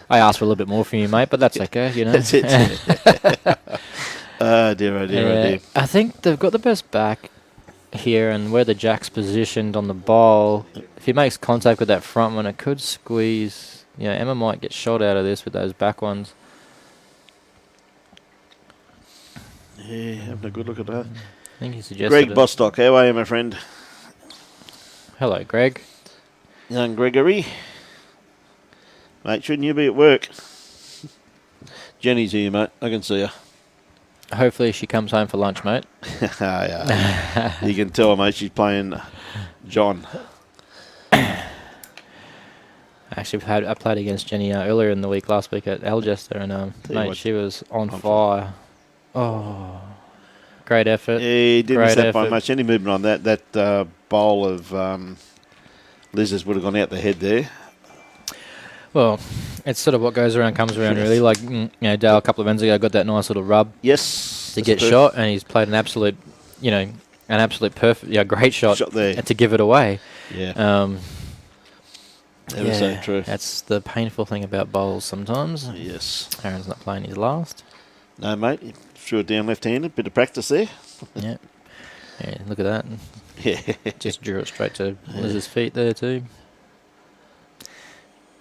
I asked for a little bit more from you, mate, but that's okay, you know. That's it. Oh, dear, oh, dear, oh, dear. I think they've got the best back here, and where the jack's positioned on the bowl, if he makes contact with that front one, it could squeeze. You know, Emma might get shot out of this with those back ones. Yeah, having a good look at that. I think he suggested Greg it. Bostock, how are you, my friend? Hello, Greg. Young Gregory. Mate, shouldn't you be at work? Jenny's here, mate. I can see her. Hopefully she comes home for lunch, mate. Yeah. You can tell, mate, she's playing John. Actually, I played against Jenny earlier in the week, last week at Algester, and mate, what, she was on fire. Oh, great effort. Yeah, he didn't Great miss that by effort. much. Any movement on that, bowl of Liz's would have gone out the head there. Well, it's sort of what goes around comes around, really. Like, you know, Dale a couple of ends ago got that nice little rub Yes. to that's get perfect. shot, and he's played an absolute perfect, great shot there. to give it away. Yeah. Ever so Yeah, true. that's the painful thing about bowls sometimes. Yes. Aaron's not playing his last. No, mate. Threw it down left-handed. Bit of practice there. Yeah. Yeah, look at that. Yeah. Just drew it straight to Liz's feet there too.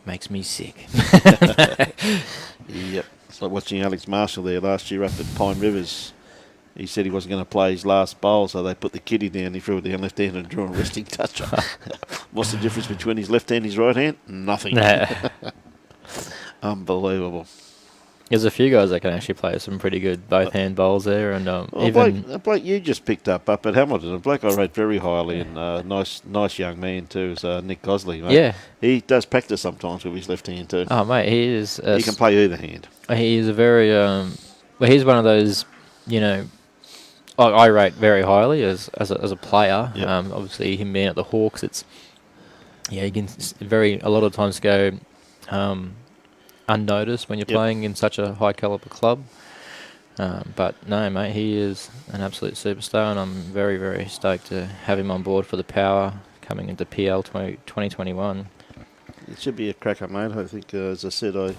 Makes me sick. Yep. It's like watching Alex Marshall there last year up at Pine Rivers. He said he wasn't going to play his last bowl, so they put the kiddie down. He threw it down left hand and drew a resting touch. What's the difference between his left hand and his right hand? Nothing. Unbelievable. There's a few guys that can actually play some pretty good both hand bowls there, and Well, even a bloke you just picked up at Hamilton, a bloke I rate very highly, and nice young man too, is Nick Gosley. Mate. yeah. He does practice sometimes with his left hand too. Oh mate, he is. He can play either hand. He is a very well. He's one of those, you know, I rate very highly as a player. Yep. Obviously, him being at the Hawks, it's he can a lot of times go unnoticed when you're Yep. playing in such a high caliber club. But no, mate, he is an absolute superstar, and I'm very, very stoked to have him on board for the Power coming into PL 2021. It should be a cracker, mate. I think, as I said, I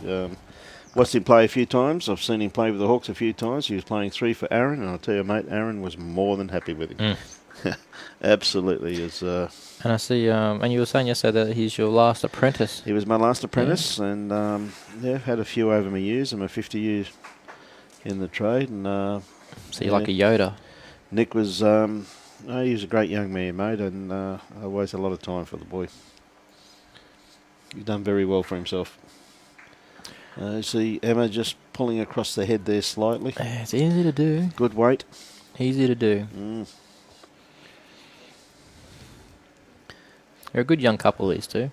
watched him play a few times. I've seen him play with the Hawks a few times. He was playing 3 for Aaron, and I'll tell you, mate, Aaron was more than happy with him. Absolutely. And I see, and you were saying yesterday that he's your last apprentice. He was my last apprentice, and had a few over my years. I'm a 50 years in the trade, and So you're like a Yoda. Nick was he was a great young man, mate, and I always had a lot of time for the boy. He's done very well for himself. See Emma just pulling across the head there slightly. It's easy to do. Good weight. Easy to do. They're a good young couple, these two.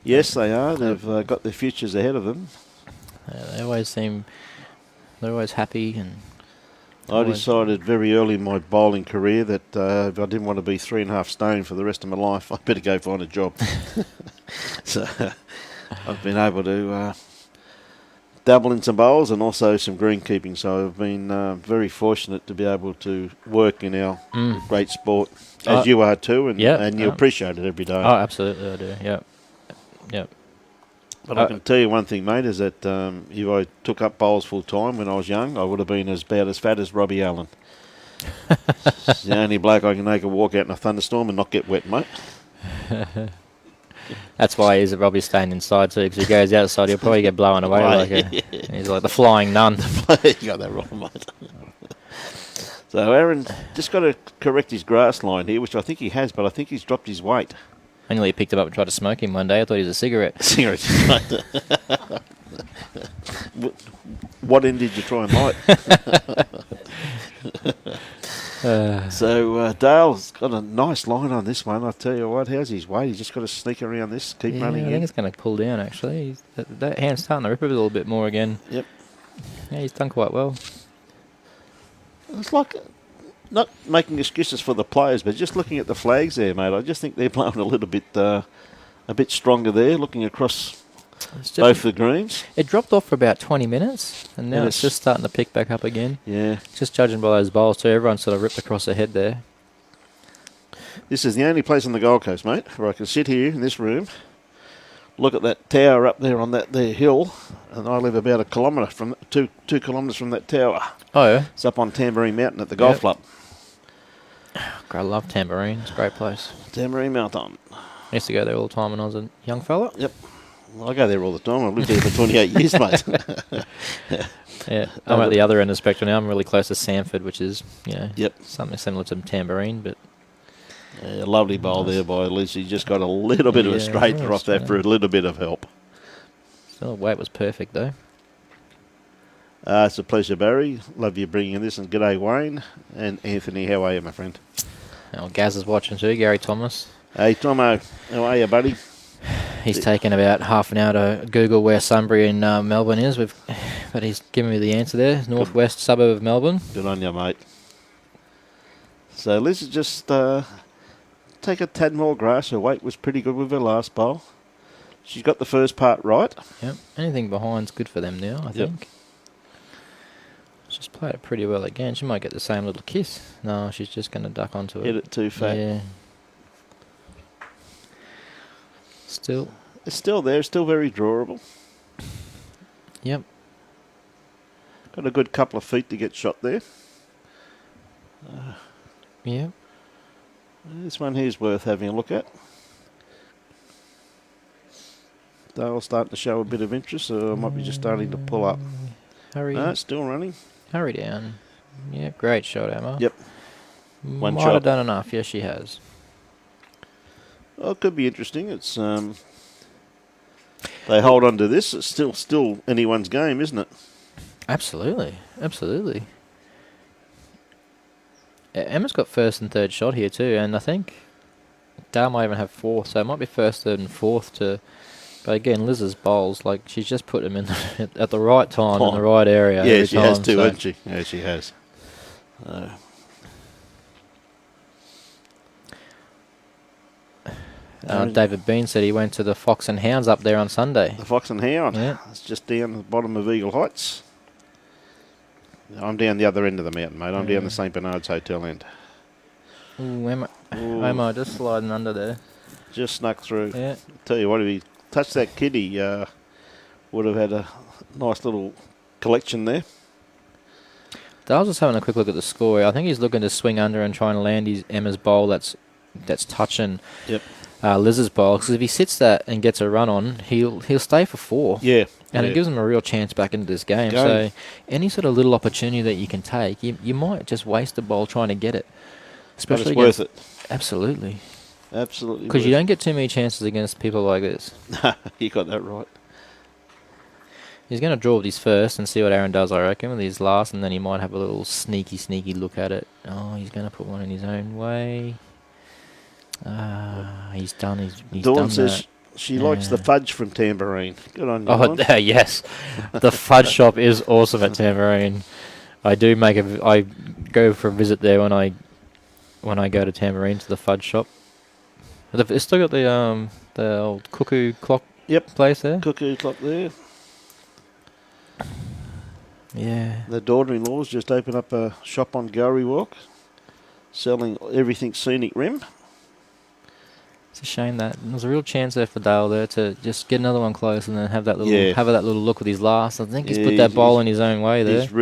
Yes, they are. They've got their futures ahead of them. They always seem, they're always happy, and I decided very early in my bowling career that if I didn't want to be 3.5 stone for the rest of my life, I better go find a job. So I've been able to dabble in some bowls and also some greenkeeping. So I've been very fortunate to be able to work in our great sport, as you are too, and you appreciate it every day. Oh, absolutely, I do. Yep. But I can tell you one thing, mate, is that if I took up bowls full time when I was young, I would have been about as fat as Robbie Allen. It's the only bloke I can make a walk out in a thunderstorm and not get wet, mate. That's why Robbie's staying inside too, because he goes outside, he'll probably get blown away. He's like the flying nun. You got that wrong, mate. So Aaron just got to correct his grass line here, which I think he has, but I think he's dropped his weight. I nearly picked him up and tried to smoke him one day. I thought he was a cigarette. Cigarette. What end did you try and light? So Dale's got a nice line on this one. I tell you what, how's his weight? He's just got to sneak around this, keep Yeah, running I think in. it's going to pull down, actually. That hand's starting to rip a little bit more again. Yep. Yeah, he's done quite well. It's like not making excuses for the players, but just looking at the flags there, mate. I just think they're blowing a little bit, a bit stronger there. Looking across It's both the greens. It dropped off for about 20 minutes, and now Yes. it's just starting to pick back up again. Yeah. Just judging by those bowls too, everyone's sort of ripped across the head there. This is the only place on the Gold Coast, mate, where I can sit here in this room, look at that tower up there on that there hill, and I live about a kilometre from 2 kilometres from that tower. Oh yeah, It's up on Tambourine Mountain at the golf Yep. club. I love Tambourine. It's a great place. Tambourine Mountain. I used to go there all the time when I was a young fella. Yep. Well, I go there all the time. I've lived there for 28 years, mate. Yeah, I'm at the other end of the spectrum now. I'm really close to Sanford, which is, Yep. something similar to Tambourine, but Yeah, lovely bowl there by Lucy. Just got a little bit of a Yeah, straight very off that straight. for a little bit of help. still the weight was perfect though. It's a pleasure, Barry. Love you bringing this. And g'day, Wayne. And Anthony, how are you, my friend? Now, Gaz is watching too, Gary Thomas. Hey, Tomo, how are you, buddy? He's taken about half an hour to Google where Sunbury in Melbourne is, but he's given me the answer there. Northwest suburb of Melbourne. Good on you, mate. So Liz just take a tad more grass. Her weight was pretty good with her last bowl. She's got the first part right. Yep. Anything behind's good for them now, I think. She's played it pretty well again. She might get the same little kiss. No, she's just going to duck onto it. Hit it too fat. Yeah. Still. It's still there, still very drawable. Yep. Got a good couple of feet to get shot there. Yep. This one here's worth having a look at. Dale's starting to show a bit of interest, so I might be just starting to pull up. Hurry. No, it's still running. Hurry down. Yeah, great shot, Emma. Yep. Might shot. have done enough. Yes, she has. Well, it could be interesting. It's they hold on to this. It's still anyone's game, isn't it? Absolutely. Absolutely. Emma's got first and third shot here too, and I think Dale might even have fourth, so it might be first, third, and fourth to. But again, Liz's bowls, like she's just put them in at the right time in the right area. Yeah, every she has time, too, so- hasn't she? Yeah, she has. David Bean said he went to the Fox and Hounds up there on Sunday. The Fox and Hound. Yeah. It's just down the bottom of Eagle Heights. I'm down the other end of the mountain, mate. I'm down the St. Bernard's Hotel end. Ooh, Emma Ooh, just sliding under there. just snuck through. Yeah. Tell you what, if he touched that kitty, would have had a nice little collection there. Dale's just having a quick look at the score. I think he's looking to swing under and try and land Emma's bowl that's touching Yep. Liz's bowl. Because if he sits that and gets a run on, he'll stay for four. Yeah. And yeah. it gives him a real chance back into this game. So any sort of little opportunity that you can take, you might just waste the ball trying to get it. But Especially it's worth it. Absolutely. Absolutely. Because you worth don't get too many chances against people like this. it. You got that right. He's going to draw with his first and see what Aaron does, I reckon, with his last, and then he might have a little sneaky look at it. Oh, he's going to put one in his own way. He's done. He's Dawn done says that. she likes the Yeah. fudge from Tambourine. Good on you, Oh, Dawn. yes. The fudge shop is awesome at Tambourine. I go for a visit there when I go to Tambourine to the fudge shop. It's still got the old cuckoo clock place there. Cuckoo clock there. Yeah. The daughter-in-law's just opened up a shop on Gowrie Walk, selling everything scenic rim. It's a shame that there's a real chance there for Dale there to just get another one close and then have that little Yeah. look with his last. I think he's Yeah, put that ball in his own way there. He's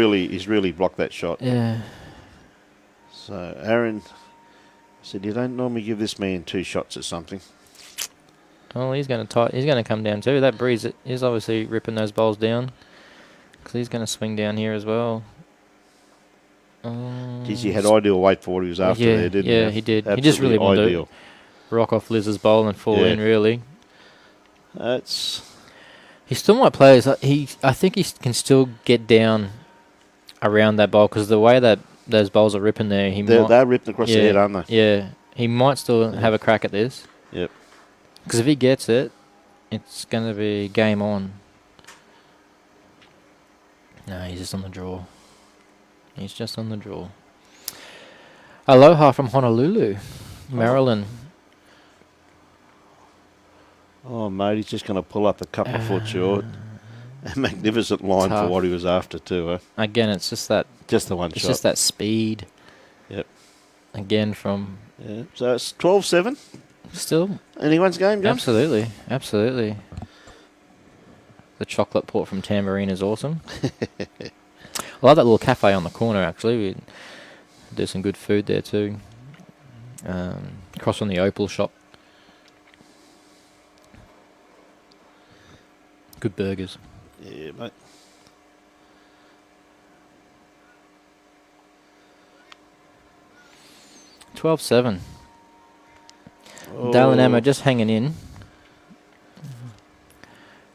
really blocked that shot. Yeah. So Aaron said, "You don't normally give this man two shots at something." Well, he's going to come down too. That breeze is obviously ripping those balls down because he's going to swing down here as well. Geez, he had ideal weight for what he was after yeah, there, didn't he? yeah, he did. He just really wanted to rock off Liz's bowl and fall in, really. He still might play. I think he can still get down around that bowl because the way that those bowls are ripping there, They're ripping across the head, aren't they? Yeah, he might still have a crack at this. Yep. Because if he gets it, it's going to be game on. No, he's just on the draw. He's just on the draw. Aloha from Honolulu, Maryland. Oh, mate, he's just going to pull up a couple of foot short. A magnificent line Tough. for what he was after, too. Eh? Again, it's just that. Just the one It's shot. just that speed. Yep. Again, from Yeah. So it's 12-7. still Anyone's game, John? absolutely. The chocolate port from Tambourine is awesome. I love that little cafe on the corner. Actually, we do some good food there too. Across from the Opal shop. Good burgers. Yeah, mate. $12.7. Oh. Dale and Emma just hanging in.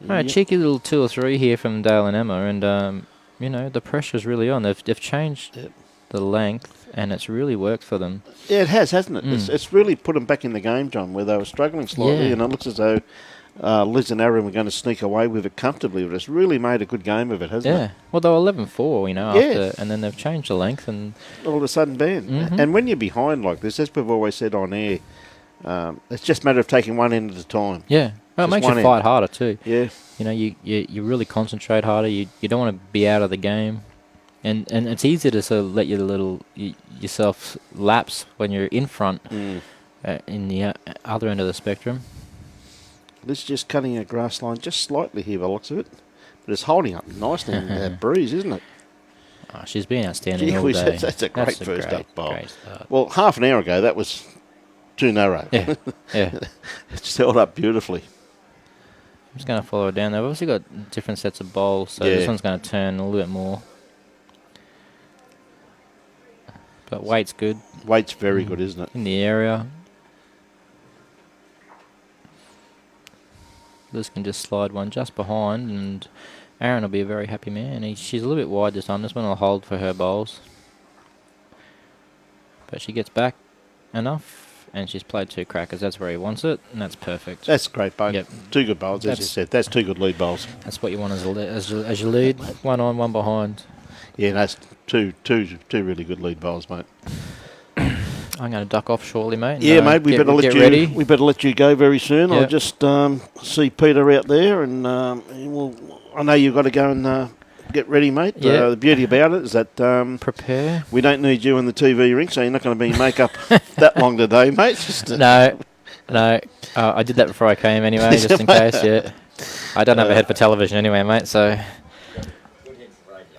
All right, Yep. cheeky little 2 or 3 here from Dale and Emma, and you know the pressure's really on. They've changed Yep. the length, and it's really worked for them. Yeah, it has, hasn't it? Mm. It's really put them back in the game, John, where they were struggling slightly, Yeah. and it looks as though Liz and Aaron were going to sneak away with it comfortably, but it's really made a good game of it, hasn't Yeah. Well, they were 11-4, you know, Yeah. after, and then they've changed the length, and it? All of a sudden, bam. Mhm. And when you're behind like this, as we've always said on air, it's just a matter of taking one end at a time. yeah, well, it Just makes one you end. fight harder too. Yeah. You know, you really concentrate harder. You don't want to be out of the game, and it's easy to sort of let yourself lapse when you're in front in the other end of the spectrum. Liz just cutting a grass line just slightly here by the looks of it, but it's holding up nicely in that breeze, isn't it? Oh, she's been outstanding Gee all whiz, day. that's a great first up bowl. Great start. Well, half an hour ago, that was too narrow. Yeah, yeah. It just held up beautifully. I'm just going to follow it down. They've obviously got different sets of bowls, so Yeah. this one's going to turn a little bit more. But weight's good Weight's very good, isn't it? in the area. Liz can just slide one just behind, and Aaron will be a very happy man. She's a little bit wide this time. This one will hold for her bowls. But she gets back enough, and she's played 2 crackers. That's where he wants it, and that's perfect. That's a great bowl. Yep. 2 good bowls, as you That's- said. That's 2 good lead bowls. That's what you want as you lead. One on, one behind. Yeah, that's two really good lead bowls, mate. I'm going to duck off shortly, mate. and, Yeah, mate. We better get ready. We better let you go very soon. I'll Yep. just see Peter out there, and I know you've got to go and get ready, mate. Yep. The beauty about it is that Prepare. we don't need you in the TV ring, so you're not going to be in makeup that long today, mate. Just, No. I did that before I came anyway, just in case. Yeah. I don't have a head for television anyway, mate. So.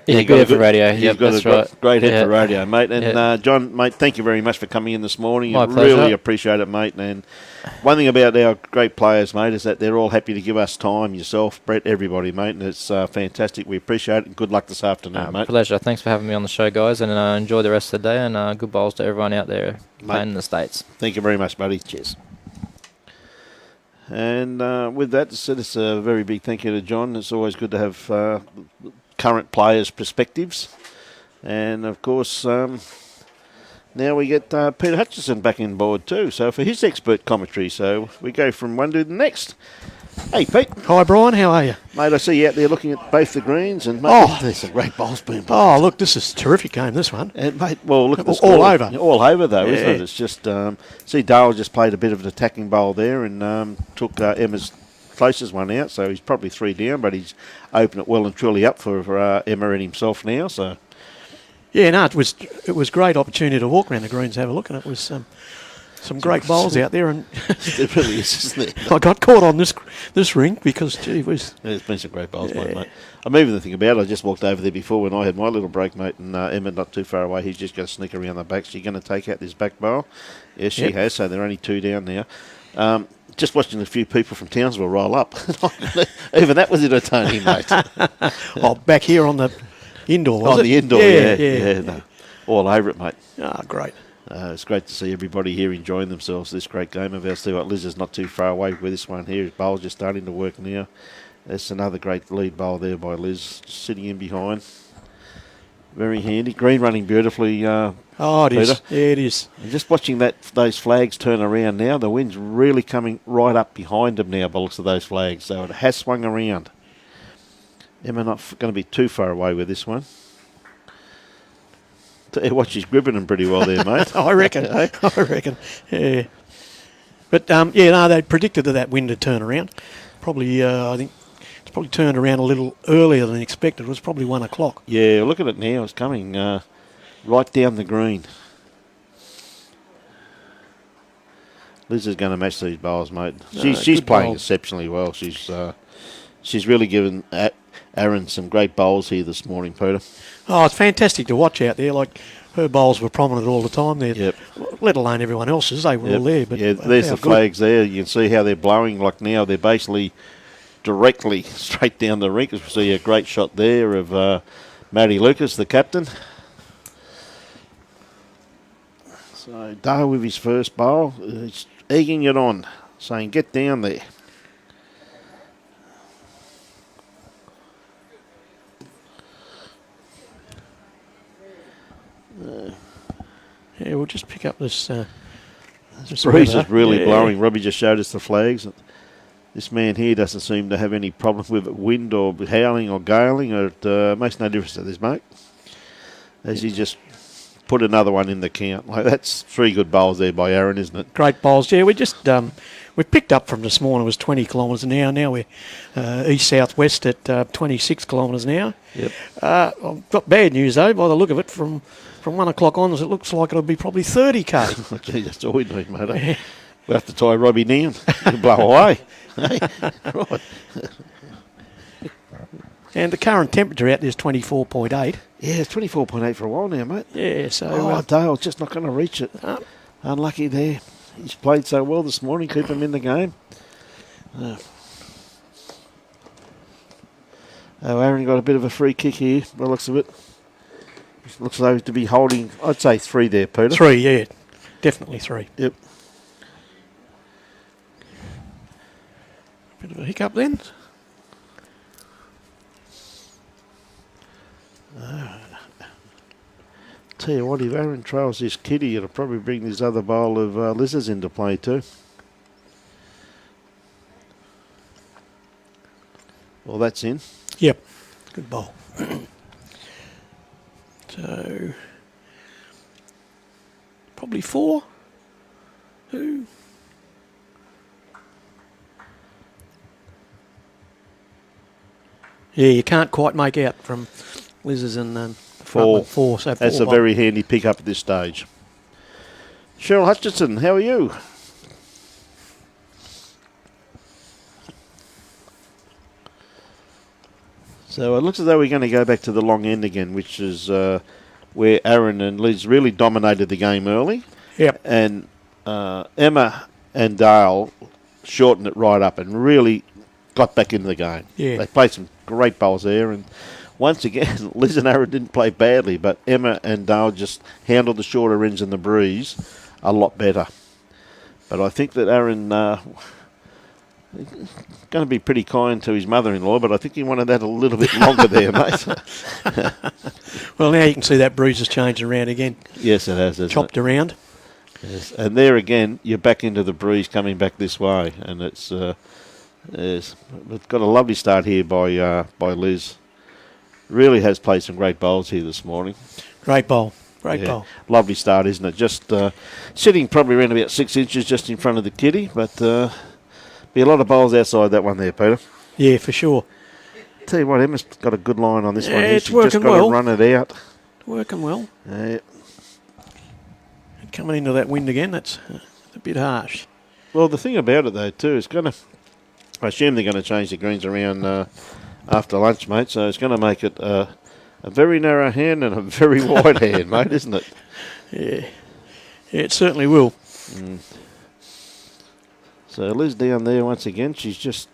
Yeah, you've good got head for radio. You've Yep, got that's a right. great head Yeah. for radio, mate. And Yeah. John, mate, thank you very much for coming in this morning. My I pleasure. really appreciate it, mate. And one thing about our great players, mate, is that they're all happy to give us time. Yourself, Brett, everybody, mate. And it's fantastic. We appreciate it. Good luck this afternoon, mate. Pleasure. Thanks for having me on the show, guys, and enjoy the rest of the day. And good bowls to everyone out there playing in the States. Thank you very much, buddy. Cheers. And with that, it's a very big thank you to John. It's always good to have current players' perspectives. And, of course, now we get Peter Hutchison back in board too, so for his expert commentary. So we go from one to the next. Hey, Pete. Hi, Brian. How are you? Mate, I see you out there looking at both the greens, and mate, Oh. there's some great bowls being played. Oh, look, this is a terrific game, this one. And mate, well, look at the All score. over. All over though, isn't it? Yeah. It's just see Dale just played a bit of an attacking bowl there and took Emma's closest one out, so he's probably 3 down, but he's opened it well and truly up for Emma and himself now. So Yeah, no, it was great opportunity to walk around the greens, have a look, and it was some great bowls out there, and it really is, isn't it? I got caught on this ring because, gee whiz. There's been some great bowls, Yeah. mate. I'm even thinking about it. I just walked over there before when I had my little break, mate, and Emma not too far away. He's just going to sneak around the back. She's going to take out this back bowl. Yes, she Yep. has. So they're only 2 down now. Just watching a few people from Townsville roll up. Even that was entertaining, mate. Oh, back here on the indoor, was On it? the indoor, Yeah. yeah. No, all over it, mate. Ah, great. It's great to see everybody here enjoying themselves. This great game of ours. See what Liz is not too far away with this one here. His bowl's just starting to work now. That's another great lead bowl there by Liz, just sitting in behind. Very handy. Green running beautifully. Oh, it is. Peter. Yeah, it is. And just watching those flags turn around now, the wind's really coming right up behind them now by the looks of those flags. So it has swung around. Emma not going to be too far away with this one. Tell you what, she's gripping them pretty well there, mate. I reckon. I reckon. Yeah. But, no, they predicted that wind would turn around. Probably, I think, it's probably turned around a little earlier than expected. It was probably 1 o'clock. Yeah, look at it now. It's coming right down the green. Liz is going to match these bowls, mate. She's playing bowls. exceptionally well. She's really given Aaron some great bowls here this morning, Peter. Oh, it's fantastic to watch out there. Like, her bowls were prominent all the time there. Yep. Let alone everyone else's. They were all there. But yeah, there's the good. flags there. You can see how they're blowing. Like now, they're basically directly straight down the rink. We see a great shot there of Maddie Lucas, the captain. So Dale with his first bowl, he's egging it on, saying, "Get down there." Yeah, we'll just pick up this. This Breeze weather. is really Yeah. blowing. Robbie just showed us the flags. This man here doesn't seem to have any problem with it, wind or howling or galing. It makes no difference to this, mate. As he just put another one in the count. Like, that's 3 good bowls there by Aaron, isn't it? Great bowls. Yeah, we just we picked up from this morning. It was 20 kilometres an hour. Now we're east-south-west at 26 kilometres an hour. Yep. I've got bad news though. By the look of it, from 1 o'clock onwards, it looks like it'll be probably 30k. Gee, that's all we need, mate. Eh? We'll have to tie Robbie down. He'll blow away. Hey? Right. And the current temperature out there is 24.8. Yeah, it's 24.8 for a while now, mate. Yeah, so Dale's just not going to reach it. Unlucky there. He's played so well this morning, keep him in the game. Aaron got a bit of a free kick here, by the looks of it. Looks as though to be holding, I'd say 3 there, Peter. 3, yeah. Definitely 3. Yep. Bit of a hiccup then. Tell you what, if Aaron trails this kitty, it'll probably bring this other bowl of lizards into play too. Well, that's in. Yep. Good bowl. So, probably 4. 2. Yeah, you can't quite make out from Liz's and 4. 4. So That's 4 a very handy pick-up at this stage. Cheryl Hutchinson, how are you? So it looks as though we're going to go back to the long end again, which is where Aaron and Liz really dominated the game early. Yep. And Emma and Dale shortened it right up and really got back into the game. Yeah. They played some great bowls there, and once again, Liz and Aaron didn't play badly, but Emma and Dale just handled the shorter ends and the breeze a lot better. But I think that Aaron going to be pretty kind to his mother-in-law, but I think he wanted that a little bit longer there, mate. Well, now you can see that breeze has changed around again. Yes, it has, isn't Chopped it? around. Yes. And there again, you're back into the breeze coming back this way, and it's we've got a lovely start here by Liz. Really has played some great bowls here this morning. Great bowl. Great bowl. Lovely start, isn't it? Just sitting probably around about 6 inches just in front of the kitty, but be a lot of bowls outside that one there, Peter. Yeah, for sure. Tell you what, Emma's got a good line on this one. Yeah, Here. it's She's working just got well. to run it out. Working well. Yeah. Coming into that wind again, that's a bit harsh. Well, the thing about it, though, too, is going to... I assume they're going to change the greens around after lunch, mate, so it's going to make it a very narrow hand and a very wide hand, mate, isn't it? Yeah. Yeah, it certainly will. So Liz down there once again. She's just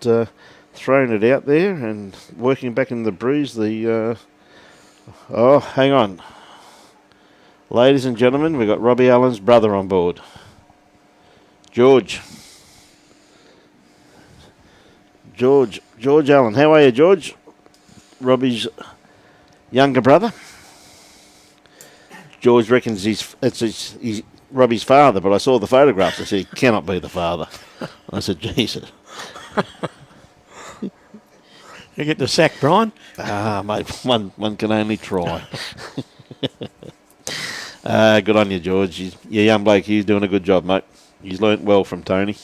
thrown it out there and working back in the breeze. Oh, hang on. Ladies and gentlemen, we've got Robbie Allen's brother on board. George Allen. How are you, George? Robbie's younger brother. George reckons he's Robbie's father, but I saw the photographs. I said, he cannot be the father. I said, Jesus. You get the sack, Brian. Mate, one can only try. Good on you, George. You're young bloke. He's doing a good job, mate. He's learnt well from Tony.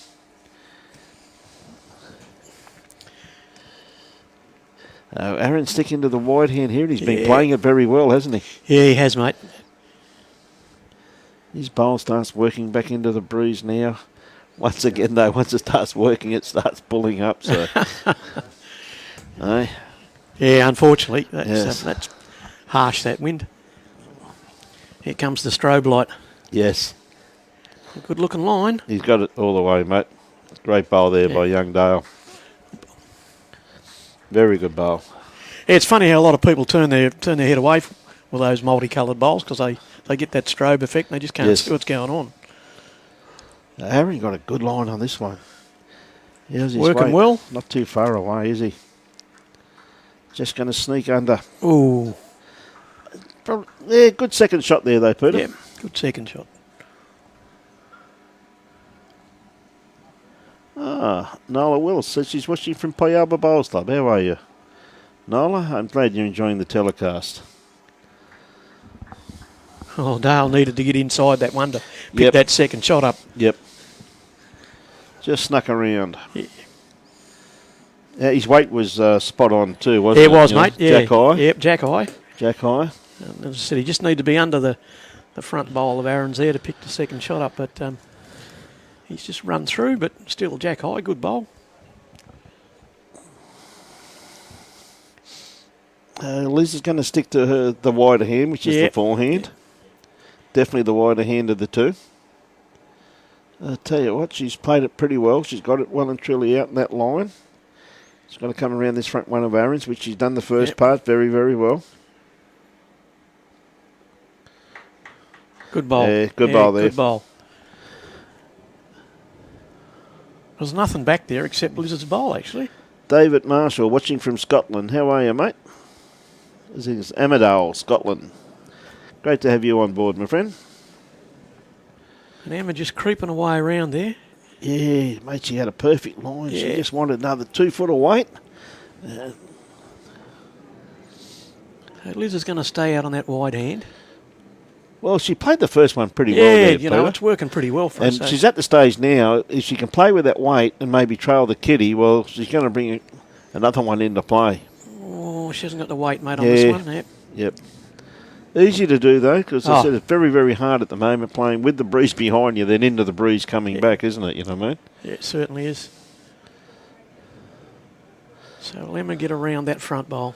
Aaron sticking to the wide hand here. He's been playing it very well, hasn't he? Yeah, he has, mate. His bowl starts working back into the breeze now. Once again, though, once it starts working, it starts pulling up. So, Yeah, unfortunately, Yes. that's harsh, that wind. Here comes the strobe light. yes, A good-looking line. he's got it all the way, mate. Great bowl there by young Dale. Very good bowl. Yeah, it's funny how a lot of people turn their head away with those multicoloured bowls because they get that strobe effect and they just can't see what's going on. Aaron got a good line on this one. How's his Working weight? well. Not too far away, is he? Just going to sneak under. Ooh, Yeah, good second shot there, though, Peter. yeah, good second shot. Nola Willis says she's watching from Payaba Bowls Club. How are you, Nola? I'm glad you're enjoying the telecast. Oh, Dale needed to get inside that one to pick Yep. that second shot up. Yep. Just snuck around. Yeah. His weight was spot on too, wasn't Yeah, it? it was, You know, mate. Yeah. Jack high. Yep, Jack high. Jack high. And as I said, he just needed to be under the front bowl of Aaron's there to pick the second shot up, but he's just run through, but still Jack high, good bowl. Liz is going to stick to the wider hand, which is the Yep. forehand. Definitely the wider hand of the two. I tell you what, she's played it pretty well. She's got it well and truly out in that line. She's going to come around this front one of Aaron's, which she's done the first Yep. part very, very well. Good bowl. Yeah, good bowl there. Good bowl. There's nothing back there except Lizard's bowl, actually. David Marshall, watching from Scotland. How are you, mate? This is Amadale, Scotland. Great to have you on board, my friend. And Emma just creeping away around there. Yeah, mate, she had a perfect line. She Yeah. just wanted another 2 foot of weight. So Liz is going to stay out on that wide hand. Well, she played the first one pretty well Yeah, there, you know, Peter. it's working pretty well for And us. she's at the stage now, if she can play with that weight and maybe trail the kitty, well, she's going to bring another one into play. Oh, she hasn't got the weight, mate, on Yeah. this one. Yep. Yep. Easy to do, though, because I Oh. said it's very, very hard at the moment playing with the breeze behind you, then into the breeze coming back, isn't it? You know what I mean? Yeah, it certainly is. So will Emma get around that front bowl?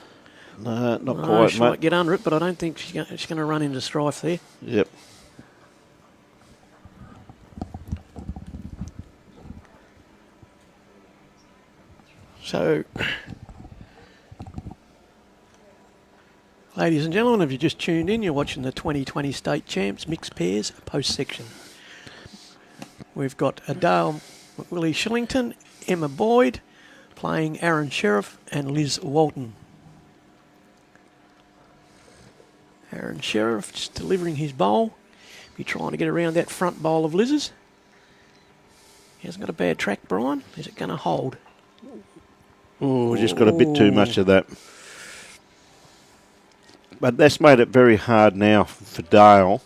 No, not No, quite, she mate. might get under it, but I don't think she's going to run into strife there. Yep. So, ladies and gentlemen, if you just tuned in, you're watching the 2020 State Champs Mixed Pairs Post Section. We've got Adele McWillie Shillington, Emma Boyd, playing Aaron Sheriff and Liz Walton. Aaron Sheriff just delivering his bowl. Be trying to get around that front bowl of Liz's. He hasn't got a bad track, Brian. Is it going to hold? Oh, just got a bit too much of that. But that's made it very hard now for Dale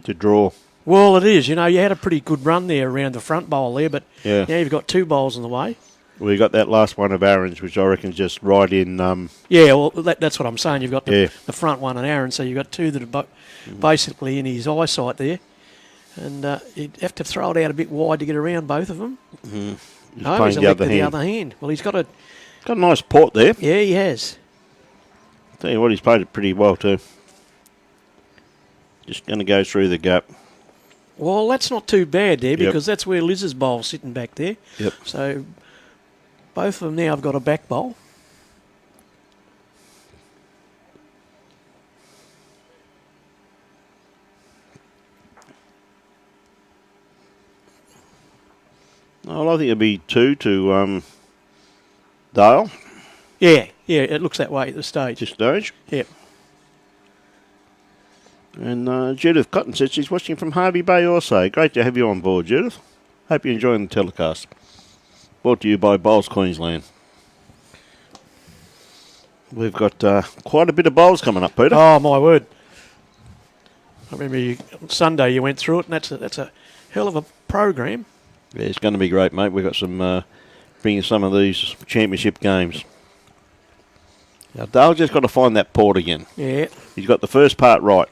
to draw. Well, it is. You know, you had a pretty good run there around the front bowl there, but Yeah. now you've got two bowls in the way. We got that last one of Aaron's, which I reckon is just right in. Yeah, well, that's what I'm saying. You've got Yeah. the front one and Aaron, so you've got two that are basically in his eyesight there. And you'd have to throw it out a bit wide to get around both of them. He's No, playing he's the other elected hand. the other hand. Well, he's got a... Got a nice port there. Yeah, he has. Tell you what, he's played it pretty well too. Just going to go through the gap. Well, that's not too bad there Yep. because that's where Liz's bowl's sitting back there. Yep. So both of them now have got a back bowl. Well, I think it'll be 2 to Dale Yeah, it looks that way at this stage. this stage. Yep. And Judith Cotton says she's watching from Harvey Bay also. Great to have you on board, Judith. Hope you're enjoying the telecast. Brought to you by Bowls Queensland. We've got quite a bit of bowls coming up, Peter. Oh, my word. I remember on Sunday you went through it, and that's a hell of a program. Yeah, it's going to be great, mate. We've got some bringing some of these championship games. Now, Dale just got to find that port again. Yeah. He's got the first part right.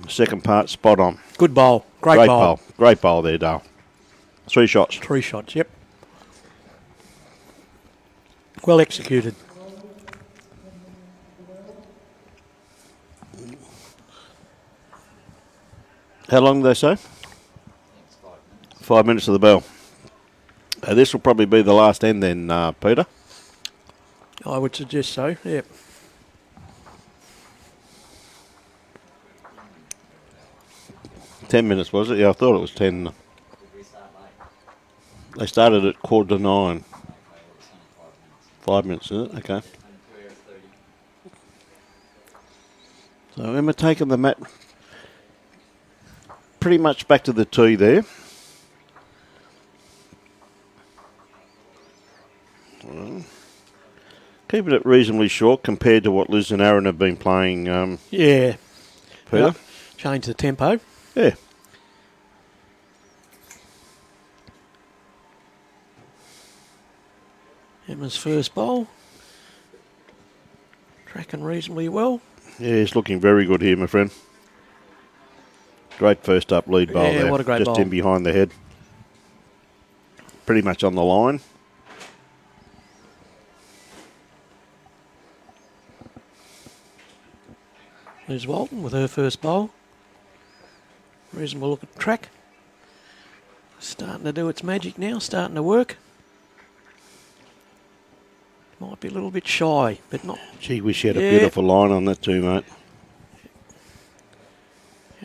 The second part spot on. Good bowl. Great bowl. Great bowl there, Dale. 3 shots. 3 shots, yep. Well executed. How long do they say? 5 minutes of the bell. This will probably be the last end then, Peter. I would suggest so, yep. $10 minutes, was it? Yeah, I thought it was 10. They started at 9:15. 5 minutes, is it? Okay. So Emma taking the mat pretty much back to the tee there. Well, keeping it reasonably short compared to what Liz and Aaron have been playing, Yeah. Peter. Yep. Change the tempo. Yeah. Emma's first bowl. Tracking reasonably well. Yeah, he's looking very good here, my friend. Great first up lead bowl Yeah, there. what a great Just bowl. in behind the head. Pretty much on the line. Liz Walton with her first bowl. Reasonable look at track. Starting to do its magic now, starting to work. Might be a little bit shy, but not. Gee, wish she had a Yeah. beautiful line on that too, mate.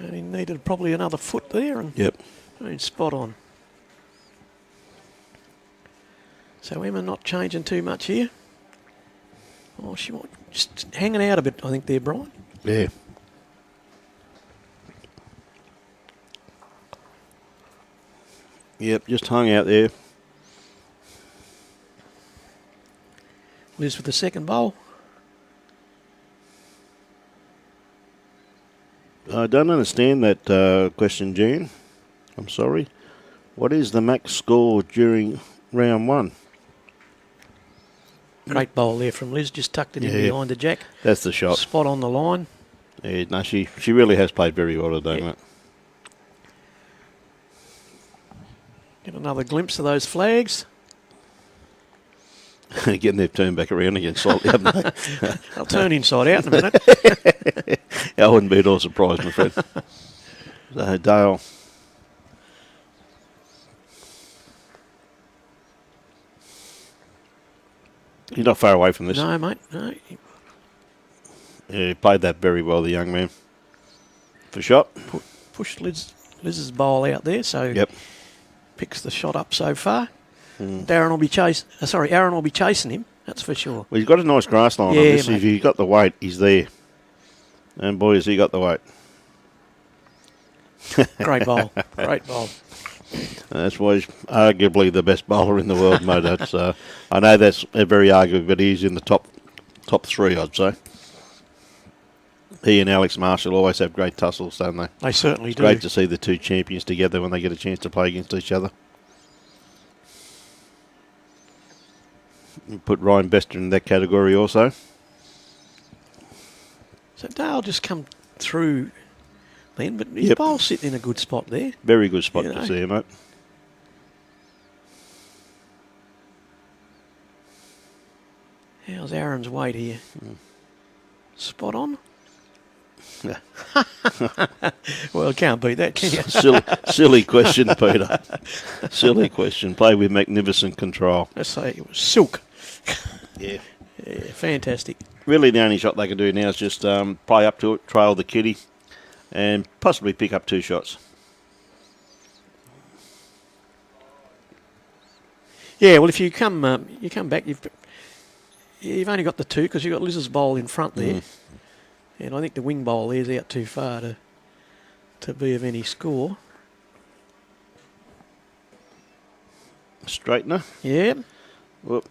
Only needed probably another foot there and Yep. spot on. So Emma not changing too much here. Oh, she might just hanging out a bit, I think, there, Brian. Yeah. Yep, just hung out there. Liz with the second bowl. I don't understand that question, Jean. I'm sorry. What is the max score during round 1? Great bowl there from Liz, just tucked it in Yeah. behind the jack. That's the shot. Spot on the line. Yeah, no, she really has played very well today, Yeah. mate. Get another glimpse of those flags. Again, they've turned back around again slightly, haven't they? I'll turn inside out in a minute. I wouldn't be at all surprised, my friend. So, Dale. He's not far away from this. No, mate, no. Yeah, he played that very well, the young man. For shot. Pushed Liz's bowl out there, so Yep. picks the shot up so far. Aaron will be chasing him, that's for sure. Well, he's got a nice grass line Yeah, on this. mate. If he got the weight, he's there. And boy, has he got the weight. Great bowl, great bowl. That's why he's arguably the best bowler in the world, mate. That's, I know that's very arguable, but he's in the top 3, I'd say. He and Alex Marshall always have great tussles, don't they? They certainly It's do. great to see the two champions together when they get a chance to play against each other. You put Ryan Bester in that category also. So Dale just come through then, but his Yep. bowl's sitting in a good spot there. Very good spot You to know. see him, mate. How's Aaron's weight here? Spot on? Yeah. Well, can't beat that, can you? Silly question, Peter. Silly question. Play with magnificent control. Let's say it was silk. Yeah. Yeah, fantastic. Really, the only shot they can do now is just play up to it, trail the kitty, and possibly pick up 2 shots. Yeah, well, if you come back, Yeah, you've only got the two because you've got Liz's bowl in front there. And I think the wing bowl there's out too far to be of any score. Straightener. Yeah. Whoop.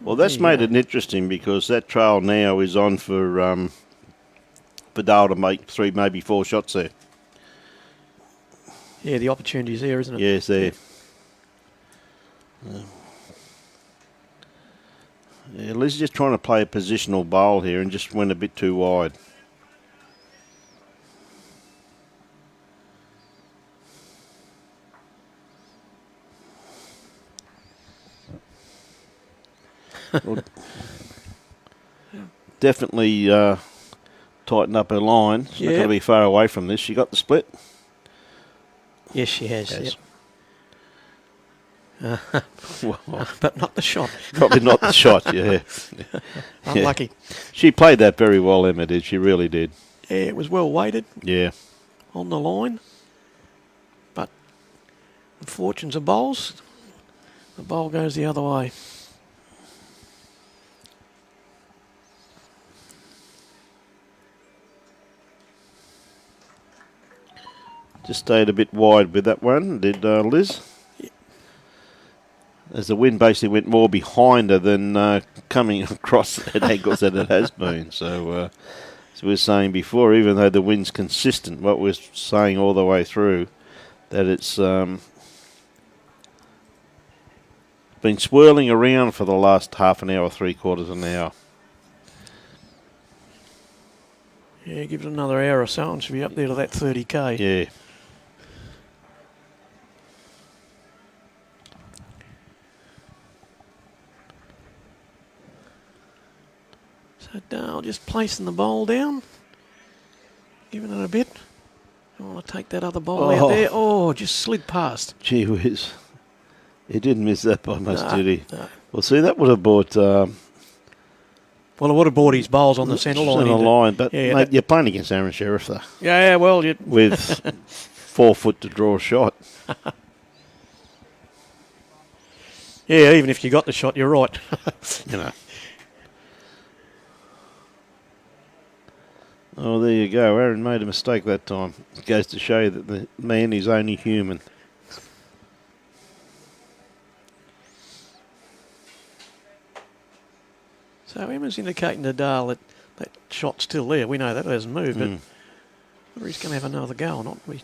Well, that's made it interesting because that trail now is on for Dale to make 3, maybe 4 shots there. Yeah, the opportunity's there, isn't it? Yes, there. Yeah, Liz just trying to play a positional bowl here and just went a bit too wide. Well, definitely tighten up her line. She's not going to be far away from this. She got the split. Yes, she has. Yes. Yep. Well, But not the shot. probably not the shot, yeah. Unlucky. She played that very well, Emma did. She really did. Yeah, it was well weighted Yeah. on the line. But the fortunes of bowls, the bowl goes the other way. Just stayed a bit wide with that one, did Liz? Yeah. As the wind basically went more behind her than coming across at angles that it has been. So, as we were saying before, even though the wind's consistent, what we're saying all the way through, that it's been swirling around for the last half an hour, 3/4 of an hour. Yeah, give it another hour or so and she'll be up there to that 30k. Yeah. So Dale just placing the bowl down, giving it a bit. I want to take that other bowl out there. Oh, just slid past. Gee whiz. He didn't miss that by much, No, did he? no. Well, see, that would have bought... Well, I would have bought his bowls on the centre line. Centre line, but yeah, mate, you're playing against Aaron Sheriff, though, yeah, well, you with 4 foot to draw a shot. yeah, even if you got the shot, you're right. You know. Oh, there you go. Aaron made a mistake that time. It goes to show that the man is only human. So Emma's indicating to Dale that that shot's still there. We know that hasn't moved, but whether he's going to have another go or not, we'll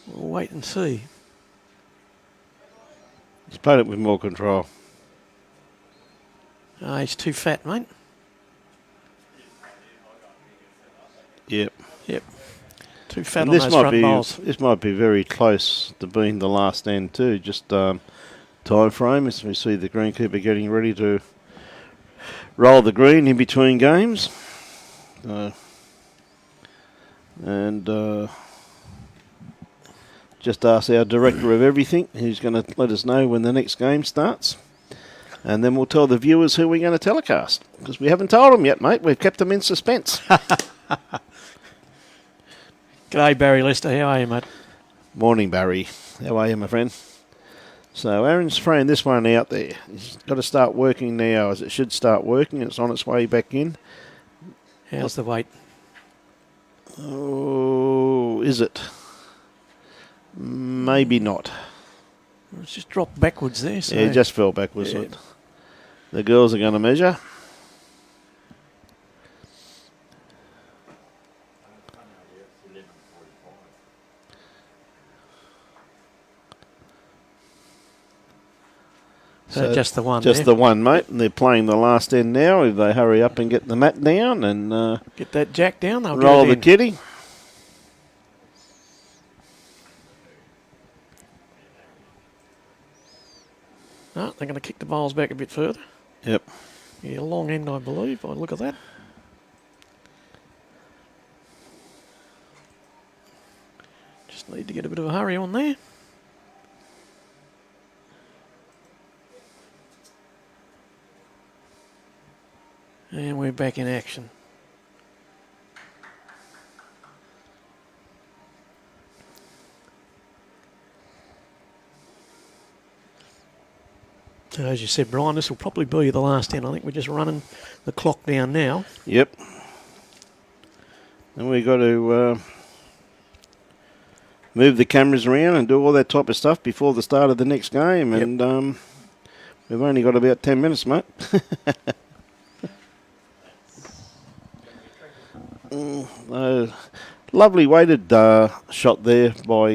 wait and see. He's played it with more control. He's too fat, mate. Yep. Yep. Too fat And on those front bowls. this might be very close to being the last end too. Just time frame as we see the greenkeeper getting ready to roll the green in between games. And just ask our director of everything who's going to let us know when the next game starts. And then we'll tell the viewers who we're going to telecast. Because we haven't told them yet, mate. We've kept them in suspense. G'day, Barry Lester. How are you, mate? Morning, Barry. How are you, my friend? So Aaron's throwing this one out there. He's got to start working now, as it should start working. It's on its way back in. How's the weight? Oh, is it? Maybe not. It's just dropped backwards there. So Yeah, it just fell backwards. Yeah. It? The girls are going to measure. So just the one. Just there. the one, mate. And they're playing the last end now. If they hurry up and get the mat down and Get that jack down. They'll roll get the it in. kitty. No, they're going to kick the bowls back a bit further. Yep. Yeah, long end, I believe. Look at that. Just need to get a bit of a hurry on there. And we're back in action. So as you said, Brian, this will probably be the last 10. I think we're just running the clock down now. Yep. And we've got to move the cameras around and do all that type of stuff before the start of the next game. Yep. And we've only got about 10 minutes, mate. Lovely weighted shot there by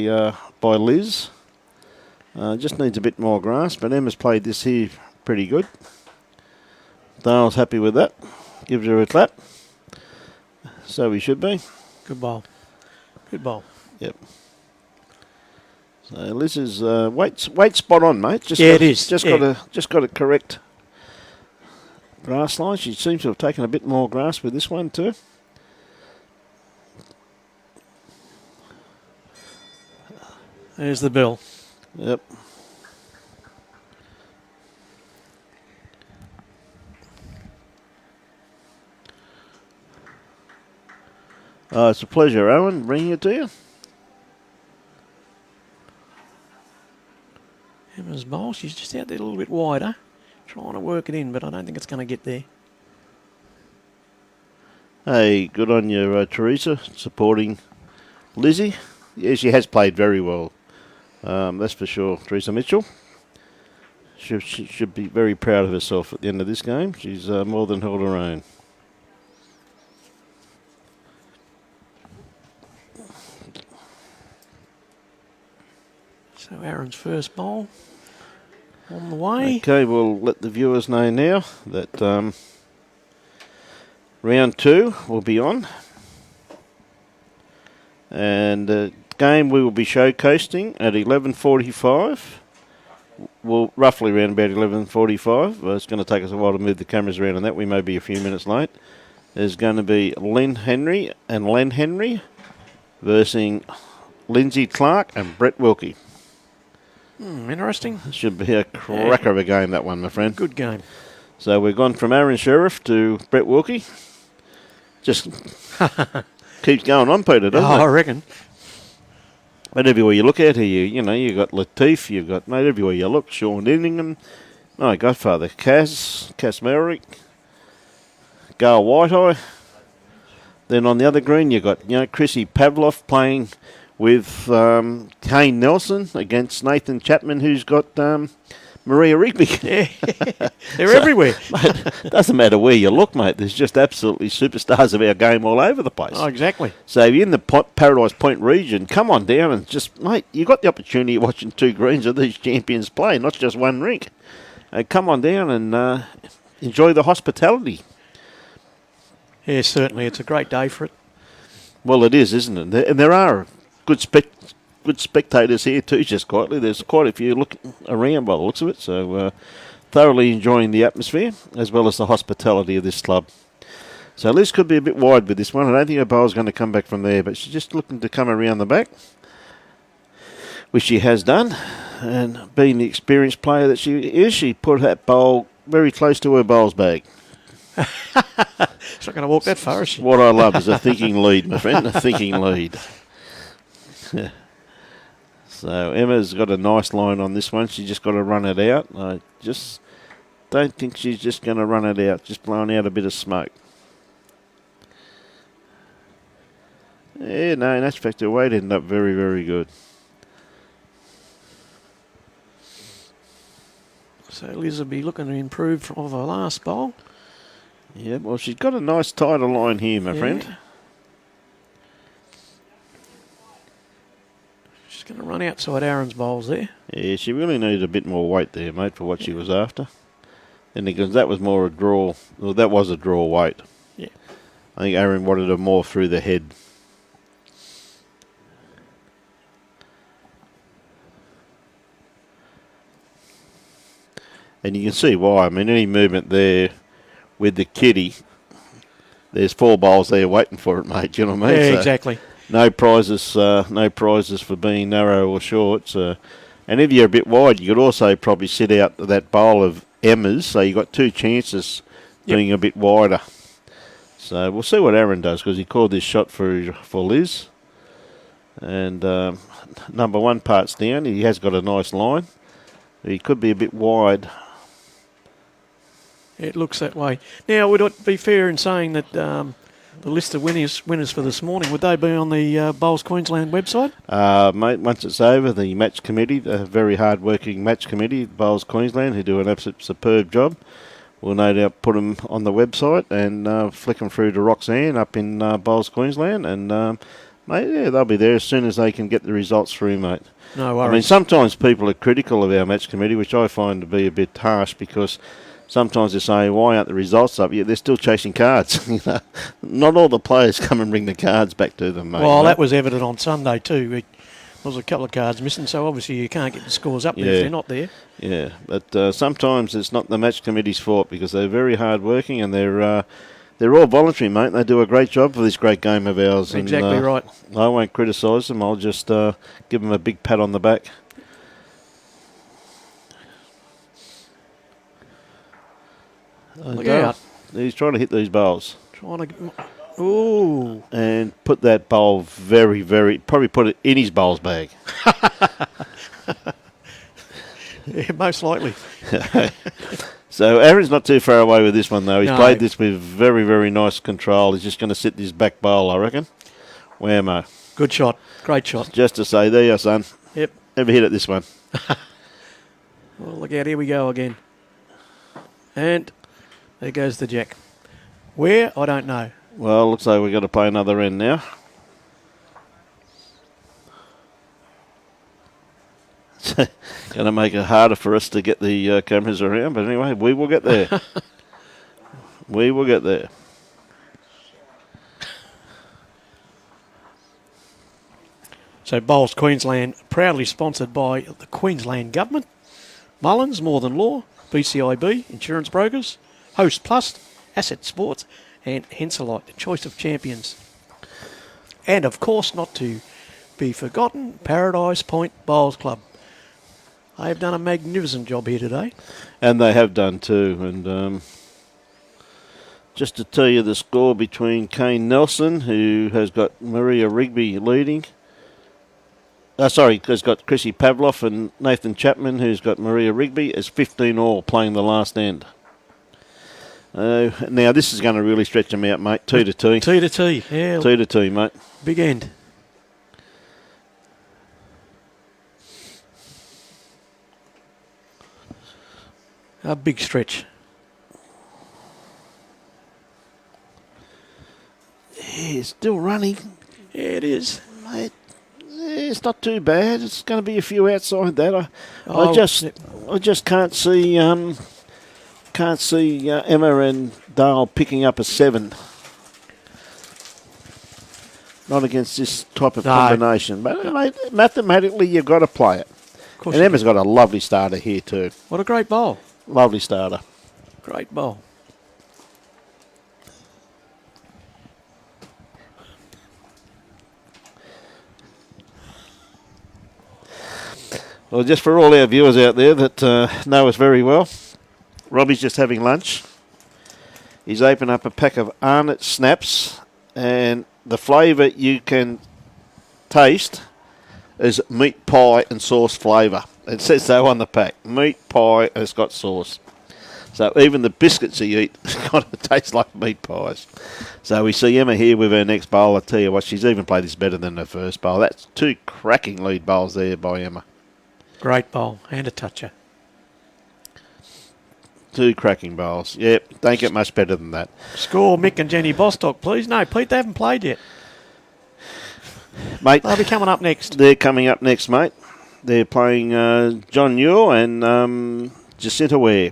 Liz. Just needs a bit more grass, but Emma's played this here pretty good. Dale's happy with that. Gives her a clap. So we should be. Good ball. Good ball. Yep. So Liz is weight spot on, mate. Just Yeah, it is. Just Yeah. got a correct grass line. She seems to have taken a bit more grass with this one too. There's the bill. Yep. It's a pleasure, Owen, bringing it to you. Emma's bowl, she's just out there a little bit wider. Trying to work it in, but I don't think it's going to get there. Hey, good on you, Teresa, supporting Lizzie. Yeah, she has played very well. That's for sure. Teresa Mitchell. She should be very proud of herself at the end of this game. She's more than held her own. So Aaron's first bowl on the way. Okay, we'll let the viewers know now that round 2 will be on. And the game we will be showcasing at 11:45. Well, roughly around about 11:45. It's going to take us a while to move the cameras around on that. We may be a few minutes late. There's going to be Len Henry and Len Henry versus Lindsay Clark and Brett Wilkie. Interesting. Should be a cracker of a game, that one, my friend. Good game. So we've gone from Aaron Sheriff to Brett Wilkie. Just keeps going on, Peter, doesn't I it? reckon. But everywhere you look at her, you know, you've got Latif, you've got, mate, everywhere you look, Sean Inningham, my godfather, Cass Merrick, Gail Whiteye. Then on the other green, you've got, Chrissy Pavlov playing with Kane Nelson against Nathan Chapman, who's got Maria Rigby. Yeah. They're everywhere. Mate, doesn't matter where you look, mate. There's just absolutely superstars of our game all over the place. Oh, exactly. So if you're in the Paradise Point region, come on down and just, mate, you got the opportunity of watching 2 greens of these champions play, not just one rink. Come on down and enjoy the hospitality. Yeah, certainly. It's a great day for it. Well, it is, isn't it? And there are good spectators here too, just quietly. There's quite a few looking around by the looks of it, so thoroughly enjoying the atmosphere as well as the hospitality of this club. So Liz could be a bit wide with this one. I don't think her bowl's going to come back from there, but she's just looking to come around the back, which she has done. And being the experienced player that she is, she put that bowl very close to her bowls bag. She's not going to walk that far, is she? What I love is a thinking lead, my friend, a thinking lead. So Emma's got a nice line on this one. She's just got to run it out. I just don't think she's just going to run it out, just blowing out a bit of smoke. Yeah, no, in aspect of weight, ended up very, very good. So Liz will be looking to improve from her last bowl. Yeah, well, she's got a nice tighter line here, my Yeah. friend. She's going to run outside Aaron's bowls there. Yeah, she really needed a bit more weight there, mate, for what she was after. And because that was more a draw, well, that was a draw weight. Yeah. I think Aaron wanted her more through the head. And you can see why. I mean, any movement there with the kitty, there's 4 bowls there waiting for it, mate. Do you know what I mean? Yeah, So exactly. no prizes for being narrow or short. And if you're a bit wide, you could also probably sit out that bowl of Emma's, so you've got 2 chances being a bit wider. So we'll see what Aaron does, because he called this shot for Liz. And number 1 part's down. He has got a nice line. He could be a bit wide It looks that way. Now, would it be fair in saying that the list of winners for this morning, would they be on the Bowls Queensland website? Mate, once it's over, the match committee, a very hard-working match committee, Bowls Queensland, who do an absolute superb job, will no doubt put them on the website and flick them through to Roxanne up in Bowls Queensland. And, mate, yeah, they'll be there as soon as they can get the results through, mate. No worries. I mean, sometimes people are critical of our match committee, which I find to be a bit harsh because sometimes they say, why aren't the results up? Yet they're still chasing cards. You know, not all the players come and bring the cards back to them, mate. Well, that was evident on Sunday too. There was a couple of cards missing, so obviously you can't get the scores up there if they're not there. Yeah, but sometimes it's not the match committee's fault because they're very hard working and they're all voluntary, mate. They do a great job for this great game of ours. Exactly and, right. I won't criticise them. I'll just give them a big pat on the back. Look out. He's trying to hit these bowls. Ooh. And put that bowl very, very, probably put it in his bowls bag. Yeah, most likely. So Aaron's not too far away with this one, though. He's No. played this with very, very nice control. He's just going to sit in his back bowl, I reckon. Whammo. Good shot. Great shot. Just to say, there you are, son. Yep. Never hit it this one. Well, look out. Here we go again. And there goes the jack. Where? I don't know. Well, looks like we've got to play another end now. Going to make it harder for us to get the cameras around, but anyway, we will get there. We will get there. So Bowls Queensland, proudly sponsored by the Queensland Government, Mullins, More Than Law, BCIB, Insurance Brokers, Host Plus, Asset Sports, and Henselite, the choice of champions. And of course, not to be forgotten, Paradise Point Bowls Club. They have done a magnificent job here today. And they have done too. And just to tell you the score between Kane Nelson, who has got Maria Rigby leading. Has got Chrissy Pavlov, and Nathan Chapman, who's got Maria Rigby, is 15-all playing the last end. Now this is going to really stretch them out, mate. 2-2. 2-2, yeah. 2-2, mate. Big end. A big stretch. Yeah, it's still running. Yeah, it is. Mate, it's not too bad. It's going to be a few outside that. I Oh, just can't see Emma and Dale picking up a 7. Not against this type of No. combination. But mate, mathematically, you've got to play it. Of course And you Emma's got a lovely starter here too. What a great bowl. Lovely starter. Great bowl. Well, just for all our viewers out there that know us very well, Robbie's just having lunch. He's opened up a pack of Arnott Snaps, and the flavour you can taste is meat pie and sauce flavour. It says so on the pack. Meat pie and it's got sauce. So even the biscuits you eat got to taste like meat pies. So we see Emma here with her next bowl. I tell you what, she's even played this better than her first bowl. That's 2 cracking lead bowls there by Emma. Great bowl and a toucher. 2 cracking bowls. Yep, don't get much better than that. Score Mick and Jenny Bostock, please. No, Pete, they haven't played yet. Mate, They'll be coming up next. they're coming up next, mate. They're playing John Newell and Jacinta Ware.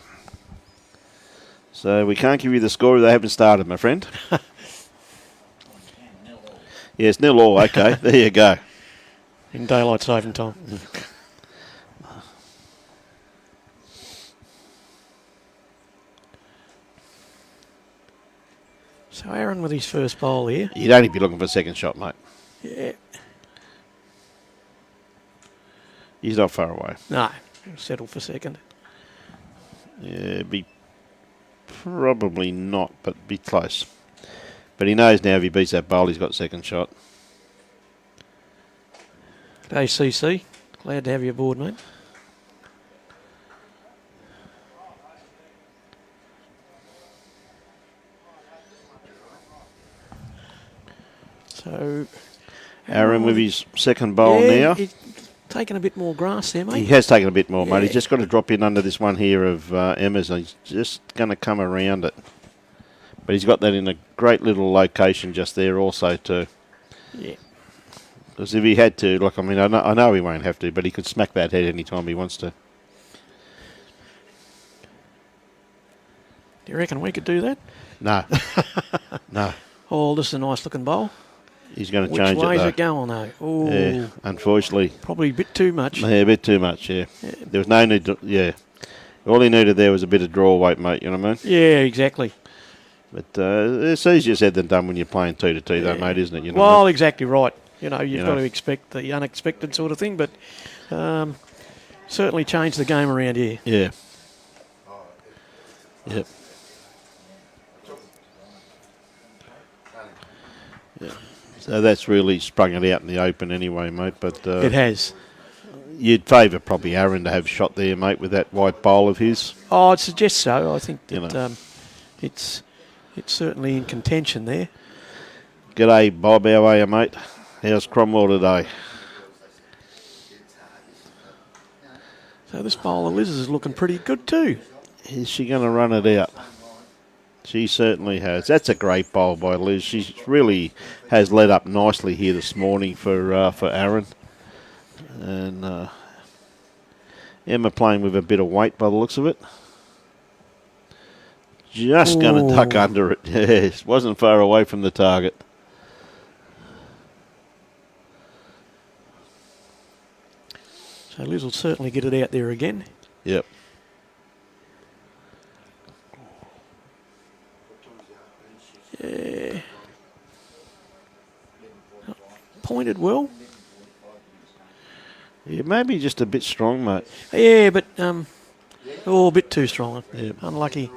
So we can't give you the score if they haven't started, my friend. Yes, 0-all. Okay, there you go. In daylight saving time. So Aaron with his first bowl here. You'd only be looking for a second shot, mate. Yeah. He's not far away. No, settle for second. Yeah, be probably not, but be close. But he knows now if he beats that bowl, he's got second shot. G'day, CC. Glad to have you aboard, mate. So Aaron with his second bowl yeah, now. he's taking a bit more grass there, mate. He has taken a bit more, mate. Yeah. He's just got to drop in under this one here of Emma's, and he's just going to come around it. But he's got that in a great little location just there also too. Yeah. Because if he had to, like, I mean, I know he won't have to, but he could smack that head any time he wants to. Do you reckon we could do that? No. No. Oh, this is a nice looking bowl. He's going to Which change way's it, it going, though? Oh, Yeah, unfortunately. probably a bit too much. Yeah, a bit too much, yeah. There was no need to, yeah. All he needed there was a bit of draw weight, mate, you know what I mean? Yeah, exactly. But it's easier said than done when you're playing 2-2, though, mate, isn't it? You know what I Well, mean? exactly right. You know, you've You got know. to expect the unexpected sort of thing, but certainly changed the game around here. Yeah. Yep. Yeah. So that's really sprung it out in the open anyway, mate. But It has. you'd favour probably Aaron to have shot there, mate, with that white bowl of his. Oh, I'd suggest so. I think You that know. it's certainly in contention there. G'day, Bob. How are you, mate? How's Cromwell today? So this bowl of Liz is looking pretty good too. Is she going to run it out? She certainly has. That's a great bowl by Liz. She really has led up nicely here this morning for Aaron. And Emma playing with a bit of weight by the looks of it. Just going to tuck Ooh. under it. Yes, wasn't far away from the target. So Liz will certainly get it out there again. Yep. Yeah. Pointed well. Yeah, maybe just a bit strong, mate. Yeah, but a bit too strong. Yep. Unlucky.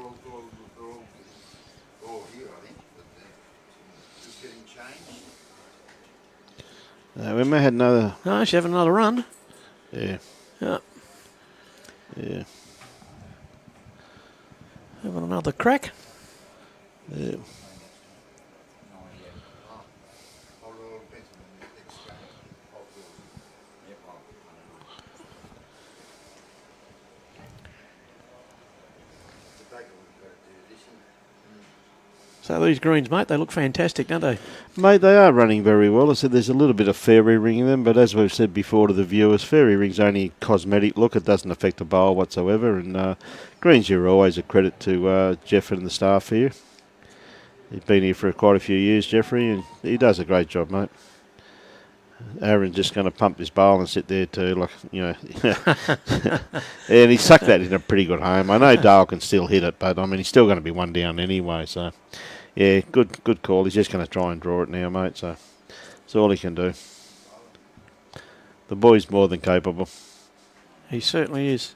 Emma had another. No, she's having another run. Yeah. Yeah, Yeah. having another crack. Yeah. So these greens, mate, they look fantastic, don't they? Mate, they are running very well. I said there's a little bit of fairy ring in them, but as we've said before to the viewers, fairy ring's only a cosmetic look. It doesn't affect the bowl whatsoever. And greens are always a credit to Jeff and the staff here. He's been here for quite a few years, Jeffrey, and he does a great job, mate. Aaron's just going to pump his bowl and sit there too, like, you know. And he sucked that in a pretty good home. I know Dale can still hit it, but I mean, he's still going to be one down anyway, so... Yeah, good call. He's just going to try and draw it now, mate, so that's all he can do. The boy's more than capable. He certainly is.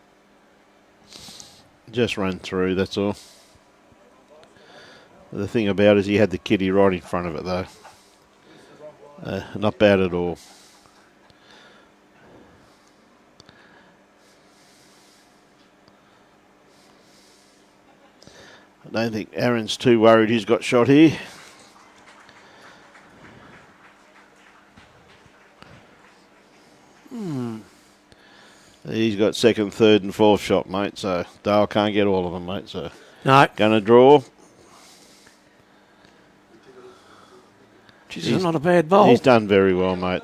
Just run through, that's all. The thing about it is he had the kitty right in front of it, though. Not bad at all. I don't think Aaron's too worried he's got shot here. He's got second, third and fourth shot, mate, so Dale can't get all of them, mate, so No, gonna draw. geez, it's not a bad bowl. He's done very well, mate.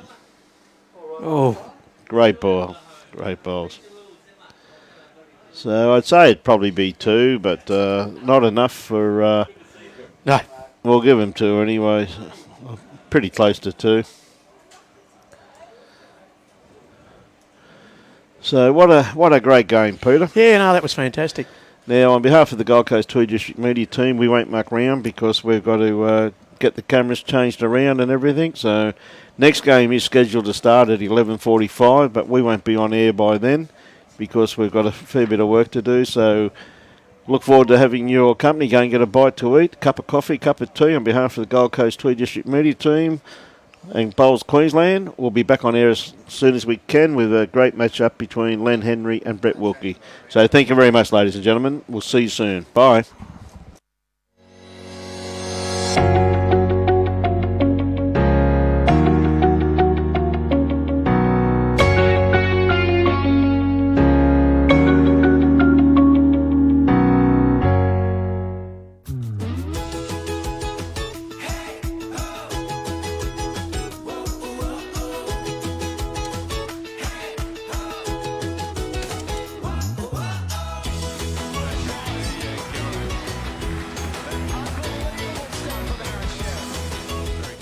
Oh, Great ball. Great balls. So I'd say it'd probably be two, but not enough for... no. We'll give him two anyway. Pretty close to two. So what a great game, Peter. Yeah, no, that was fantastic. Now, on behalf of the Gold Coast Tweed District Media team, we won't muck round because we've got to get the cameras changed around and everything. So next game is scheduled to start at 11:45, but we won't be on air by then because we've got a fair bit of work to do. So look forward to having your company. Go and get a bite to eat, cup of coffee, cup of tea on behalf of the Gold Coast Tweed District Media team and Bowls Queensland. We'll be back on air as soon as we can with a great match-up between Len Henry and Brett Wilkie. So thank you very much, ladies and gentlemen. We'll see you soon. Bye.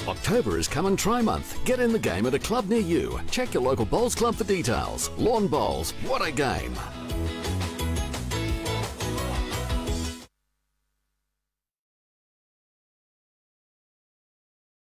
October is come and try month. Get in the game at a club near you. Check your local bowls club for details. Lawn Bowls, what a game.